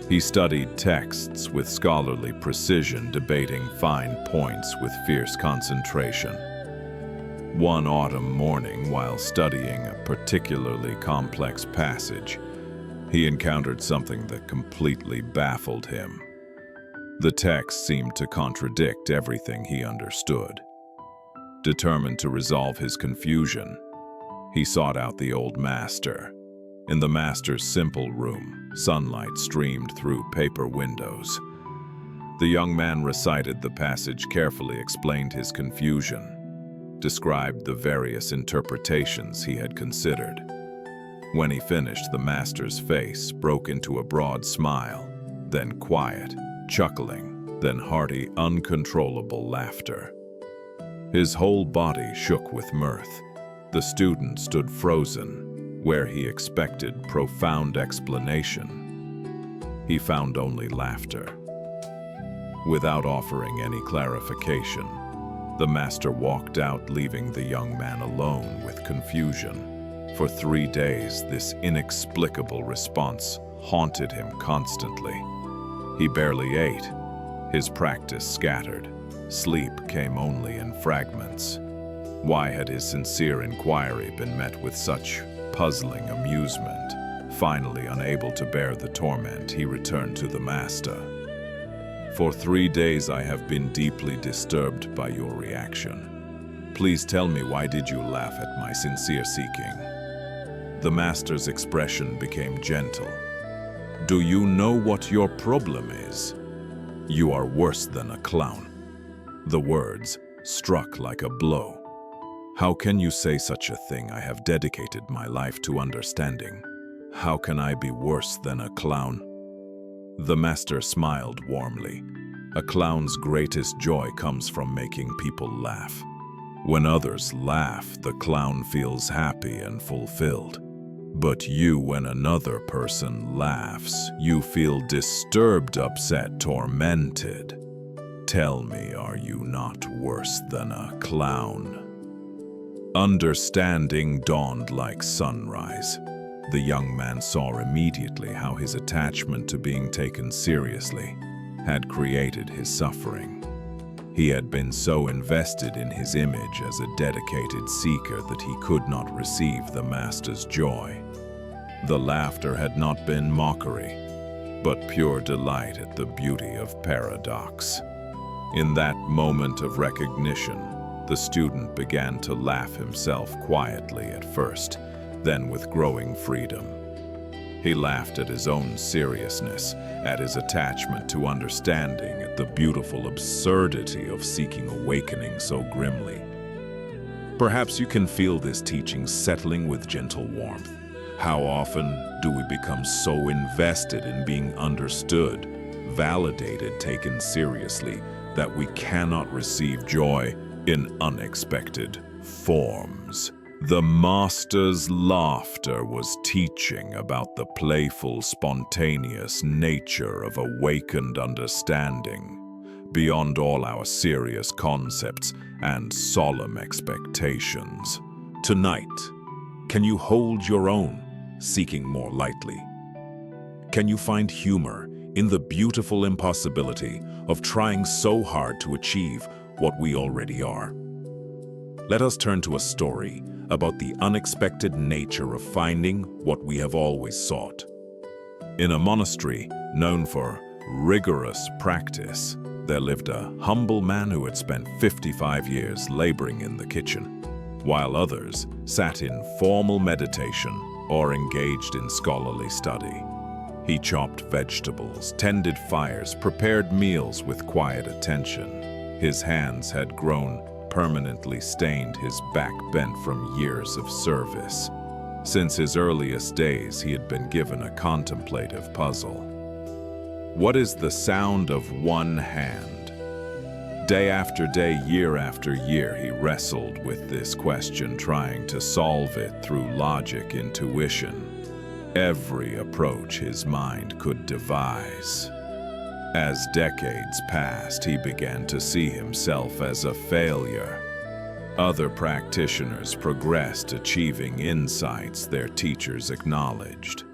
He studied texts with scholarly precision, debating fine points with fierce concentration. One autumn morning, while studying a particularly complex passage, he encountered something that completely baffled him. The text seemed to contradict everything he understood. Determined to resolve his confusion, he sought out the old master. In the master's simple room, sunlight streamed through paper windows. The young man recited the passage carefully, explained his confusion, described the various interpretations he had considered. When he finished, the master's face broke into a broad smile, then quiet, chuckling, then hearty, uncontrollable laughter. His whole body shook with mirth. The student stood frozen, where he expected profound explanation. He found only laughter. Without offering any clarification, the master walked out, leaving the young man alone with confusion. For 3 days, this inexplicable response haunted him constantly. He barely ate. His practice scattered. Sleep came only in fragments. Why had his sincere inquiry been met with such puzzling amusement? Finally, unable to bear the torment, he returned to the master. "For 3 days I have been deeply disturbed by your reaction. Please tell me, why did you laugh at my sincere seeking?" The master's expression became gentle. "Do you know what your problem is? You are worse than a clown." The words struck like a blow. "How can you say such a thing? I have dedicated my life to understanding. How can I be worse than a clown?" The master smiled warmly. A clown's greatest joy comes from making people laugh. When others laugh, the clown feels happy and fulfilled. But you, when another person laughs, you feel disturbed, upset, tormented. Tell me, are you not worse than a clown? Understanding dawned like sunrise. The young man saw immediately how his attachment to being taken seriously had created his suffering. He had been so invested in his image as a dedicated seeker that he could not receive the master's joy. The laughter had not been mockery, but pure delight at the beauty of paradox. In that moment of recognition, the student began to laugh himself quietly at first, then with growing freedom. He laughed at his own seriousness, at his attachment to understanding, at the beautiful absurdity of seeking awakening so grimly. Perhaps you can feel this teaching settling with gentle warmth. How often do we become so invested in being understood, validated, taken seriously, that we cannot receive joy in unexpected forms? The master's laughter was teaching about the playful, spontaneous nature of awakened understanding, beyond all our serious concepts and solemn expectations. Tonight, can you hold your own, seeking more lightly? Can you find humor in the beautiful impossibility of trying so hard to achieve what we already are? Let us turn to a story about the unexpected nature of finding what we have always sought. In a monastery known for rigorous practice, there lived a humble man who had spent 55 years laboring in the kitchen, while others sat in formal meditation or engaged in scholarly study. He chopped vegetables, tended fires, prepared meals with quiet attention. His hands had grown permanently stained, his back bent from years of service. Since his earliest days, he had been given a contemplative puzzle. What is the sound of one hand? Day after day, year after year, he wrestled with this question, trying to solve it through logic, intuition, every approach his mind could devise. As decades passed, he began to see himself as a failure. Other practitioners progressed, achieving insights their teachers acknowledged.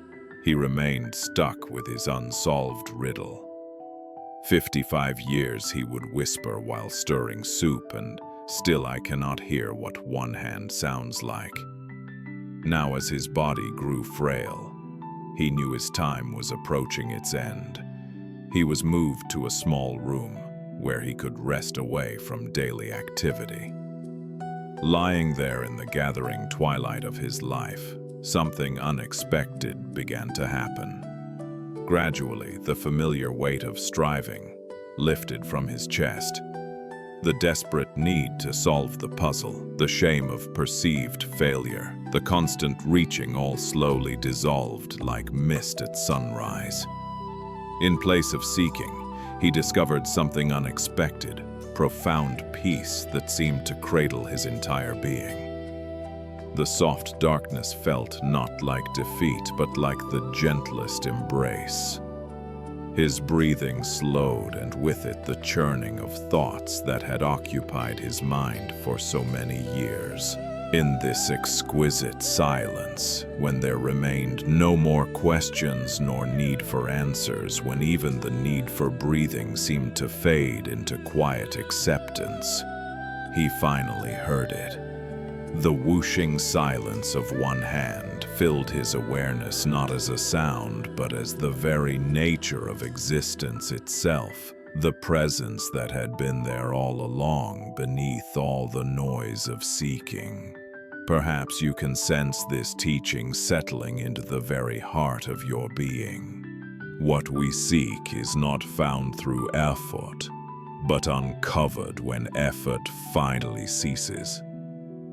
He remained stuck with his unsolved riddle. 55 years, he would whisper while stirring soup, and still I cannot hear what one hand sounds like. Now, as his body grew frail, he knew his time was approaching its end. He was moved to a small room where he could rest away from daily activity. Lying there in the gathering twilight of his life, something unexpected began to happen. Gradually, the familiar weight of striving lifted from his chest. The desperate need to solve the puzzle, the shame of perceived failure, the constant reaching all slowly dissolved like mist at sunrise. In place of seeking, he discovered something unexpected, profound peace that seemed to cradle his entire being. The soft darkness felt not like defeat, but like the gentlest embrace. His breathing slowed, and with it the churning of thoughts that had occupied his mind for so many years. In this exquisite silence, when there remained no more questions nor need for answers, when even the need for breathing seemed to fade into quiet acceptance, he finally heard it. The whooshing silence of one hand filled his awareness not as a sound, but as the very nature of existence itself, the presence that had been there all along beneath all the noise of seeking. Perhaps you can sense this teaching settling into the very heart of your being. What we seek is not found through effort, but uncovered when effort finally ceases.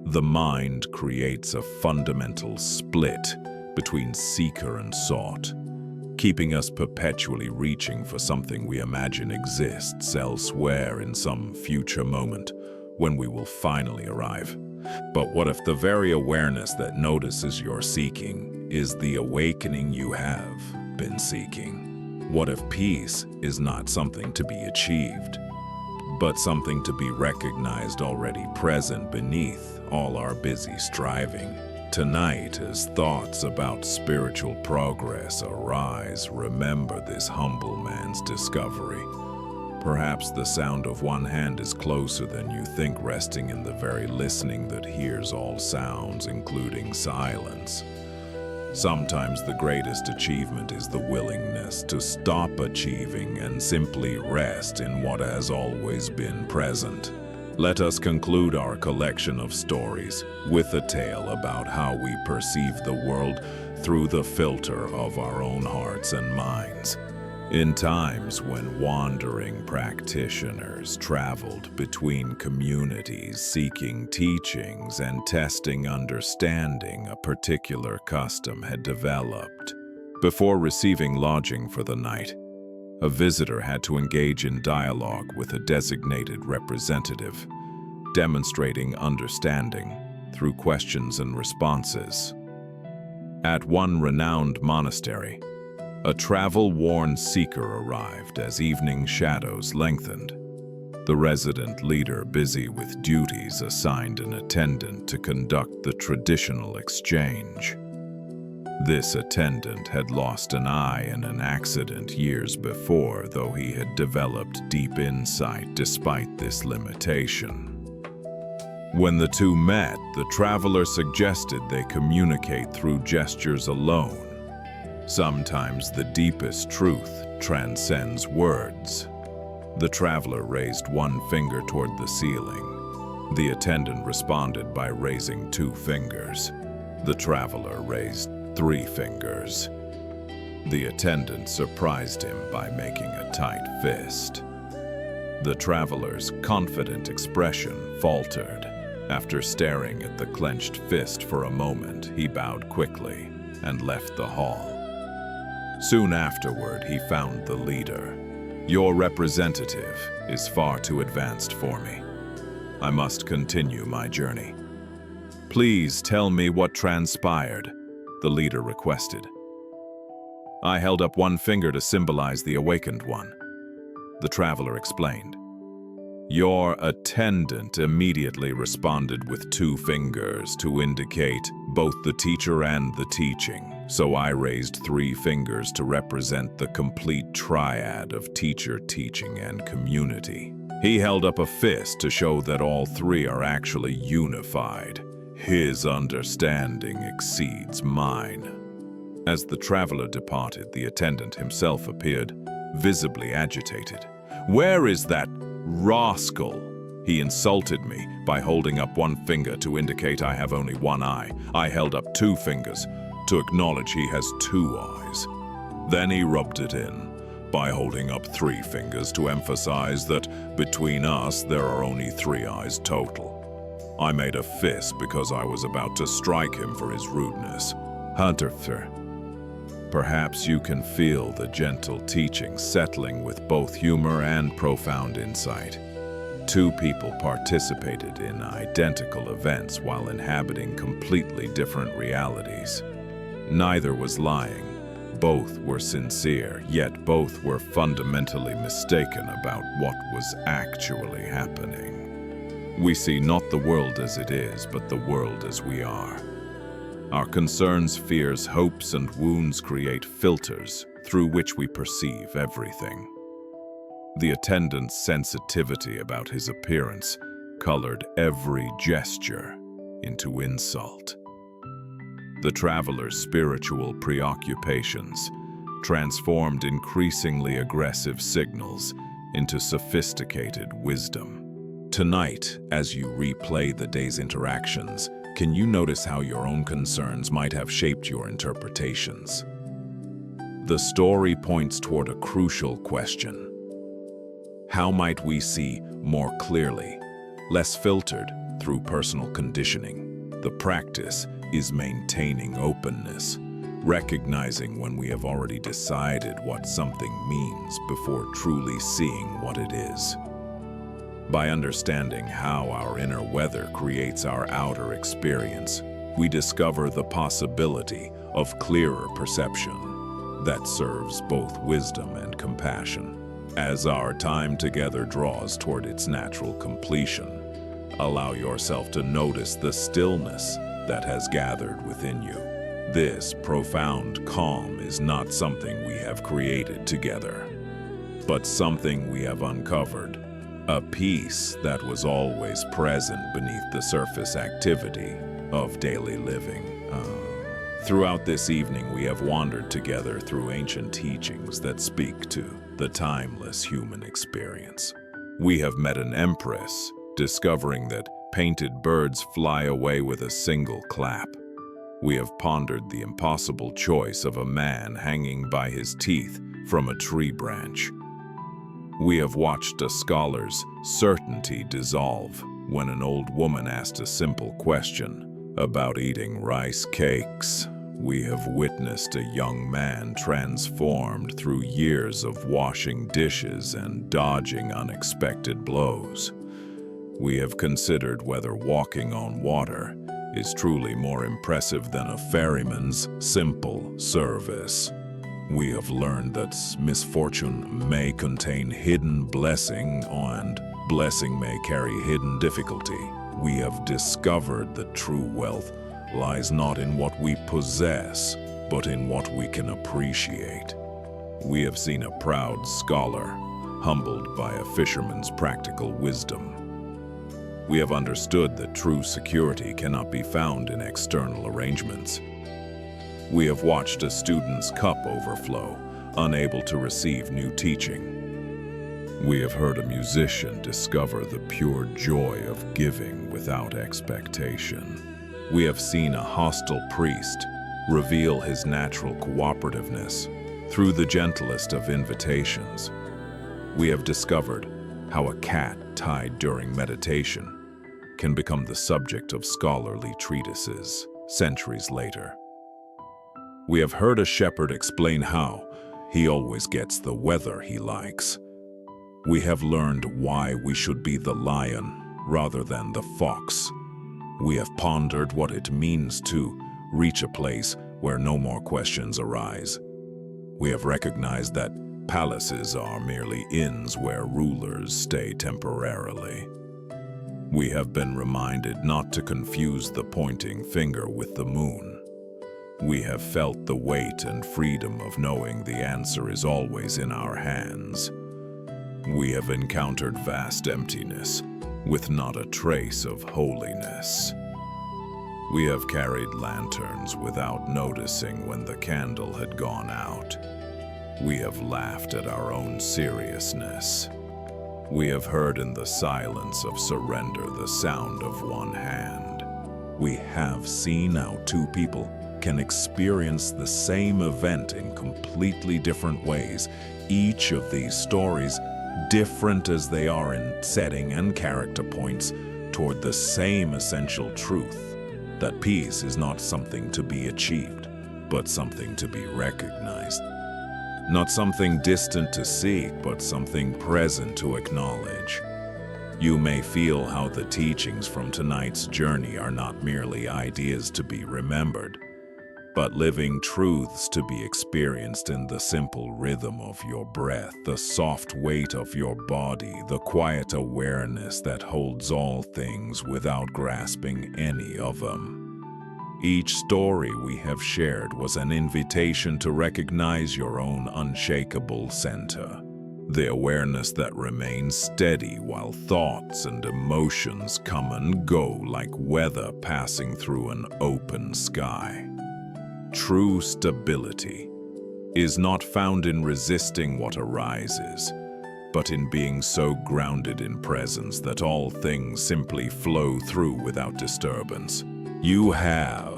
The mind creates a fundamental split between seeker and sought, keeping us perpetually reaching for something we imagine exists elsewhere in some future moment when we will finally arrive. But what if the very awareness that notices your seeking is the awakening you have been seeking? What if peace is not something to be achieved, but something to be recognized already present beneath all our busy striving? Tonight, as thoughts about spiritual progress arise, remember this humble man's discovery. Perhaps the sound of one hand is closer than you think, resting in the very listening that hears all sounds, including silence. Sometimes the greatest achievement is the willingness to stop achieving and simply rest in what has always been present. Let us conclude our collection of stories with a tale about how we perceive the world through the filter of our own hearts and minds. In times when wandering practitioners traveled between communities seeking teachings and testing understanding, a particular custom had developed. Before receiving lodging for the night, a visitor had to engage in dialogue with a designated representative, demonstrating understanding through questions and responses. At one renowned monastery, a travel-worn seeker arrived as evening shadows lengthened. The resident leader, busy with duties, assigned an attendant to conduct the traditional exchange. This attendant had lost an eye in an accident years before, though he had developed deep insight despite this limitation. When the two met, the traveler suggested they communicate through gestures alone. Sometimes the deepest truth transcends words. The traveler raised one finger toward the ceiling. The attendant responded by raising 2 fingers. The traveler raised 3 fingers. The attendant surprised him by making a tight fist. The traveler's confident expression faltered. After staring at the clenched fist for a moment, he bowed quickly and left the hall. Soon afterward, he found the leader. "Your representative is far too advanced for me. I must continue my journey. Please tell me what transpired," the leader requested. "I held up one finger to symbolize the awakened one," the traveler explained. "Your attendant immediately responded with 2 fingers to indicate both the teacher and the teaching, so I raised 3 fingers to represent the complete triad of teacher, teaching, and community." He held up a fist to show that all 3 are actually unified. "His understanding exceeds mine." As the traveler departed, the attendant himself appeared, visibly agitated. "Where is that rascal? He insulted me by holding up one finger to indicate I have only one eye. I held up 2 fingers to acknowledge he has 2 eyes. Then he rubbed it in by holding up 3 fingers to emphasize that between us there are only 3 eyes total. I made a fist because I was about to strike him for his rudeness." Hunter, perhaps you can feel the gentle teaching settling with both humor and profound insight. 2 people participated in identical events while inhabiting completely different realities. Neither was lying. Both were sincere, yet both were fundamentally mistaken about what was actually happening. We see not the world as it is, but the world as we are. Our concerns, fears, hopes, and wounds create filters through which we perceive everything. The attendant's sensitivity about his appearance colored every gesture into insult. The traveler's spiritual preoccupations transformed increasingly aggressive signals into sophisticated wisdom. Tonight, as you replay the day's interactions, Can you notice how your own concerns might have shaped your interpretations? The story points toward a crucial question. How might we see more clearly, less filtered through personal conditioning? The practice is maintaining openness, recognizing when we have already decided what something means before truly seeing what it is. By understanding how our inner weather creates our outer experience, we discover the possibility of clearer perception that serves both wisdom and compassion. As our time together draws toward its natural completion, allow yourself to notice the stillness that has gathered within you. This profound calm is not something we have created together, but something we have uncovered, a peace that was always present beneath the surface activity of daily living. Throughout this evening, we have wandered together through ancient teachings that speak to the timeless human experience. We have met an empress, discovering that painted birds fly away with a single clap. We have pondered the impossible choice of a man hanging by his teeth from a tree branch. We have watched a scholar's certainty dissolve when an old woman asked a simple question about eating rice cakes. We have witnessed a young man transformed through years of washing dishes and dodging unexpected blows. We have considered whether walking on water is truly more impressive than a ferryman's simple service. We have learned that misfortune may contain hidden blessing and blessing may carry hidden difficulty. We have discovered that true wealth lies not in what we possess, but in what we can appreciate. We have seen a proud scholar humbled by a fisherman's practical wisdom. We have understood that true security cannot be found in external arrangements. We have watched a student's cup overflow, unable to receive new teaching. We have heard a musician discover the pure joy of giving without expectation. We have seen a hostile priest reveal his natural cooperativeness through the gentlest of invitations. We have discovered how a cat tied during meditation can become the subject of scholarly treatises centuries later. We have heard a shepherd explain how he always gets the weather he likes. We have learned why we should be the lion rather than the fox. We have pondered what it means to reach a place where no more questions arise. We have recognized that palaces are merely inns where rulers stay temporarily. We have been reminded not to confuse the pointing finger with the moon. We have felt the weight and freedom of knowing the answer is always in our hands. We have encountered vast emptiness with not a trace of holiness. We have carried lanterns without noticing when the candle had gone out. We have laughed at our own seriousness. We have heard in the silence of surrender the sound of one hand. We have seen how two people can experience the same event in completely different ways. Each of these stories, different as they are in setting and character points, toward the same essential truth, that peace is not something to be achieved, but something to be recognized. Not something distant to seek, but something present to acknowledge. You may feel how the teachings from tonight's journey are not merely ideas to be remembered, but living truths to be experienced in the simple rhythm of your breath, the soft weight of your body, the quiet awareness that holds all things without grasping any of them. Each story we have shared was an invitation to recognize your own unshakable center, the awareness that remains steady while thoughts and emotions come and go like weather passing through an open sky. True stability is not found in resisting what arises, but in being so grounded in presence that all things simply flow through without disturbance. You have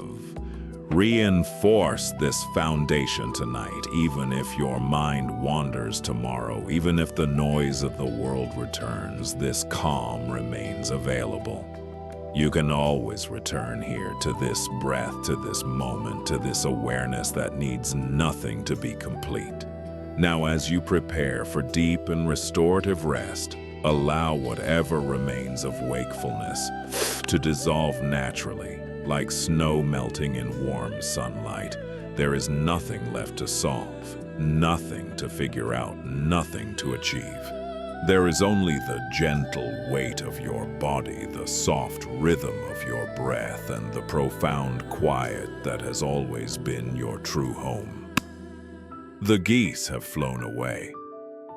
reinforced this foundation tonight, even if your mind wanders tomorrow, even if the noise of the world returns, this calm remains available. You can always return here to this breath, to this moment, to this awareness that needs nothing to be complete. Now, as you prepare for deep and restorative rest, allow whatever remains of wakefulness to dissolve naturally, like snow melting in warm sunlight. There is nothing left to solve, nothing to figure out, nothing to achieve. There is only the gentle weight of your body, the soft rhythm of your breath, and the profound quiet that has always been your true home. The geese have flown away.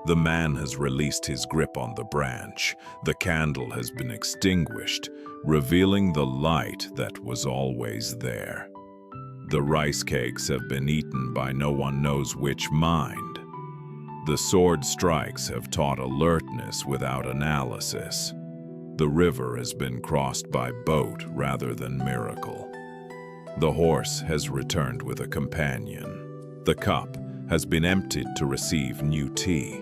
The man has released his grip on the branch. The candle has been extinguished, revealing the light that was always there. The rice cakes have been eaten by no one knows which mind. The sword strikes have taught alertness without analysis. The river has been crossed by boat rather than miracle. The horse has returned with a companion. The cup has been emptied to receive new tea.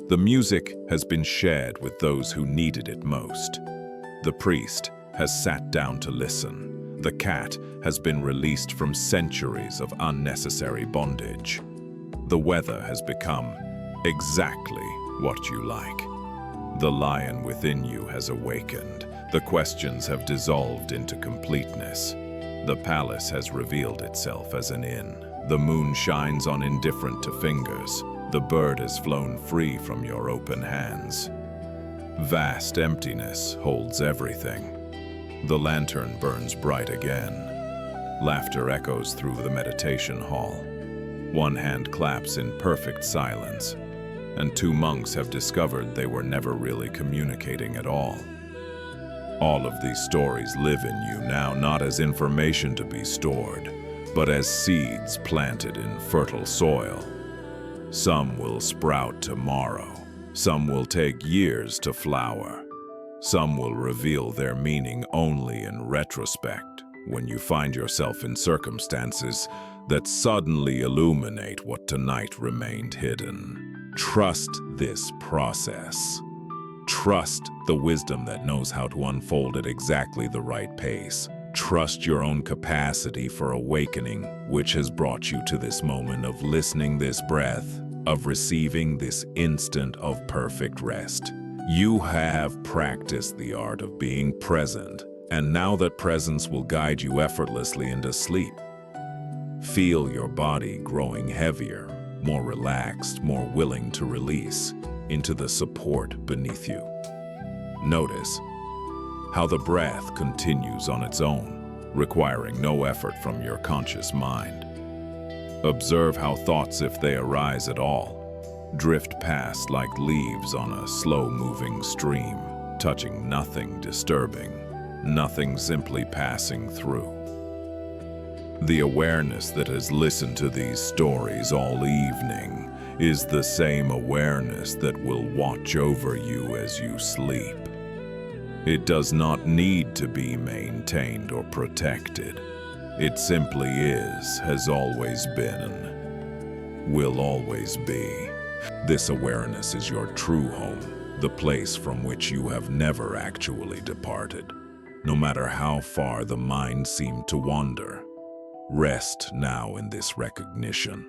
The music has been shared with those who needed it most. The priest has sat down to listen. The cat has been released from centuries of unnecessary bondage. The weather has become exactly what you like. The lion within you has awakened. The questions have dissolved into completeness. The palace has revealed itself as an inn. The moon shines on indifferent to fingers. The bird has flown free from your open hands. Vast emptiness holds everything. The lantern burns bright again. Laughter echoes through the meditation hall. One hand claps in perfect silence, and two monks have discovered they were never really communicating at all. All of these stories live in you now, not as information to be stored, but as seeds planted in fertile soil. Some will sprout tomorrow. Some will take years to flower. Some will reveal their meaning only in retrospect, when you find yourself in circumstances that suddenly illuminate what tonight remained hidden. Trust this process. Trust the wisdom that knows how to unfold at exactly the right pace. Trust your own capacity for awakening, which has brought you to this moment of listening, this breath, of receiving this instant of perfect rest. You have practiced the art of being present, and now that presence will guide you effortlessly into sleep. Feel your body growing heavier, more relaxed, more willing to release into the support beneath you. Notice how the breath continues on its own, requiring no effort from your conscious mind. Observe how thoughts, if they arise at all, drift past like leaves on a slow-moving stream, touching nothing disturbing, nothing, simply passing through. The awareness that has listened to these stories all evening is the same awareness that will watch over you as you sleep. It does not need to be maintained or protected. It simply is, has always been, will always be. This awareness is your true home, the place from which you have never actually departed, no matter how far the mind seemed to wander. Rest now in this recognition.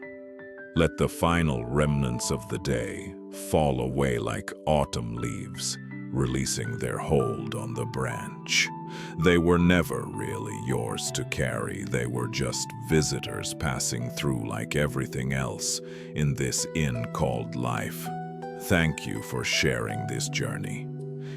Let the final remnants of the day fall away like autumn leaves, releasing their hold on the branch. They were never really yours to carry. They were just visitors passing through like everything else in this inn called life. Thank you for sharing this journey.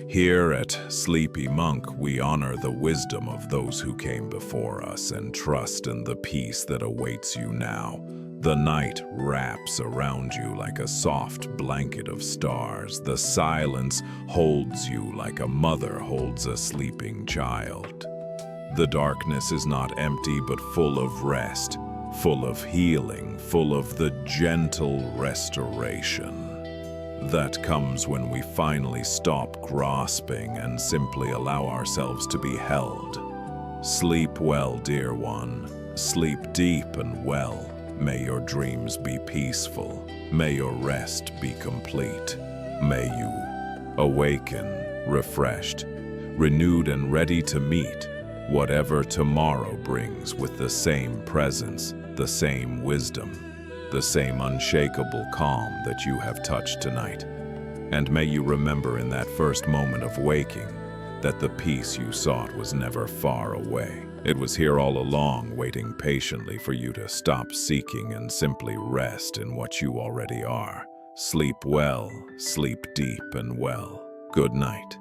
Here at Sleepy Monk, we honor the wisdom of those who came before us and trust in the peace that awaits you now. The night wraps around you like a soft blanket of stars. The silence holds you like a mother holds a sleeping child. The darkness is not empty but full of rest, full of healing, full of the gentle restoration that comes when we finally stop grasping and simply allow ourselves to be held. Sleep well, dear one. Sleep deep and well. May your dreams be peaceful. May your rest be complete. May you awaken, refreshed, renewed and ready to meet whatever tomorrow brings with the same presence, the same wisdom, the same unshakable calm that you have touched tonight. And may you remember in that first moment of waking that the peace you sought was never far away. It was here all along, waiting patiently for you to stop seeking and simply rest in what you already are. Sleep well, sleep deep and well. Good night.